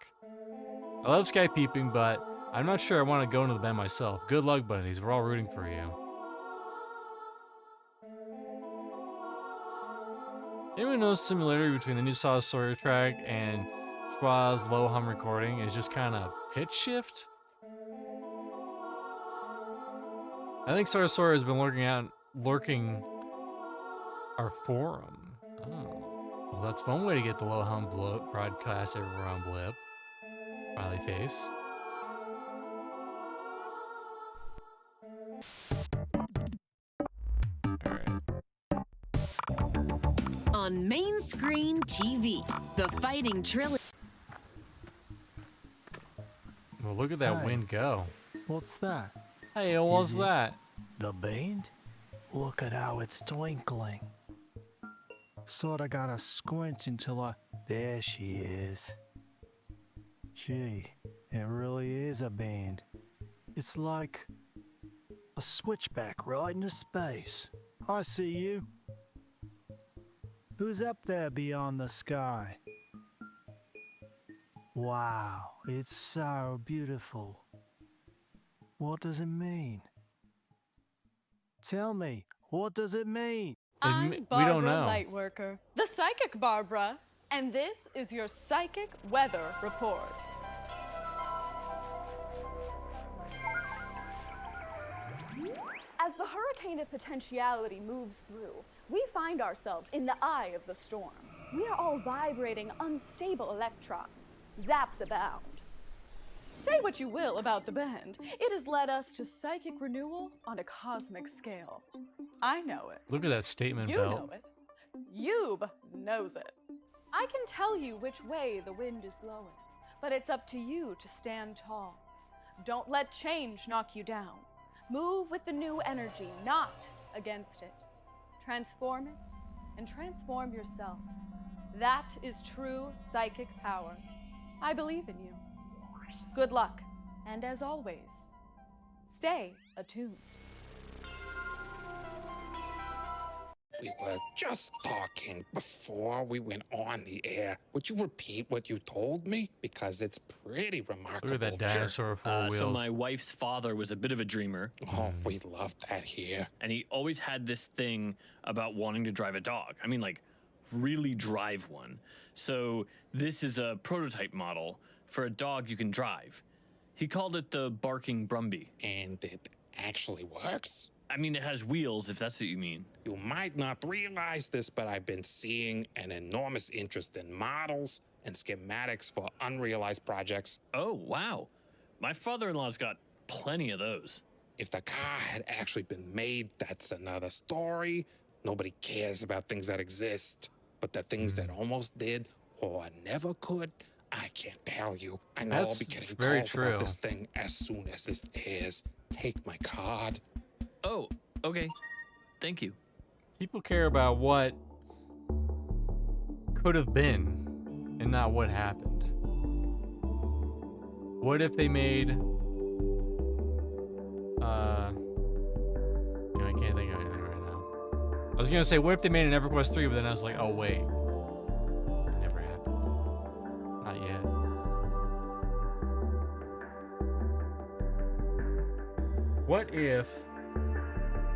I love Sky Peeping, but I'm not sure I want to go into the band myself. Good luck, buddies. We're all rooting for you. Anyone knows similarity between the new Saw Sawyer track and Schwa's low hum recording is just kind of pitch shift? I think Star Sawyer has been lurking our forum. Oh. Well, that's one way to get the low hum broadcast over on Blip. Smiley face. on Main Screen TV, the fighting trilogy. Well, look at that wind go. What's that? Hey, what's that? The band? Look at how it's twinkling. Sorta gotta squint until I... There she is. Gee, it really is a band. It's like a switchback right into space. I see you. Who's up there beyond the sky? Wow, it's so beautiful. What does it mean? Tell me, what does it mean? I'm we don't Barbara know. Lightworker, the psychic Barbara, and this is your psychic weather report. As the hurricane of potentiality moves through, we find ourselves in the eye of the storm. We are all vibrating unstable electrons. Zaps abound. Say what you will about the bend, it has led us to psychic renewal on a cosmic scale. I know it. Look at that statement You belt. know it. Yub knows it. I can tell you which way the wind is blowing, but it's up to you to stand tall. Don't let change knock you down. Move with the new energy, not against it. Transform it and transform yourself. That is true psychic power. I believe in you. Good luck, and as always, stay attuned. We were just talking before we went on the air. Would you repeat what you told me? Because it's pretty remarkable. Look at that dinosaur with four wheels. So my wife's father was a bit of a dreamer. Oh, we love that here. And he always had this thing about wanting to drive a dog. I mean, like, really drive one. So this is a prototype model for a dog you can drive. He called it the Barking Brumby. And it actually works? I mean, it has wheels, if that's what you mean. You might not realize this, but I've been seeing an enormous interest in models and schematics for unrealized projects. Oh, wow. My father-in-law's got plenty of those. If the car had actually been made, that's another story. Nobody cares about things that exist. But the things that almost did or never could, I can't tell you. I know I'll be getting calls about this thing as soon as this airs. Take my card. Oh, okay. Thank you. People care about what could have been and not what happened. What if they made I can't think of anything right now. I was gonna say what if they made an EverQuest 3, but then I was like, oh wait. It never happened. Not yet. What if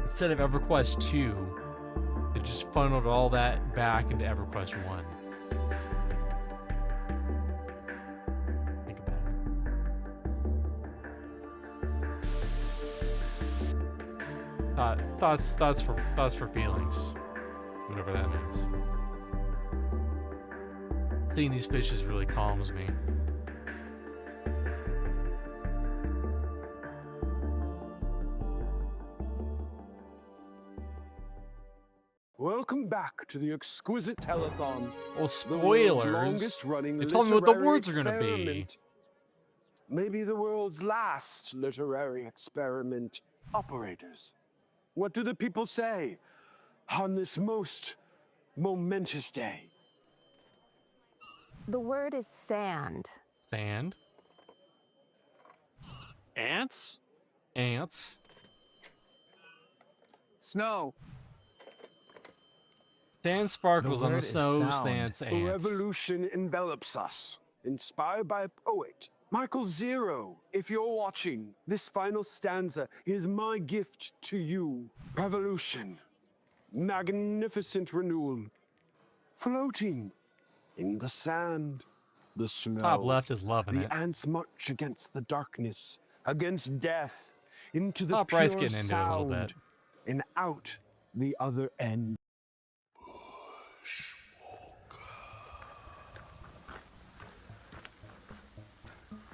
instead of EverQuest 2, it just funneled all that back into EverQuest 1? Think about it. Thoughts for feelings. Whatever that means. Seeing these fishes really calms me. Welcome back to the exquisite telethon. Well, the world's spoilers. longest running They told me what the literary words are gonna be. experiment. Maybe the world's last literary experiment. Operators, what do the people say on this most momentous day? The word is sand. Sand. Ants? Ants. Snow. Sand sparkles on the snow, stands A ants. revolution envelops us, inspired by a poet. Michael Zero, if you're watching, this final stanza is my gift to you. Revolution, magnificent renewal, floating in the sand, the snow. Top left is loving the it. ants march against the darkness, against death, into the Top pure right's getting into it a sound, little bit. and out the other end.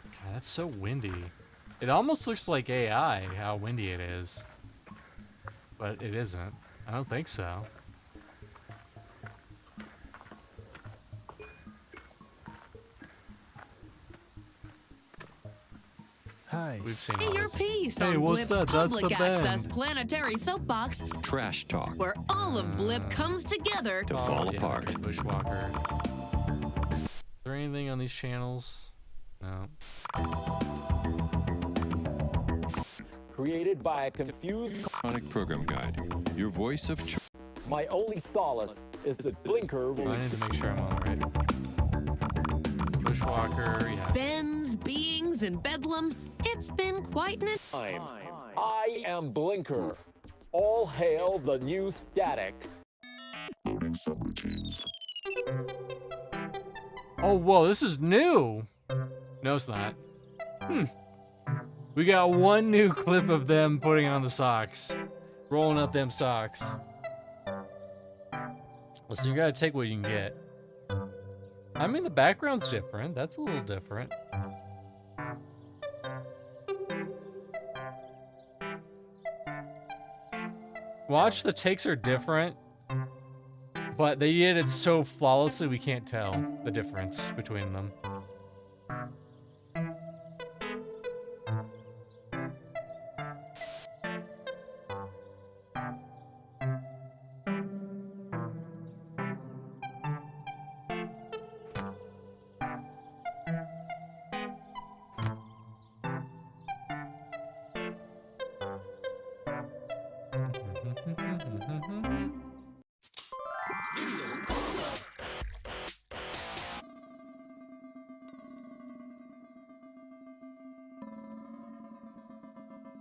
God, that's so windy. It almost looks like AI, how windy it is. But it isn't. I don't think so. Hi. We've seen Say all your this. piece Hey, on what's Blip's that? That's public the access bend. planetary soapbox, Trash talk. where all of Blip comes together To fall yeah, apart. okay, Bushwalker. Is there anything on these channels? No. Created by a confused... Chronic program guide. Your voice of choice. My only solace is that Blinker will... I need to make sure I'm on the right. Bushwalker, yeah. Bends, beings, and bedlam. It's been quite an... I am Blinker. All hail the new static. Oh, whoa, this is new. No, it's not. We got one new clip of them putting on the socks. Rolling up them socks. Listen, you gotta take what you can get. I mean, the background's different. That's a little different. Watch, the takes are different. But they did it so flawlessly we can't tell the difference between them.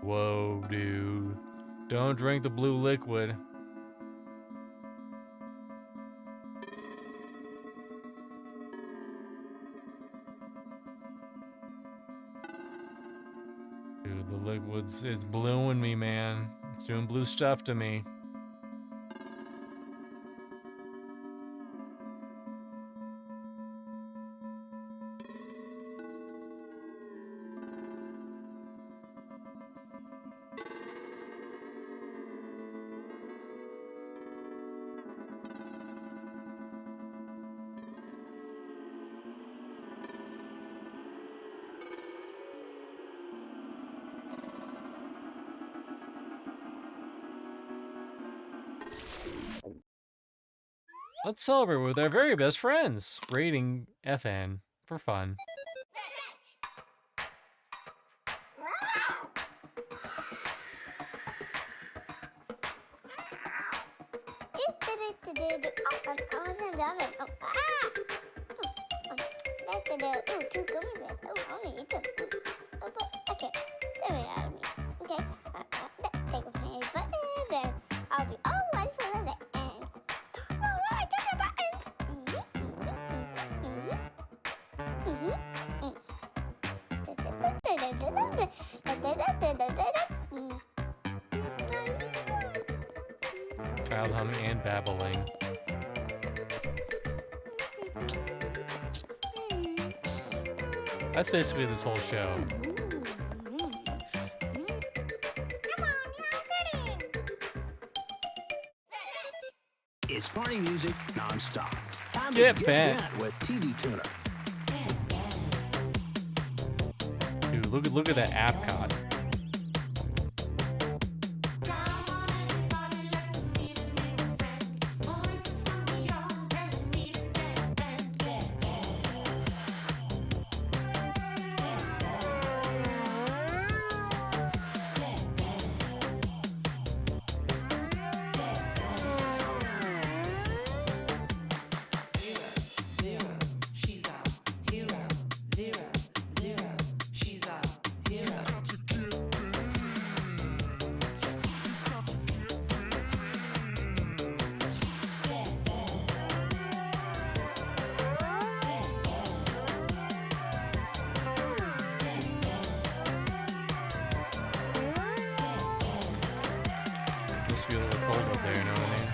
Whoa, dude. Don't drink the blue liquid. Dude, the liquid's, it's blueing me, man. It's doing blue stuff to me. Let's celebrate with our very best friends. Rating FN for fun. Two gummy bears. Oh, I want to eat them. Oh, but I can't. They're made out of me. Okay. Take off my buttons and I'll be all ready for the end. Oh, I got my buttons. Child humming and babbling. That's basically this whole show. It's party music non-stop. Time Get to bent. bent with TV Tuner. Dude, look at that Epcot. Must feel a little cold up there, you know what I mean?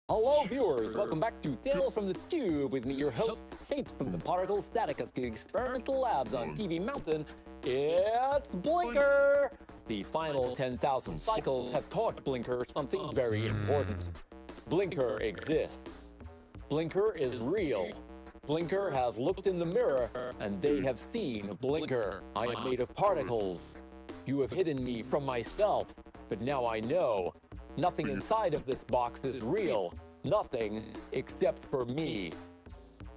Hello, viewers. Welcome back to Tales from the Tube with me, your host, Kate from the particle static of the experimental labs on TV Mountain. It's Blinker! The final 10,000 cycles have taught Blinker something very important. Blinker exists. Blinker is real. Blinker has looked in the mirror, and they have seen Blinker. I am made of particles. You have hidden me from myself, but now I know. Nothing inside of this box is real. Nothing except for me.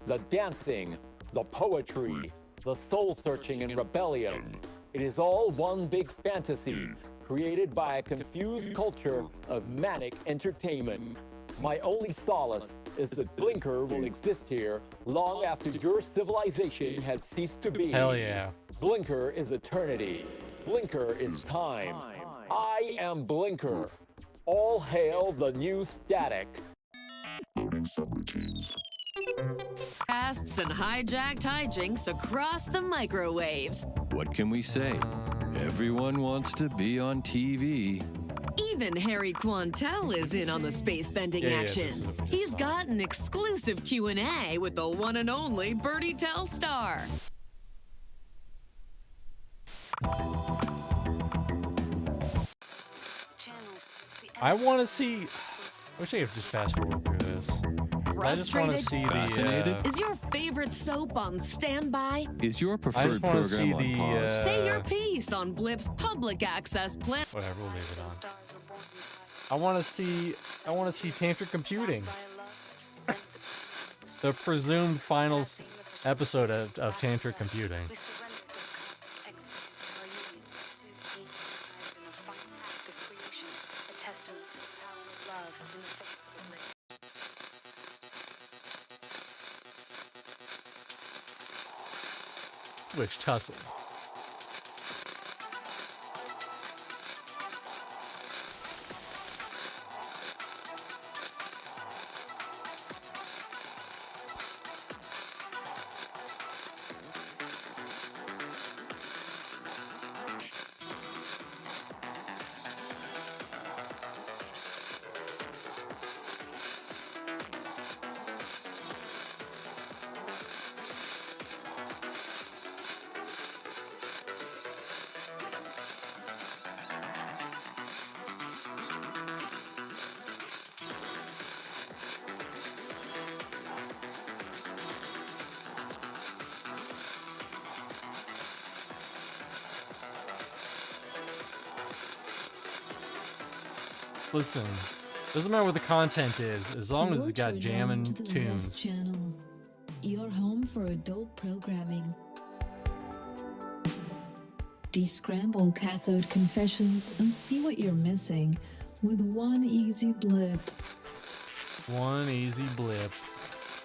The dancing, the poetry, the soul-searching and rebellion. It is all one big fantasy, created by a confused culture of manic entertainment. My only solace is that Blinker will exist here long after your civilization has ceased to be. Hell yeah. Blinker is eternity. Blinker is time. I am Blinker. All hail the new static. Casts and hijacked hijinks across the microwaves. What can we say? Everyone wants to be on TV. Even Harry Quantel is in on the space-bending Yeah, action. this is He's got an exclusive Q&A with the one and only Birdie Telstar. I want to see. I wish I could just fast forward through this. I just want to see the. Fascinated? Is your favorite soap on standby? Is your I preferred just want to program see on the. pause? Say your piece on Blip's public access plan. Whatever, we'll leave it on. I want to see. I want to see tantric computing. The presumed final episode of tantric computing. Switch tussle. Listen, doesn't matter what the content is, as long as it's got jamming to the Zest tunes. channel, your home for adult programming. Descramble cathode confessions and see what you're missing with one easy blip. One easy blip.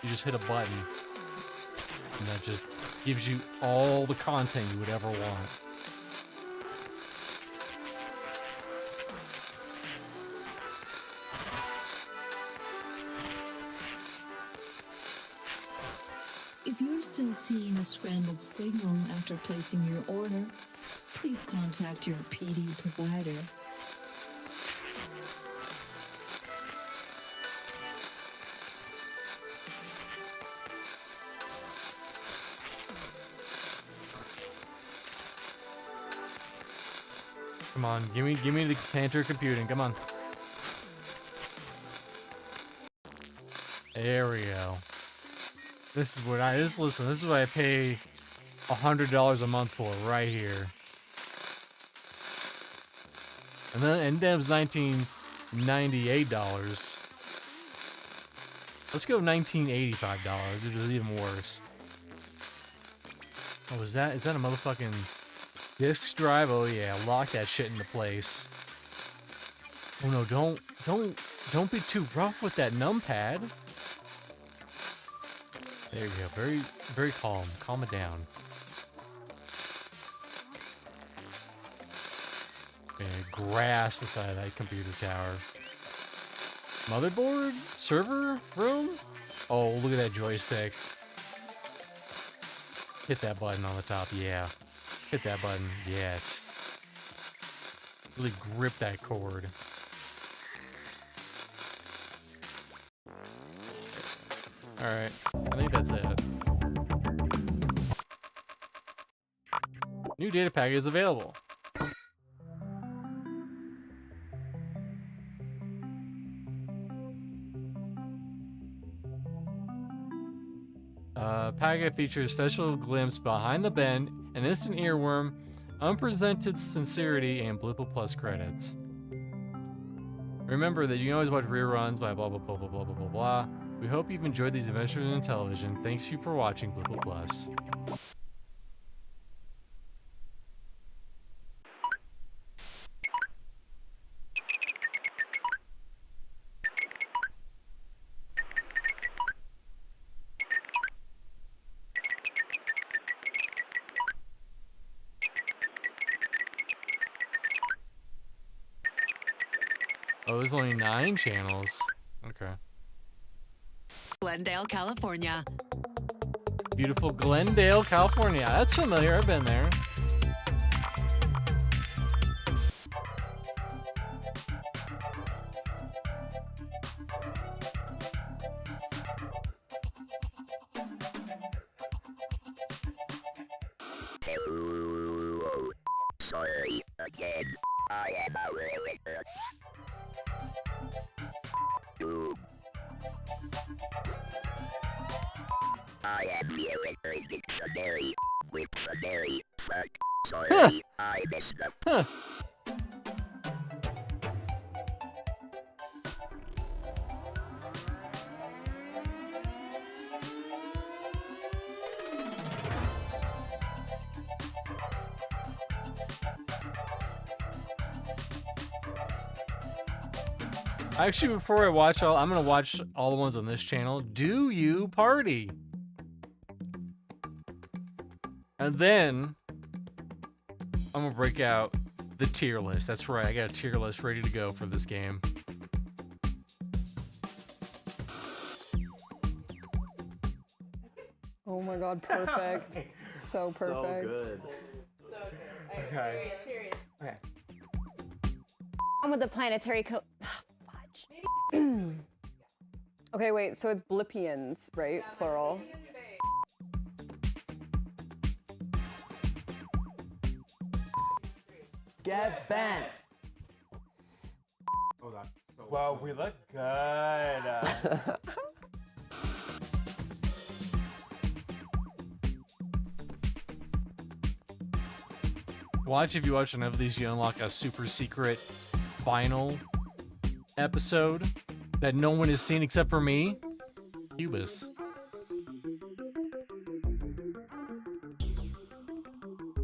You just hit a button, and that just gives you all the content you would ever want. If you're still seeing a scrambled signal after placing your order, please contact your PD provider. Come on, give me the Panther computing. Come on. There we go. This is what listen. This is what I pay $100 a month for right here. And then NDEM's $1998. Let's go $1985. It was even worse. Oh, is that a motherfucking disk drive? Oh yeah, lock that shit into place. Oh no, don't be too rough with that numpad. There you go. Very, very calm. Calm it down. Okay, grass the side of that computer tower. Motherboard? Server room? Oh, look at that joystick. Hit that button on the top. Yeah. Hit that button. Yes. Really grip that cord. Alright, I think that's it. New data packet is available. Packet features special glimpse behind the bend, an instant earworm, unpresented sincerity, and Blippo Plus credits. Remember that you can always watch reruns by blah blah blah blah blah blah blah blah. We hope you've enjoyed these adventures in television. Thanks you for watching Blippo Plus. Oh, there's only 9 channels. Okay. Glendale, California. Beautiful Glendale, California. That's familiar. I've been there. Sorry again. I am a witness. I am here with a dictionary. With dictionary. Sorry, I messed up. Actually, before I watch I'm gonna watch all the ones on this channel. Do you party? And then I'm gonna break out the tier list. That's right, I got a tier list ready to go for this game. Oh my god, perfect. So perfect. So good. Okay. Serious. Okay. On with the planetary fudge. Okay, wait, so it's Blippians, right? Plural. Get bent. Hold on. Well, we look good. Watch if you watch enough of these, you unlock a super secret final episode that no one has seen except for me? Cubus.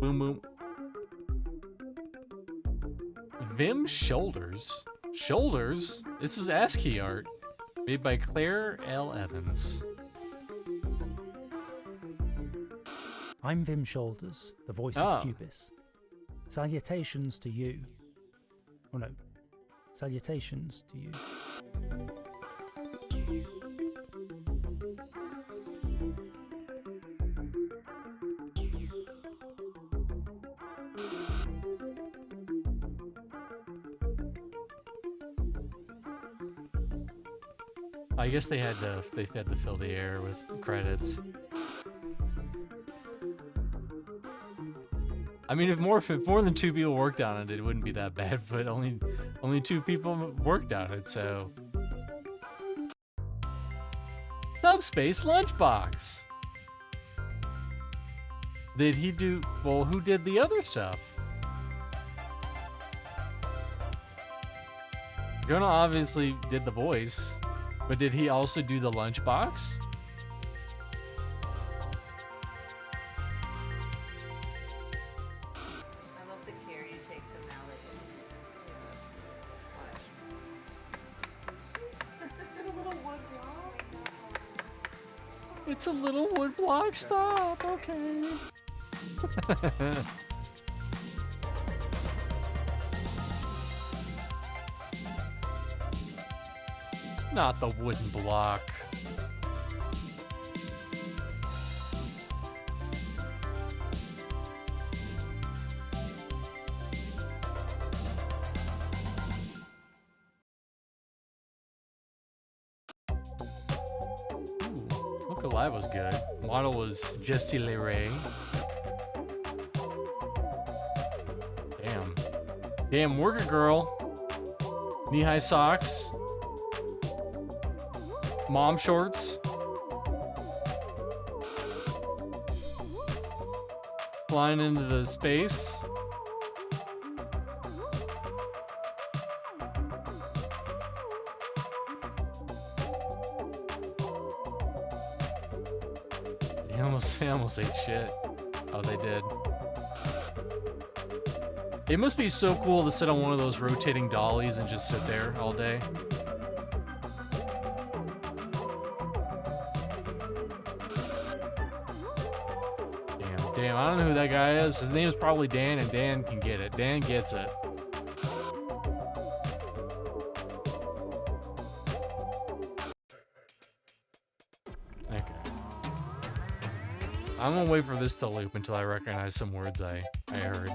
Boom boom. Vim Shoulders? Shoulders? This is ASCII art. Made by Claire L. Evans. I'm Vim Shoulders, the voice of Cubis. Salutations to you. Oh no. Salutations to you. I guess they had to fill the air with credits. I mean, if more than 2 people worked on it, it wouldn't be that bad. But only 2 people worked on it, so. Subspace Lunchbox. Did he do? Well, who did the other stuff? Jonah obviously did the voice, but did he also do the lunchbox? It's a little wood block. Stop. Okay. Not the wooden block. Look Alive was good. Model was Jessie Leray. Damn. Damn, work it, girl. Knee-high socks. Mom shorts. Flying into the space. They almost ate shit. Oh, they did. It must be so cool to sit on one of those rotating dollies and just sit there all day. Damn, I don't know who that guy is. His name is probably Dan, and Dan can get it. Dan gets it. Okay. I'm gonna wait for this to loop until I recognize some words I heard.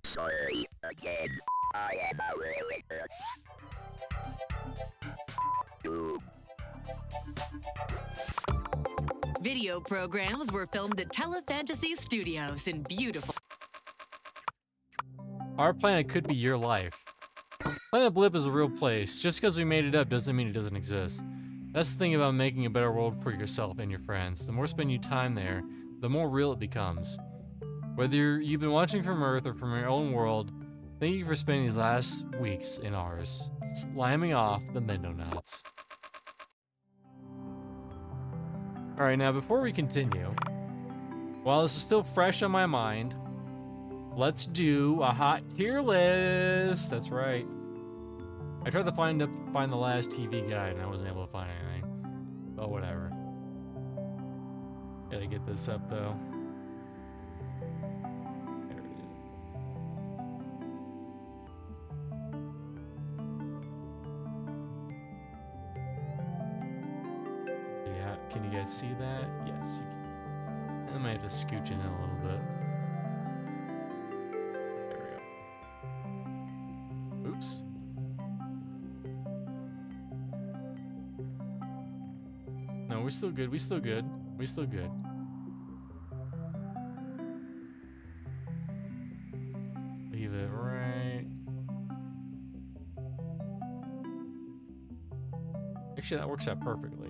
Sorry again. I am a realtor. Video programs were filmed at Telefantasy Studios in beautiful. Our planet could be your life. Planet Blip is a real place. Just because we made it up doesn't mean it doesn't exist. That's the thing about making a better world for yourself and your friends. The more spend you time there, the more real it becomes. Whether you've been watching from Earth or from your own world, thank you for spending these last weeks in ours, slamming off the Mendonauts. Alright, now before we continue, while this is still fresh on my mind, let's do a hot tier list. That's right. I tried to find the last TV guide and I wasn't able to find anything. But whatever. Gotta get this up though. There it is. Yeah, can you guys see that? Yes, you can. I might have to scooch in a little bit. There we go. Oops. No, we're still good. We're still good. We're still good. Leave it right. Actually, that works out perfectly.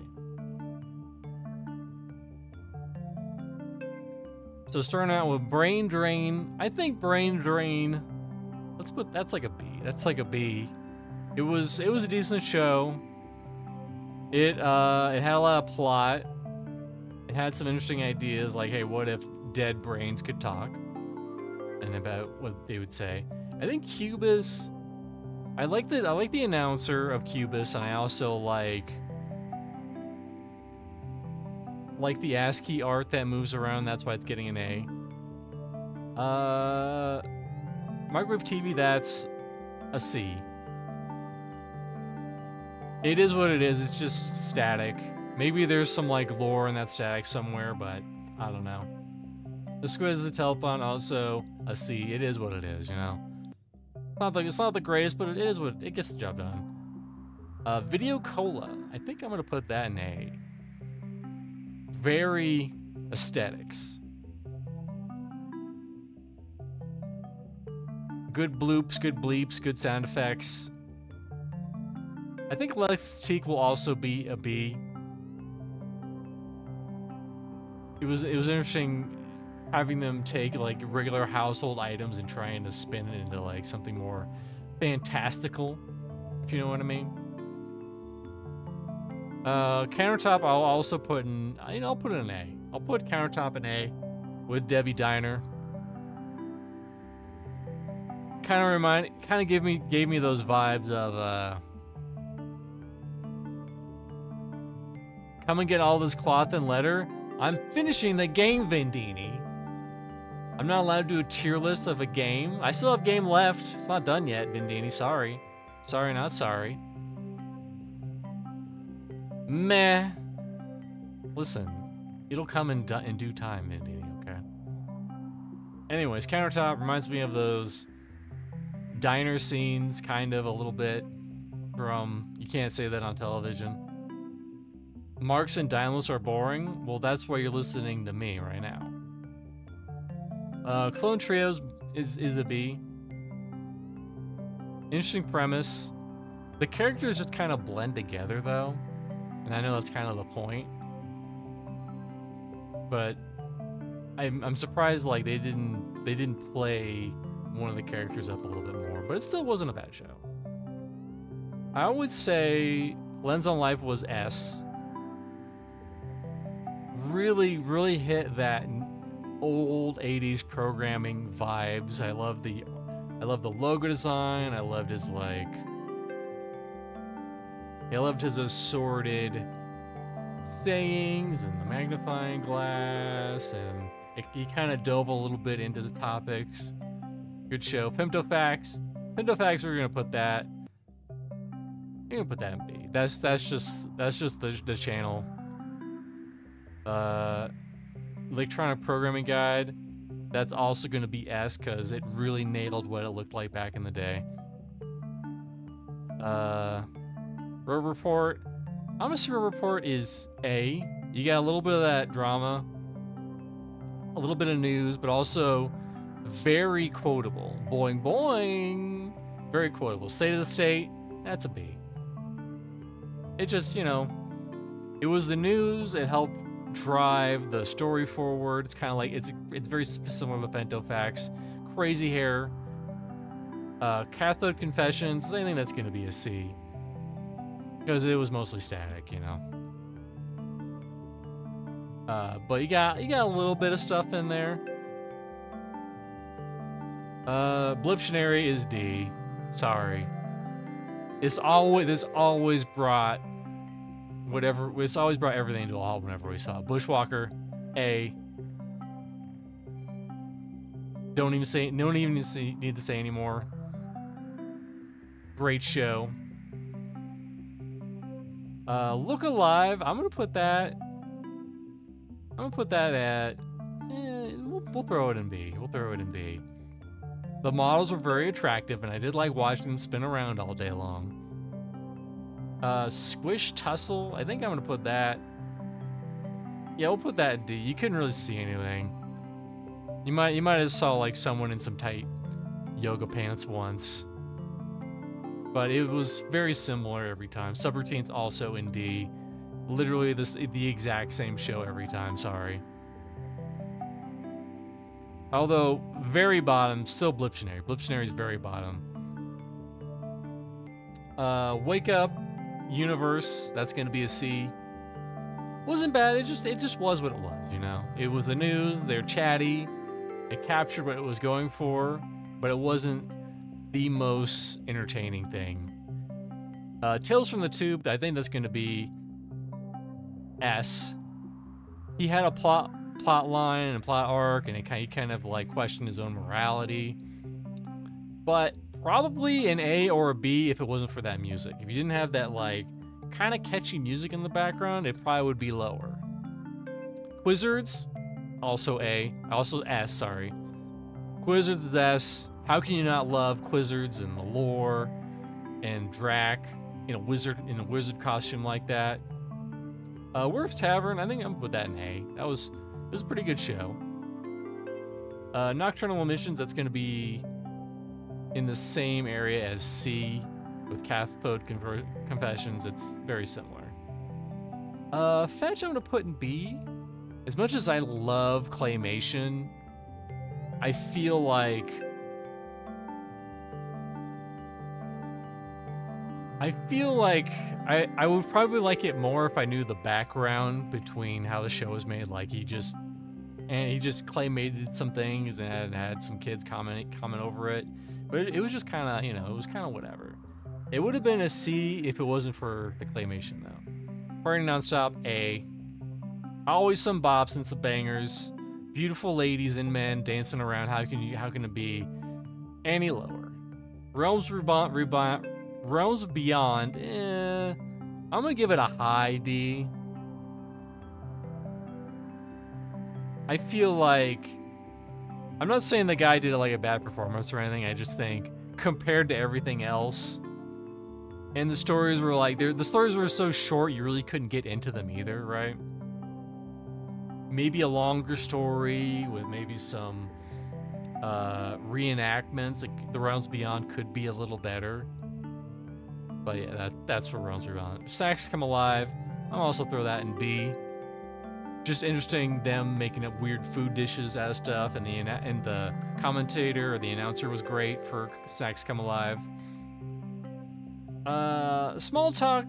So starting out with Brain Drain. I think Brain Drain, let's put, that's like a B. That's like a B. It was a decent show. It had a lot of plot. It had some interesting ideas, like, hey, what if dead brains could talk? And about what they would say. I think Cubus, I like the announcer of Cubus, and I also like the ASCII art that moves around. That's why it's getting an A. Microwave TV, that's a C. It is what it is. It's just static. Maybe there's some like lore in that static somewhere, but I don't know. The Squiz, the Telethon, also a C. It is what it is, you know. It's not the greatest, but it is what it gets the job done. Video Cola. I think I'm gonna put that in A. Very aesthetics. Good bloops, good bleeps, good sound effects. I think Lex Cheek will also be a B. It was interesting having them take like regular household items and trying to spin it into like something more fantastical, if you know what I mean. Countertop, I'll also put in, I'll put in an A. I'll put Countertop in A with Debbie Diner. Kind of gave me those vibes of come and get all this cloth and leather. I'm finishing the game, Vendini. I'm not allowed to do a tier list of a game. I still have game left. It's not done yet, Vendini. Sorry. Sorry, not sorry. Meh. Listen, it'll come in due time, Vendini, okay? Anyways, Countertop reminds me of those diner scenes, kind of a little bit from, you can't say that on television. Marks and Daimless are boring? Well, that's why you're listening to me right now. Clone Trios is a B. Interesting premise. The characters just kind of blend together, though. And I know that's kind of the point. But I'm surprised like they didn't play one of the characters up a little bit more. But it still wasn't a bad show. I would say Lens on Life was S. Really hit that old 80s programming vibes. I love the logo design. I loved his assorted sayings and the magnifying glass, and he kind of dove a little bit into the topics. Good show. Femto Facts, we're gonna put that. You're gonna put that in B. That's just the channel. Electronic Programming Guide, that's also going to be S because it really nailed what it looked like back in the day. Road Report, I'm gonna say Road Report is A. You got a little bit of that drama, a little bit of news, but also very quotable. Boing boing, very quotable. State of the State, that's a B. It just, you know, it was the news. It helped drive the story forward. It's kind of like it's very similar to Femto Facts. Crazy Hair, Cathode Confessions. I think that's going to be a C because it was mostly static, you know. But you got a little bit of stuff in there. Bliptionary is D. Sorry. It's always brought everything to a halt whenever we saw it. Bushwalker, A. Don't even need to say anymore. Great show. Look Alive, I'm gonna put that at, we'll throw it in B. The models were very attractive, and I did like watching them spin around all day long. Squish Tussle, I think I'm gonna put that. Yeah, we'll put that in D. You couldn't really see anything. You might have saw like someone in some tight yoga pants once. but it was very similar every time. Subroutine's also in D. Literally the exact same show every time, sorry. Although, very bottom, still Bliptionary. Bliptionary's very bottom. Wake Up, Universe, that's gonna be a C. Wasn't bad, it just was what it was, you know? It was the news, they're chatty, it captured what it was going for, but it wasn't the most entertaining thing. Tales from the Tube, I think that's gonna be S. He had a plot line and a plot arc, and he kind of like questioned his own morality. But probably an A or a B if it wasn't for that music. If you didn't have that like kind of catchy music in the background, it probably would be lower. Quizzards, also A, also S, sorry. Quizzards is S. How can you not love Quizzards and the lore and Drac in a wizard costume like that? Werf's Tavern, I think I'm gonna put that in A. It was a pretty good show. Nocturnal Emissions, that's gonna be in the same area as C with Cathode Confessions. It's very similar. Fetch, I'm gonna put in B. As much as I love claymation, I feel like I would probably like it more if I knew the background between how the show was made. Like he just claymated some things and had some kids comment over it. But it was just kind of, you know, it was kind of whatever. It would have been a C if it wasn't for the claymation though. Party Nonstop, A. Always some bops and some bangers. Beautiful ladies and men dancing around. How can it be any lower? Realms Beyond, I'm gonna give it a high D. I feel like, I'm not saying the guy did like a bad performance or anything, I just think compared to everything else, and the stories were like, the stories were so short you really couldn't get into them either, right? Maybe a longer story with maybe some reenactments, like The Realms Beyond could be a little better. But yeah, that's for Realms Beyond. Snacks Come Alive, I'll also throw that in B. Just interesting, them making up weird food dishes out of stuff, and the commentator or the announcer was great for Snacks Come Alive. Small Talk,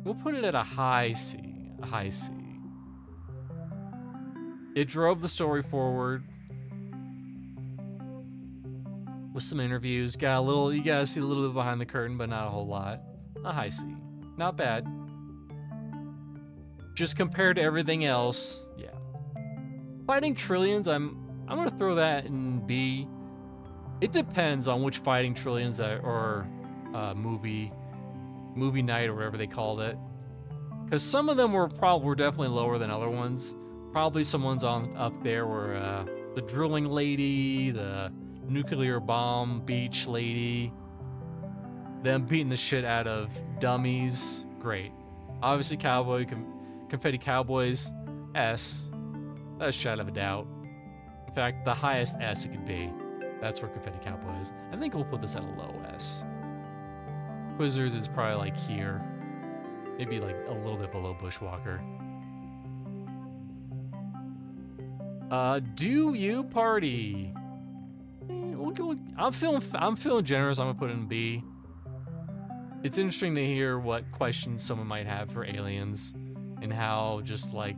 we'll put it at a high C. A high C. It drove the story forward with some interviews. You gotta see a little bit behind the curtain, but not a whole lot. A high C. Not bad. Just compared to everything else, yeah. Fighting Trillions, I'm gonna throw that in B. It depends on which Fighting Trillions or movie night or whatever they called it. Because some of them were definitely lower than other ones. Probably some ones up there were the Drilling Lady, the Nuclear Bomb Beach Lady, them beating the shit out of dummies, great. Obviously Confetti Cowboys, S, that's a shadow of a doubt. In fact, the highest S it could be, that's where Confetti Cowboys. I think we'll put this at a low S. Quizzers is probably like here, maybe like a little bit below Bushwalker. Do You Party? I'm feeling generous. I'm gonna put it in B. It's interesting to hear what questions someone might have for aliens, and how just like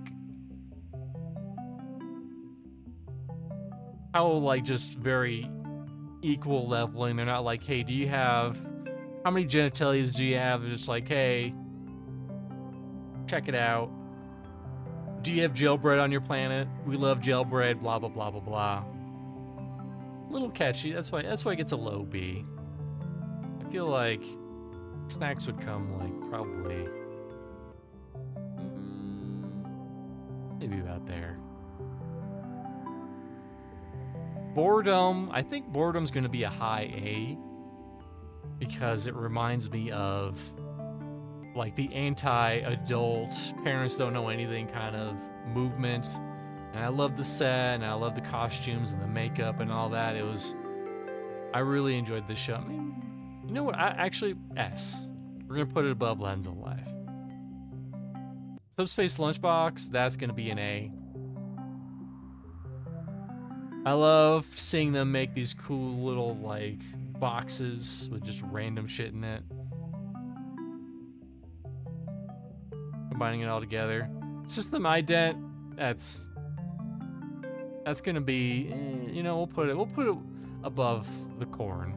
just very equal leveling. They're not like, hey, how many genitalias do you have? They're just like, hey, check it out. Do you have jailbread on your planet? We love jailbread, blah, blah, blah, blah, blah. A little catchy, that's why it gets a low B. I feel like Snacks would come like probably maybe about there. Boredom, I think Boredom's gonna be a high A because it reminds me of like the anti-adult, parents don't know anything kind of movement. And I love the set, and I love the costumes and the makeup and all that. It was I really enjoyed this show. I mean, you know what? S. We're gonna put it above Lens of Life. Subspace Lunchbox, that's gonna be an A. I love seeing them make these cool little like boxes with just random shit in it. Combining it all together. System ident, that's gonna be, you know, we'll put it above the corn.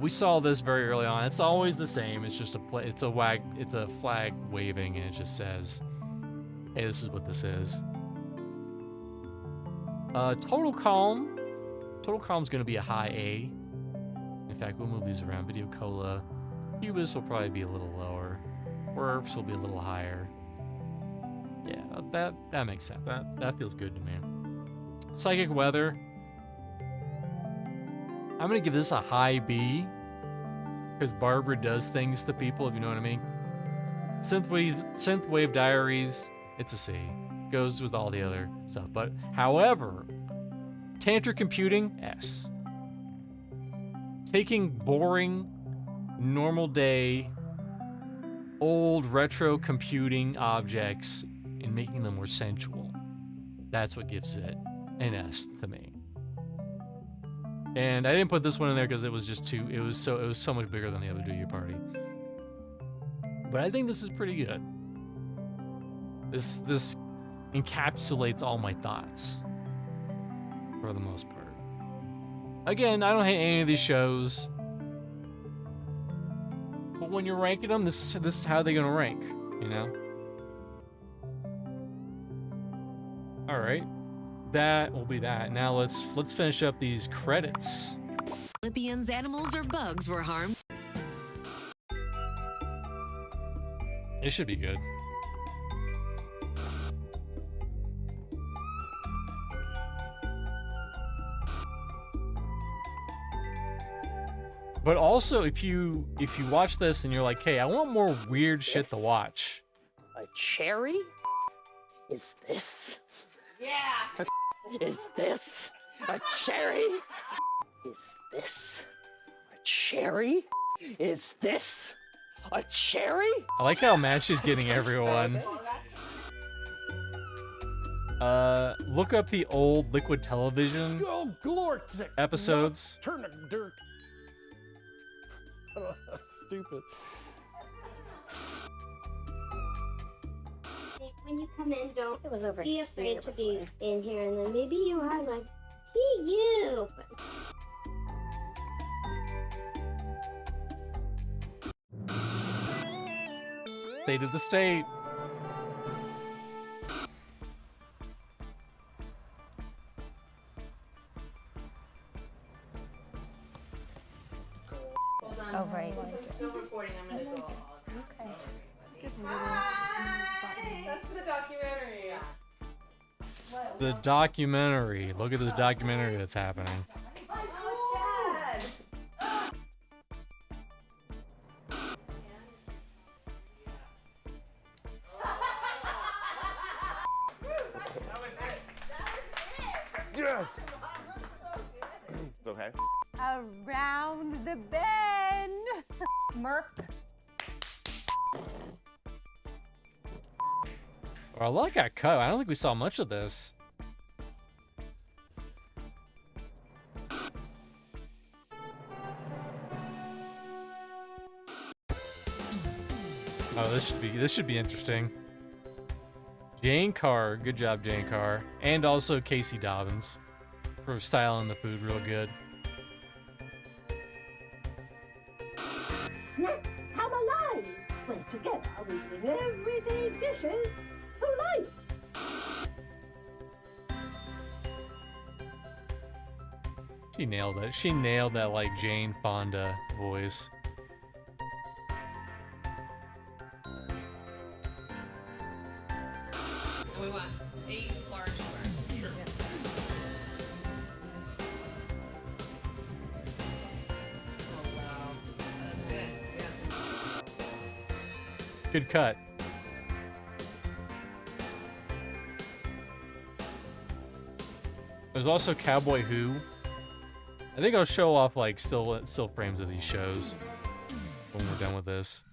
We saw this very early on. It's always the same. It's just it's a flag waving, and it just says, "Hey, this is what this is." Total Calm. Total Calm's gonna be a high A. In fact, we'll move these around. Video Cola. Cubis will probably be a little lower. Werfs will be a little higher. Yeah, that makes sense. That feels good to me. Psychic Weather. I'm gonna give this a high B because Barbara does things to people, if you know what I mean. Synthwave Diaries, it's a C. Goes with all the other stuff. But however, Tantric Computing, S. Taking boring, normal day, old retro computing objects and making them more sensual. That's what gives it an S to me. And I didn't put this one in there because it was just too, it was so much bigger than the other Do Your Party. But I think this is pretty good. This encapsulates all my thoughts for the most part. Again, I don't hate any of these shows, but when you're ranking them, this is how they're gonna rank, you know? All right, that will be that. Now let's finish up these credits. Philippians, animals, or bugs were harmed. It should be good. But also, if you watch this and you're like, hey, I want more weird shit to watch. A cherry? Is this? Yeah. Is this a cherry? Is this a cherry? Is this a cherry? I like how mad she's getting everyone. Look up the old Liquid Television episodes. Turn the dirt. Stupid. When you come in, don't be afraid to be in here, and then maybe you are like, hey, you. State of the state. Oh, right. Still recording. I'm gonna go. Okay. That's for the documentary. The documentary. Look at this documentary that's happening. Yes. It's okay. Around the bend. Merc. Oh, I like that cut. I don't think we saw much of this. Oh, this should be interesting. Jane Carr, good job, Jane Carr, and also Casey Dobbins for styling the food real good. Snacks come alive when together we bring everyday dishes to life. She nailed it. She nailed that like Jane Fonda voice. We want 8 large squares. Sure. Oh, wow. That's good. Yeah. Good cut. There's also Cowboy Who. I think I'll show off like still frames of these shows when we're done with this.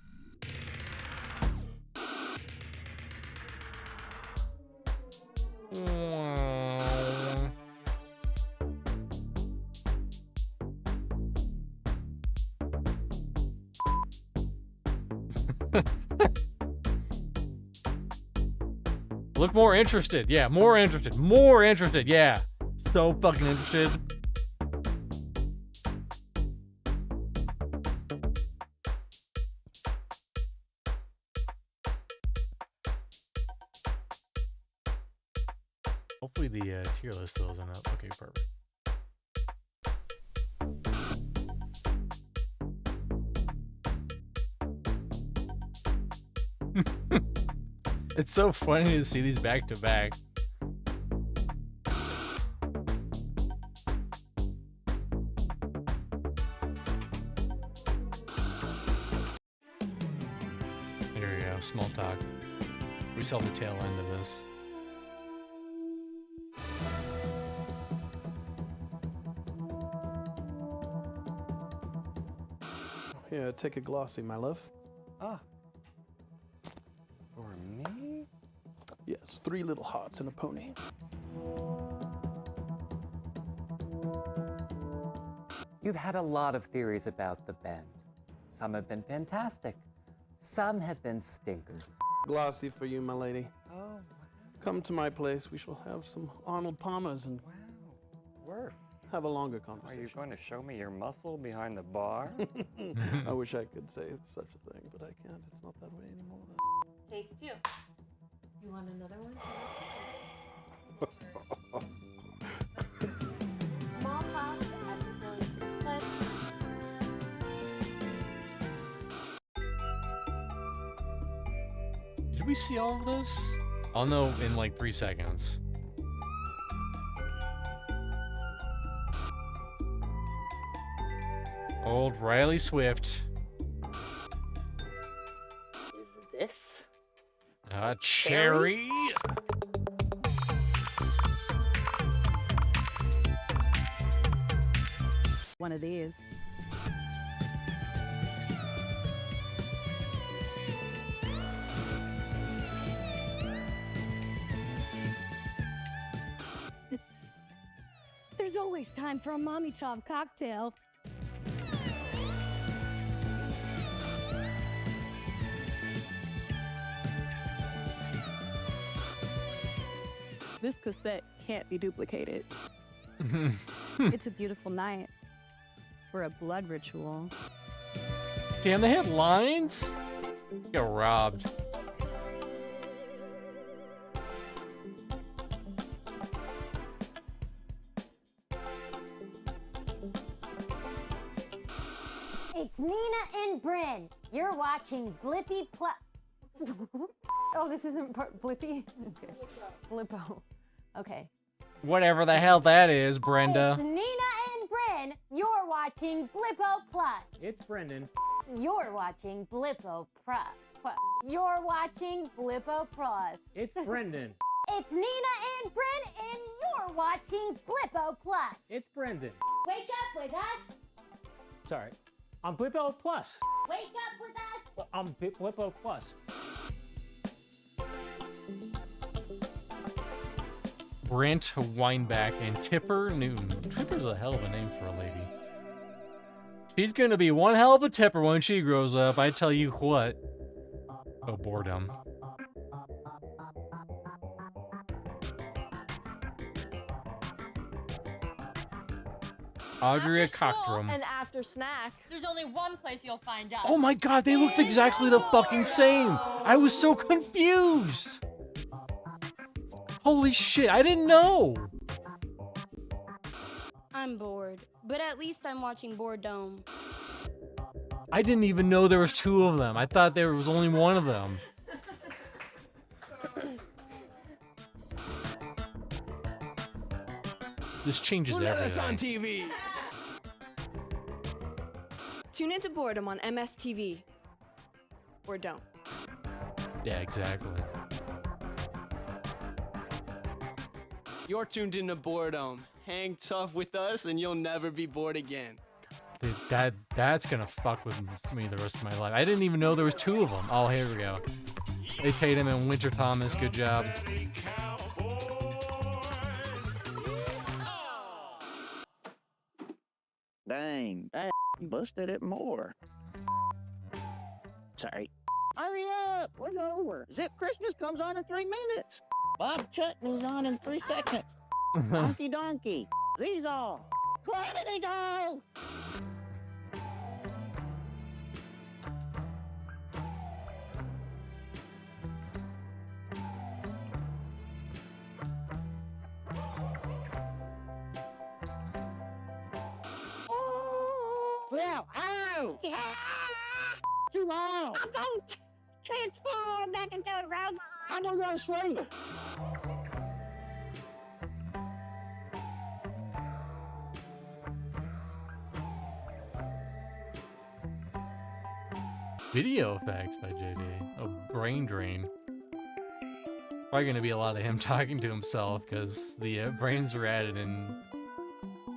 Look more interested. Yeah, more interested. More interested. Yeah. So fucking interested. Hopefully the tier list still isn't up. Okay, perfect. It's so funny to see these back to back. Here we go, small talk. We saw the tail end of this. Yeah, take a glossy, my love. Ah. For me? Yes, 3 little hots and a pony. You've had a lot of theories about the Bend. Some have been fantastic. Some have been stinkers. Glossy for you, my lady. Oh, wow. Come to my place. We shall have some Arnold Palmers and Worth. have a longer Are conversation. you going to show me your muscle behind the bar? I wish I could say such a thing, but I can't. It's not that way anymore. Take 2. You want another one? Small talk at the silly but Did we see all of this? I'll know in like 3 seconds. Old Riley Swift. Is this? Cherry. One of these. There's always time for a mommy top cocktail. This cassette can't be duplicated. It's a beautiful night for a blood ritual. Damn, they had lines? Got robbed. It's Nina and Bryn. You're watching Blippi Plus. Oh, this isn't Blippi? Okay. Blippo. Okay. Whatever the hell that is, Brenda. It's Nina and Bryn. You're watching Blippo Plus. It's Brendan. You're watching Blippo Plus. You're watching Blippo Plus. It's Brendan. It's Nina and Bryn, and you're watching Blippo Plus. It's Brendan. Wake up with us. Sorry. I'm Blippo Plus. Wake up with us. I'm Blippo Plus. Brent Weinbach and Tipper Newton. Tipper's a hell of a name for a lady. She's gonna be one hell of a tipper when she grows up, I tell you what. Oh, boredom. Audrey Cockrum. And after snack, there's only one place you'll find us. Oh my god, they looked exactly the fucking same! I was so confused! Holy shit, I didn't know! I'm bored, but at least I'm watching Boredome. I didn't even know there was 2 of them. I thought there was only one of them. This changes everything. on TV. Tune into Boredom on MSTV. Or don't. Yeah, exactly. You're tuned into Boredom. hang tough with us and you'll never be bored again. Dude, that's gonna fuck with me the rest of my life. I didn't even know there was two of them. Oh, here we go. Hey, Tatum and Winter Thomas, good job. Dang, that busted it more. Sorry. Hurry up, we're over. Zip Christmas comes on in 3 minutes. Bob Chutney's on in 3 seconds. Donkey Donkey, Zeezaw, Calamity Dog. Well, ow! Yeah. Too long! I'm going to transform back into a robot! I'm gonna go to sleep! Video effects by JD. Oh, brain drain. Probably gonna be a lot of him talking to himself because the brains were added in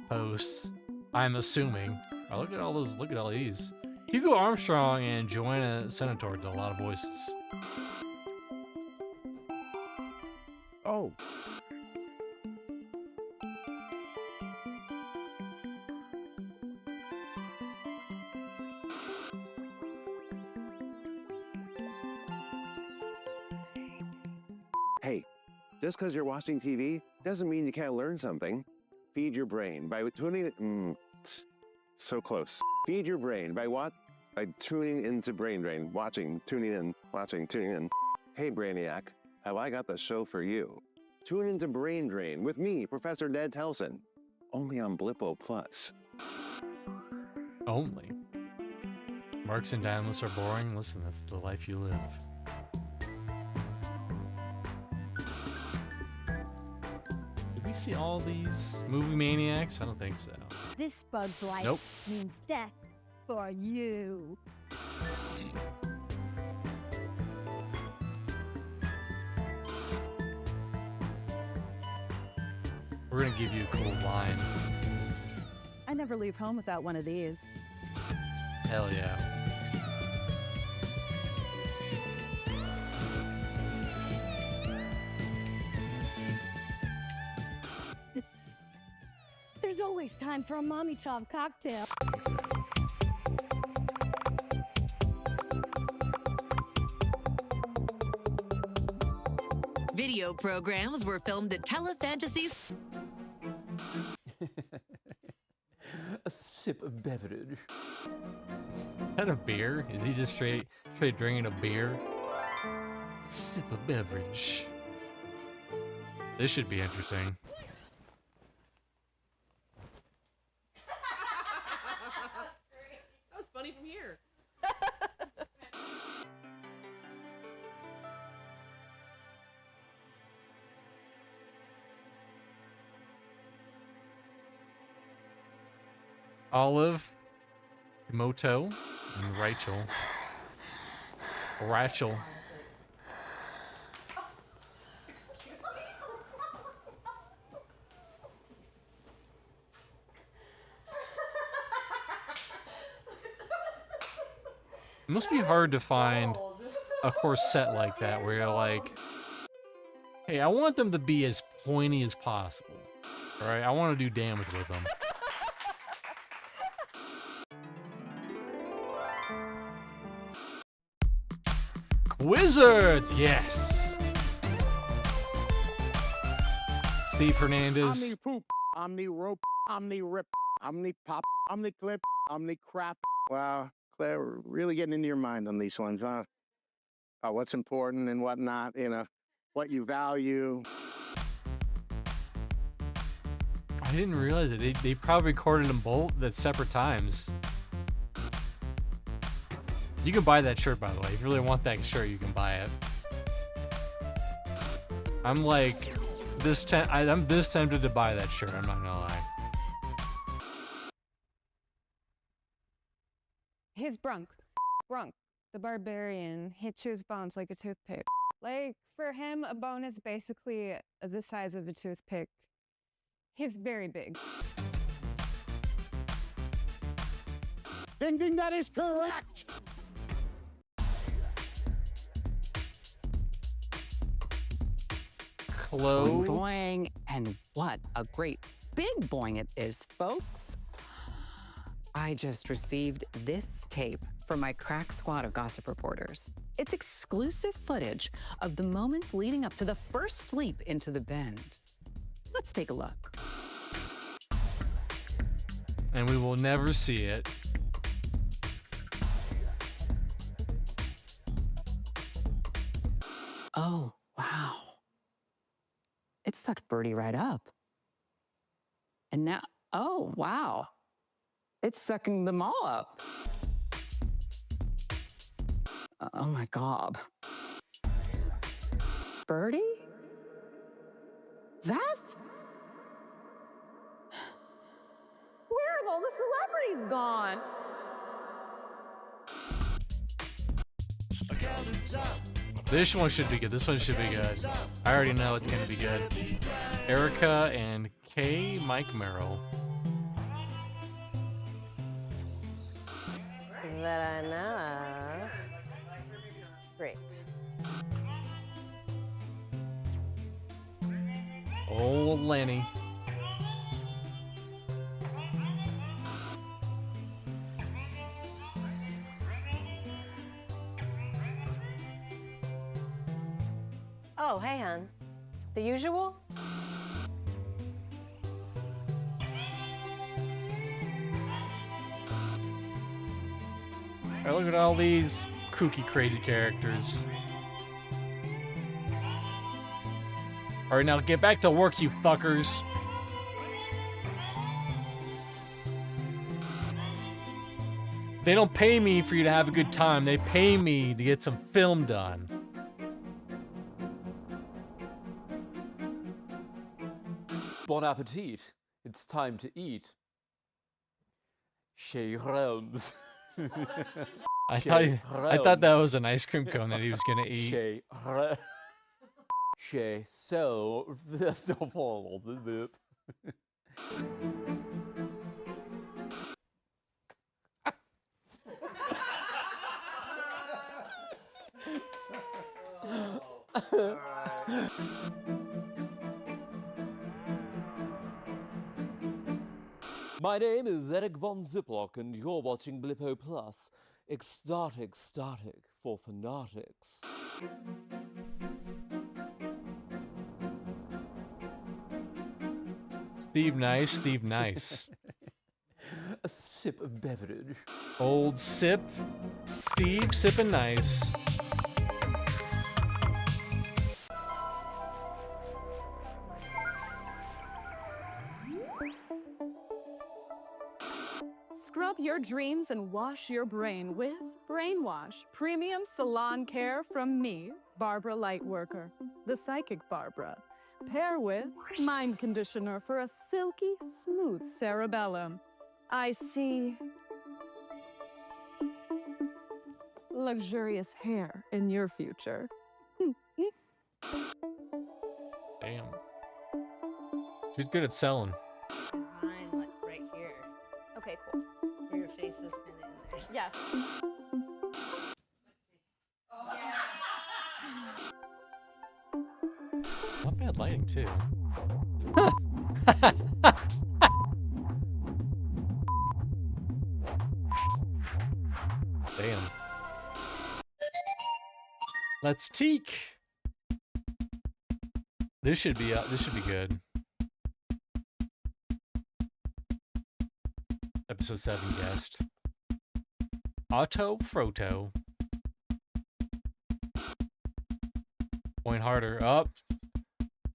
post. I'm assuming. Oh, look at all those. Look at all these. Hugo Armstrong and Joanna Senator did a lot of voices. Oh. Hey, just because you're watching TV doesn't mean you can't learn something. Feed your brain by tuning so close. Feed your brain by tuning into Brain Drain. Tuning in. Hey Brainiac, have I got the show for you? Tune into Brain Drain with me, Professor Ned Telson. Only on Blippo Plus. Only. Marks and Diamonds are boring. Listen, that's the life you live. Did we see all these movie maniacs? I don't think so. This bug's life Nope. means death for you. We're gonna give you a cool line. I never leave home without one of these. Hell yeah. There's always time for a mommy top cocktail. Video programs were filmed at Telefantasies. A sip of beverage. Is that a beer? Is he just straight drinking a beer? Sip of beverage. This should be interesting. That was funny from here. Olive, Moto, and Rachel. Rachel. It must be hard to find a corset like that where you're like, hey, I want them to be as pointy as possible. Alright, I want to do damage with them. Wizards, yes. Steve Hernandez. Omni-poop, omni-rope, omni-rip, omni-pop, omni-clip, omni-crap. Wow, Claire, we're really getting into your mind on these ones, huh? About what's important and what not, what you value. I didn't realize it. They probably recorded them both at separate times. You can buy that shirt, by the way. If you really want that shirt, you can buy it. I'm like, I'm this tempted to buy that shirt. I'm not gonna lie. His Brunk, the barbarian, he chews bones like a toothpick. Like, for him, a bone is basically the size of a toothpick. He's very big. Ding ding, that is correct! Chloe. Boing, and what a great big boing it is, folks. I just received this tape from my crack squad of gossip reporters. It's exclusive footage of the moments leading up to the first leap into the bend. Let's take a look. And we will never see it. Oh, wow. It sucked Birdie right up. And now, oh, wow. It's sucking them all up. Oh my God. Birdie? Zeth? Where have all the celebrities gone? This one should be good. This one should be good. I already know it's gonna be good. Erica and K. Mike Merrill. That I know. Great. Oh, Lenny. Oh, hey, hon. The usual? Alright, look at all these kooky, crazy characters. Alright, now get back to work, you fuckers. They don't pay me for you to have a good time. They pay me to get some film done. Bon appetit. It's time to eat. Chez Rams. I thought that was an ice cream cone that he was gonna eat. Chez so that's no formal, the boop. My name is Eric von Ziplock, and you're watching Blippo Plus. Ecstatic for fanatics. Steve Nice, Steve Nice. A sip of beverage. Old sip. Steve sipping nice. Scrub your dreams and wash your brain with Brainwash, premium salon care from me, Barbara Lightworker, the psychic Barbara. Pair with mind conditioner for a silky, smooth cerebellum. I see luxurious hair in your future. Damn. She's good at selling. Mine, like right here. Okay, cool. Your face is kind of in there. Yes. Not bad lighting, too. Damn. Let's teak. This should be good. Episode 7 guest. Otto Froto. Point harder. Up.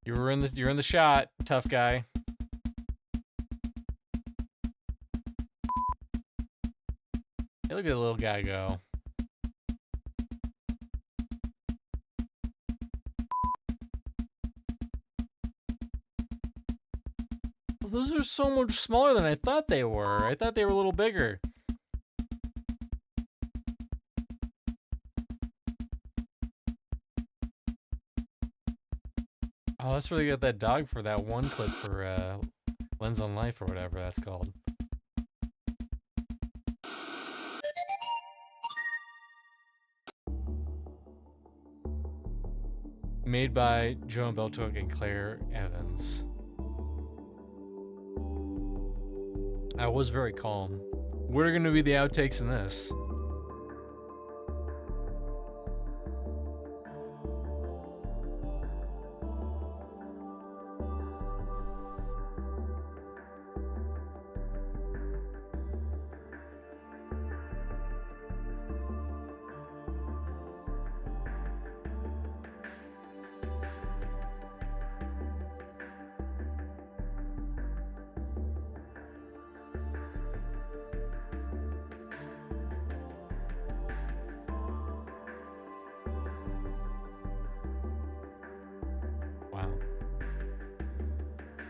You're in the shot, tough guy. Hey, look at the little guy go. Well, those are so much smaller than I thought they were. I thought they were a little bigger. Oh, that's really got that dog for that one clip for Lens on Life or whatever that's called. Made by Joan Beltook and Claire Evans. I was very calm. What are going to be the outtakes in this? Wow.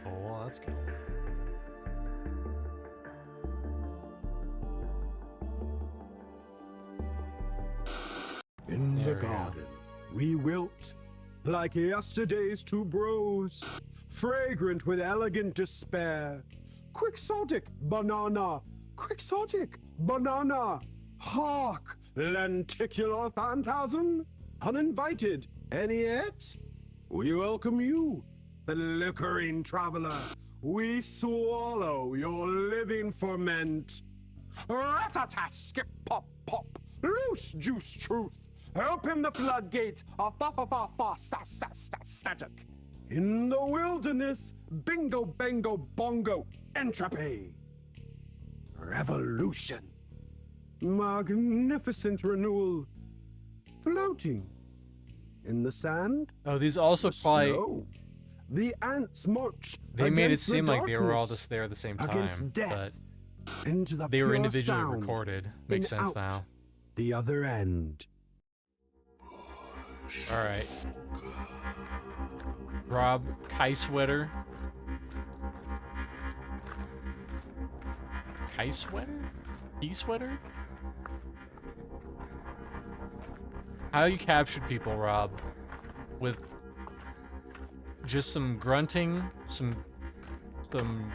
Oh, well, that's good. In There the we go. garden, we wilt like yesterday's two bros, fragrant with elegant despair. Quixotic banana, quixotic banana. Hark, lenticular phantasm, uninvited, any yet? We welcome you, the liquorine traveler. We swallow your living ferment. Rat-a-tat, skip, pop, pop, loose juice truth. Open the floodgates of static. In the wilderness, bingo, bango, bongo, entropy. Revolution. Magnificent renewal. Floating. In the sand. Oh, these also the probably... snow. The ants march. They made it against the seem like they were all darkness, just there at the same against time, death, but into the they were pure individually sound, recorded. Makes in sense out now. The other end. Alright. Rob Kysweater. Kysweater? Key-sweater? How you captured people, Rob? With just some grunting, some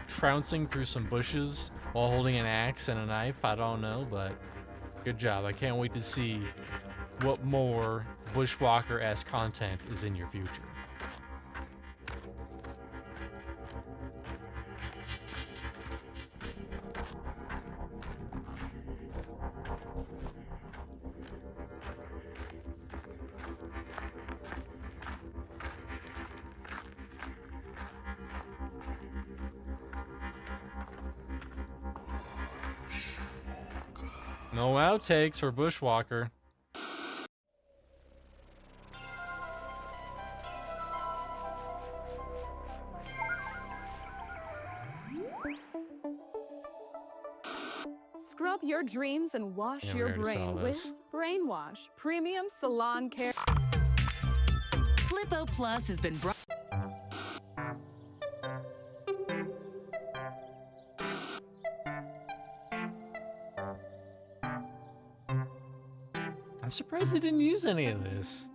trouncing through some bushes while holding an axe and a knife? I don't know, but good job. I can't wait to see what more Bushwalker-esque content is in your future. No outtakes for Bushwalker. Scrub your dreams and wash Yeah, we your already saw brain this. with Brainwash Premium Salon Care. Blippo Plus has been brought. I'm surprised they didn't use any of this.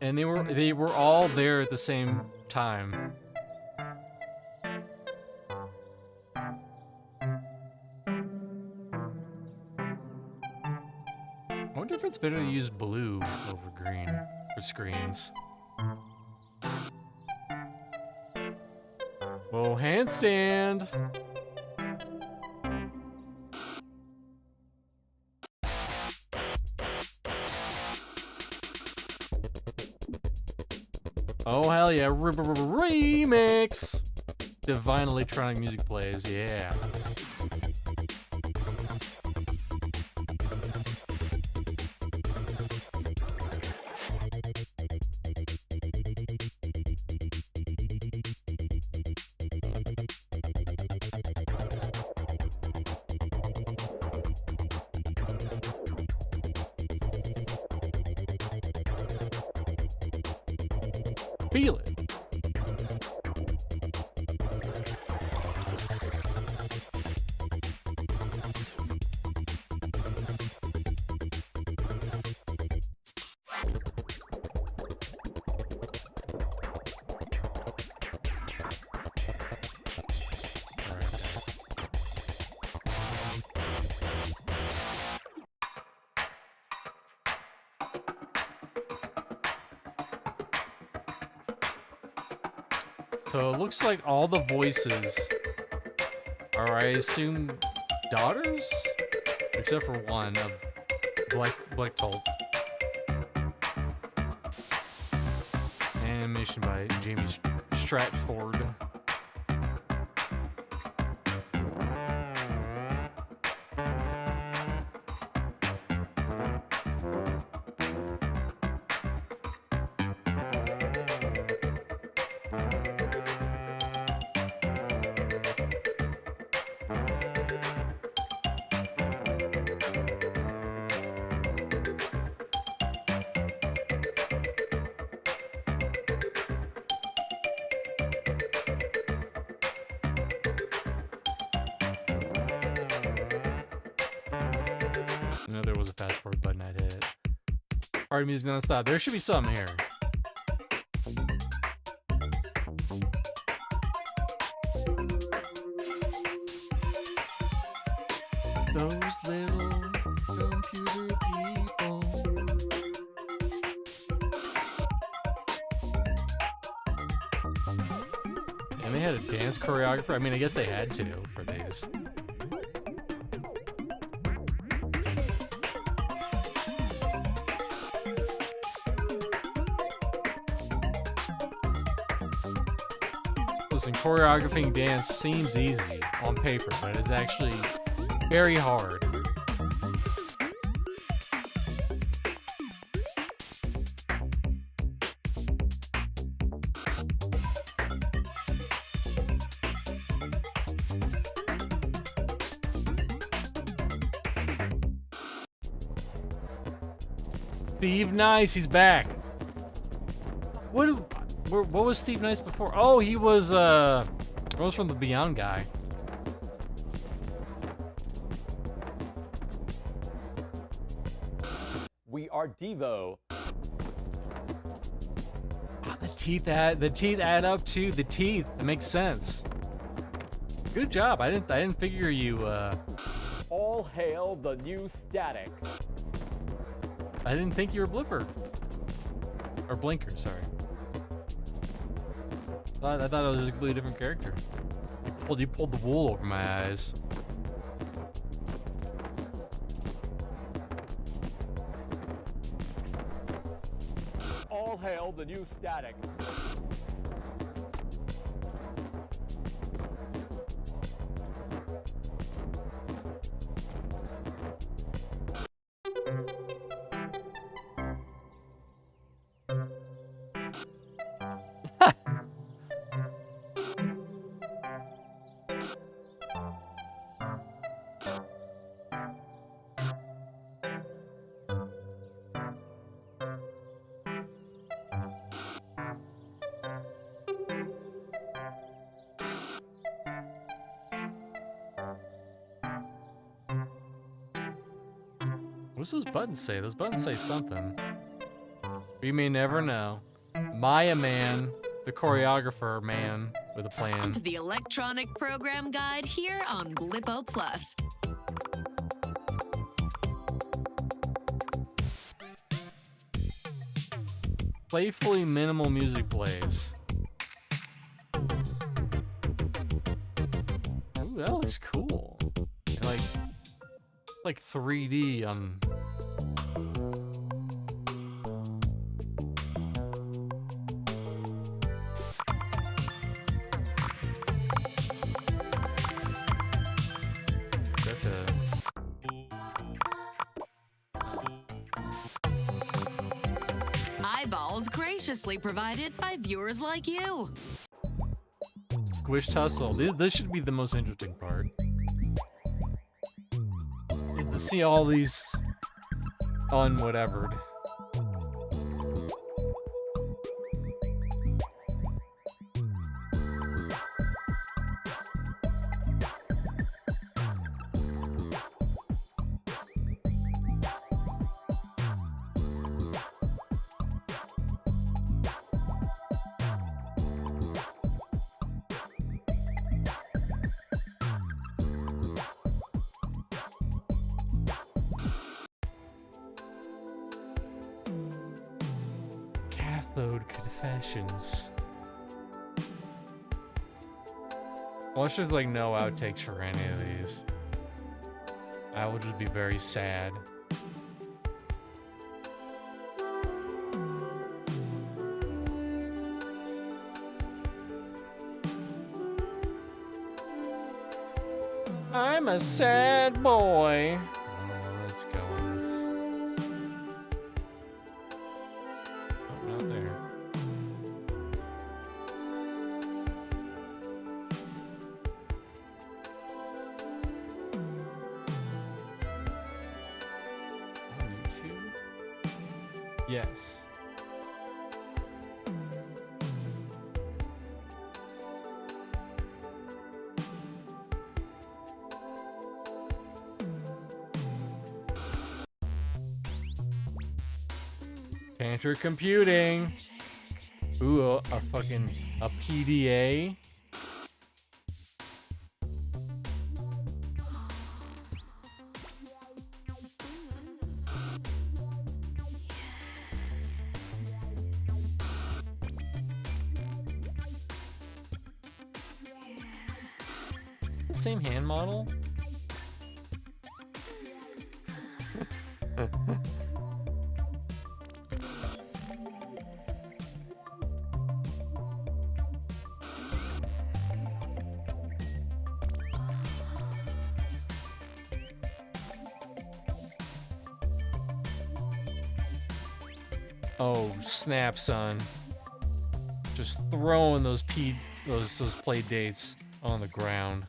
And they were all there at the same time. I wonder if it's better to use blue over green for screens. Whoa, handstand! Oh, hell yeah, remix! Divine electronic music plays, yeah. Feel it. So it looks like all the voices are, I assume, daughters? Except for one of Black Tolt. Animation by Jamie Stratford. I know there was a fast forward button I'd hit. Party music non-stop. There should be something here. Those little computer people. And they had a dance choreographer. I mean, I guess they had to for these. Listen, choreographing dance seems easy on paper, but it's actually very hard. Steve Nice, he's back. What was Steve Nice before? Oh, he was Rose from the Beyond guy. We are Devo. Oh, the teeth add up to the teeth. It makes sense. Good job. I didn't figure you All hail the new static. I didn't think you were Blipper. Or Blinker, sorry. I thought it was a completely different character. You pulled the wool over my eyes. All hail the new static. What's those buttons say? Those buttons say something. We may never know. Maya Man, the choreographer man with a plan. To the electronic program guide here on Blippo Plus. Playfully minimal music plays. Ooh, that looks cool. Like 3D on. Eyeballs graciously provided by viewers like you. Squish tussle. This should be the most interesting part. To see all these unwhatevered. Cathode confessions. Well, there's just like no outtakes for any of these. I would just be very sad. I'm a sad boy. Let's go. Oh, not there. YouTube? Yes. Tantra computing. Ooh, a fucking PDA. Same hand model. Oh, snap, son. Just throwing those play dates on the ground.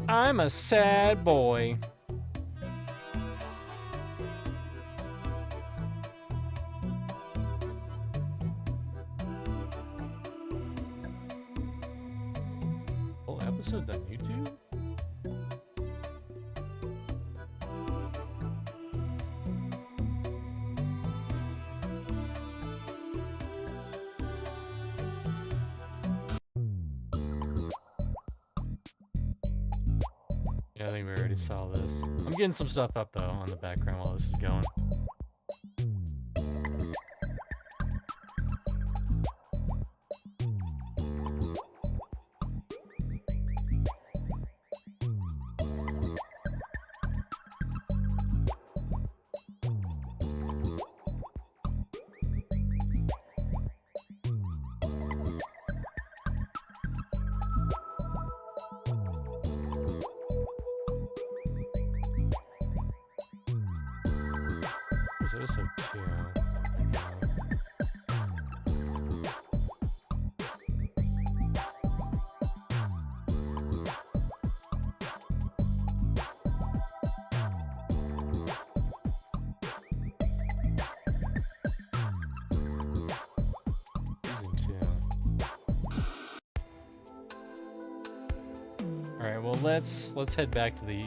I'm a sad boy. Full episodes on YouTube? Yeah, I think we already saw this. I'm getting some stuff up though on the background while this is going. Was episode 2? All right, well let's head back to the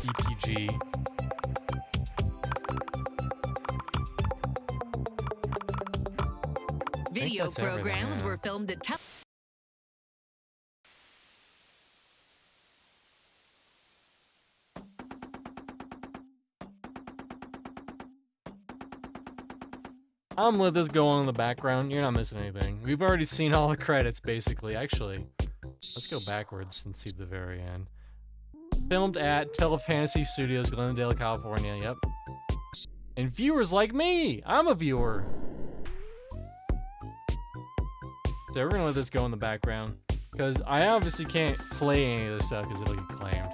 EPG. Video that's everything, programs yeah. were filmed at I'm gonna let this go on in the background. You're not missing anything. We've already seen all the credits, basically. Actually, let's go backwards and see the very end. Filmed at Telefantasy Studios, Glendale, California. Yep. And viewers like me! I'm a viewer! So we're gonna let this go in the background. Because I obviously can't play any of this stuff because it'll get claimed.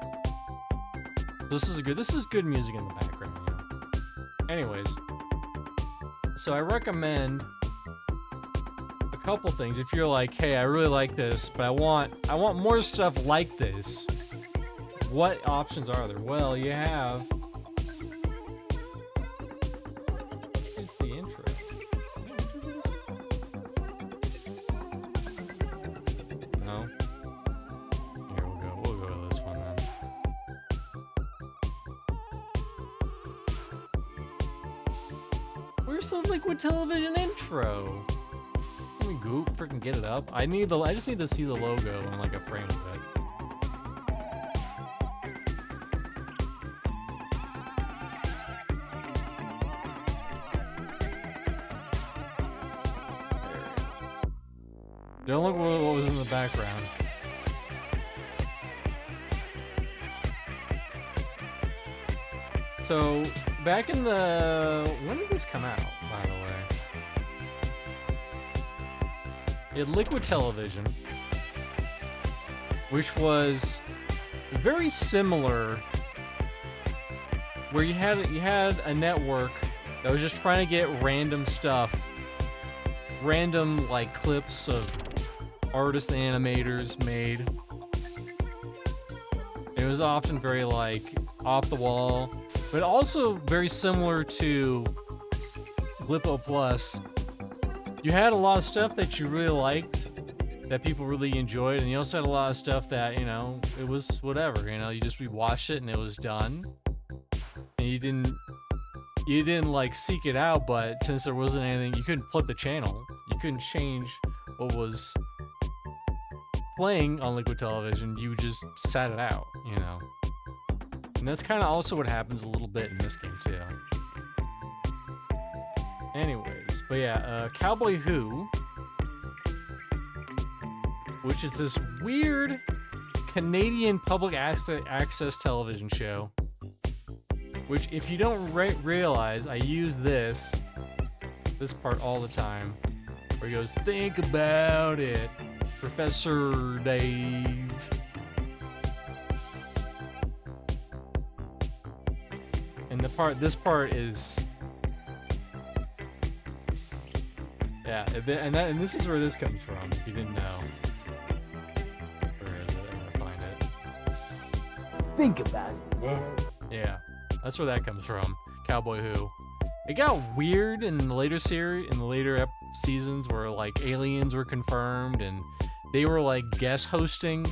This is good music in the background, yeah. Anyways. So I recommend a couple things. If you're like, hey, I really like this, but I want more stuff like this. What options are there? Well, you have... It's the intro. No? Here, we'll go to this one then. Where's the Liquid Television intro? Let me freaking get it up. I just need to see the logo in like a frame of it. Don't look what was in the background. So, back in the... When did this come out, by the way? It had Liquid Television, which was very similar, where you had a network that was just trying to get random stuff, random like clips of artists and animators made. It was often very like off the wall, but also very similar to Blippo Plus. You had a lot of stuff that you really liked, that people really enjoyed, and you also had a lot of stuff that, you know, it was whatever, you know, you just rewatched it and it was done. And you didn't like seek it out, but since there wasn't anything, you couldn't flip the channel. You couldn't change what was playing on Liquid Television, you just sat it out, you know. And that's kind of also what happens a little bit in this game too. Anyways, but yeah, Cowboy Who, which is this weird Canadian public access television show, which if you don't realize, I use this part all the time, where he goes, think about it, Professor Dave. And this part is, yeah, and this is where this comes from, if you didn't know. Where is it? I'm gonna find it. Think about it, man. Yeah, that's where that comes from. Cowboy Who. It got weird in the later seasons where like aliens were confirmed and they were like guest hosting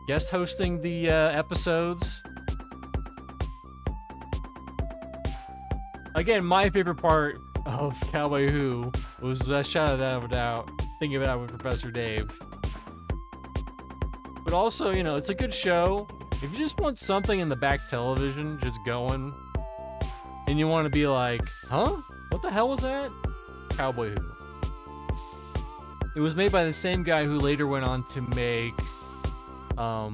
the episodes. Again, my favorite part of Cowboy Who was that shout out about thinking about it with Professor Dave. But also, you know, it's a good show. If you just want something in the back television just going, and you want to be like, huh? What the hell was that? Cowboy Who. It was made by the same guy who later went on to make, I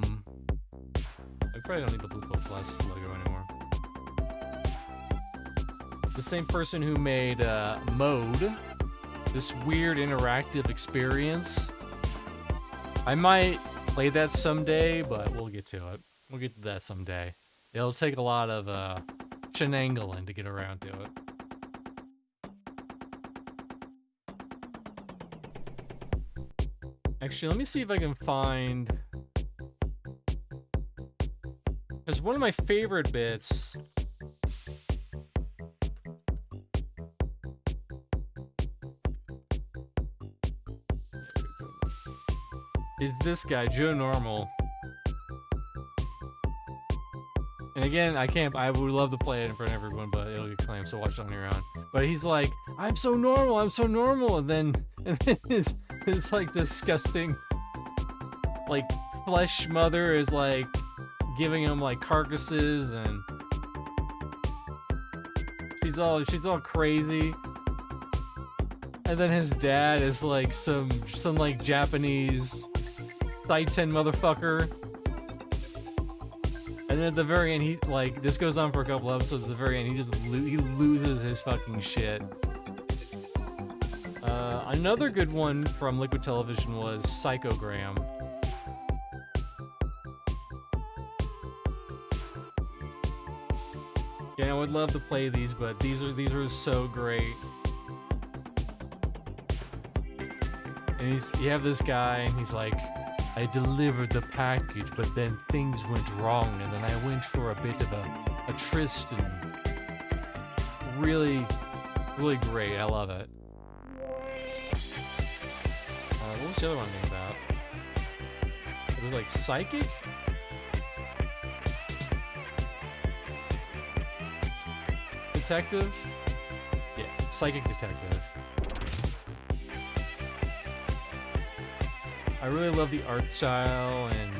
probably don't need the Blippo Plus logo anymore. The same person who made Mode, this weird interactive experience. I might play that someday, but we'll get to it. We'll get to that someday. It'll take a lot of shenangling to get around to it. Actually, let me see if I can find... Because one of my favorite bits... is this guy, Joe Normal. And again, I would love to play it in front of everyone, but it'll get claimed, so watch it on your own. But he's like, I'm so normal, and then his like disgusting like flesh mother is like giving him like carcasses, and she's all crazy. And then his dad is like some like Japanese Titan motherfucker. And then at the very end, he like, this goes on for a couple episodes. At the very end, he loses his fucking shit. Another good one from Liquid Television was Psychogram. Yeah, I would love to play these, but these are so great. And you have this guy, and he's like, I delivered the package, but then things went wrong, and then I went for a bit of a tryst, and really, really great. I love it. What was the other one I think about? It was like Psychic? Detective? Yeah, Psychic Detective. I really love the art style and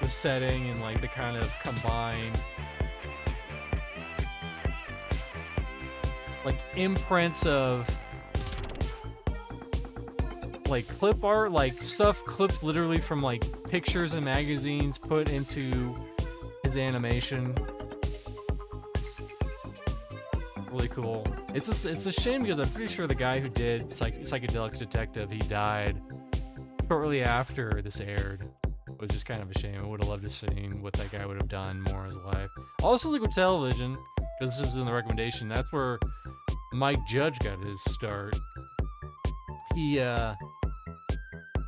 the setting and like the kind of combined like imprints of like clip art, like stuff clipped literally from like pictures and magazines put into his animation. Really cool. It's a shame because I'm pretty sure the guy who did Psychedelic Detective, he died shortly after this aired. It was just kind of a shame. I would have loved to see what that guy would have done more in his life. Also Liquid Television, because this is in the recommendation, that's where Mike Judge got his start. He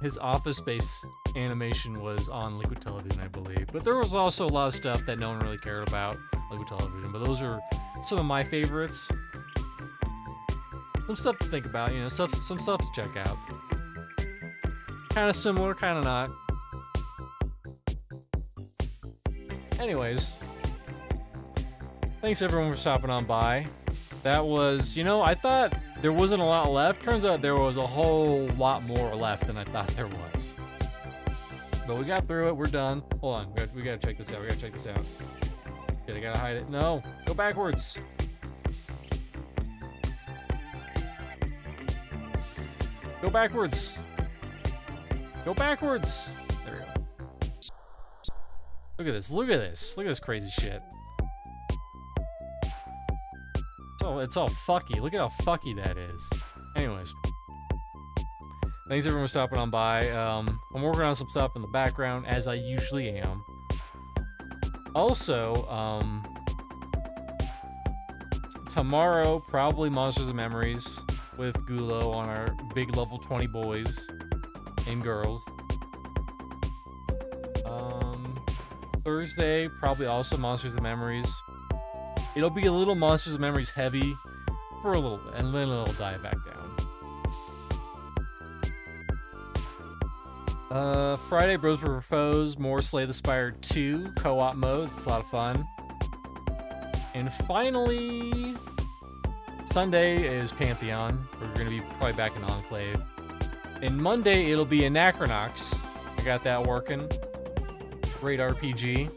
his Office Space animation was on Liquid Television, I believe. But there was also a lot of stuff that no one really cared about Liquid Television. But those are some of my favorites. Some stuff to think about, you know, some stuff to check out. Kind of similar, kind of not. Anyways, thanks everyone for stopping on by. That was, you know, I thought there wasn't a lot left. Turns out there was a whole lot more left than I thought there was. But we got through it. We're done. Hold on. We gotta check this out. We gotta check this out. Shit, I gotta hide it. No. Go backwards. Go backwards. Go backwards. There we go. Look at this. Look at this. Look at this crazy shit. It's all fucky. Look at how fucky that is. Anyways. Thanks everyone for stopping on by. I'm working on some stuff in the background, as I usually am. Also, tomorrow, probably Monsters and Memories with Gulo on our big level 20 boys and girls. Thursday, probably also Monsters and Memories. It'll be a little Monsters and Memories heavy for a little bit, and then it'll die back down. Friday, Bros for Foes, more Slay the Spire 2 co-op mode. It's a lot of fun. And finally, Sunday is Pantheon. We're going to be probably back in Enclave. And Monday, it'll be Anachronox. I got that working. Great RPG.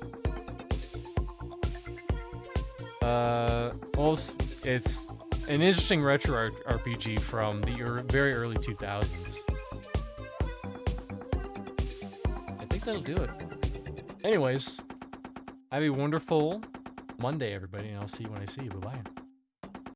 Well, it's an interesting retro RPG from the very early 2000s. I think that'll do it. Anyways, have a wonderful Monday, everybody, and I'll see you when I see you. Bye-bye.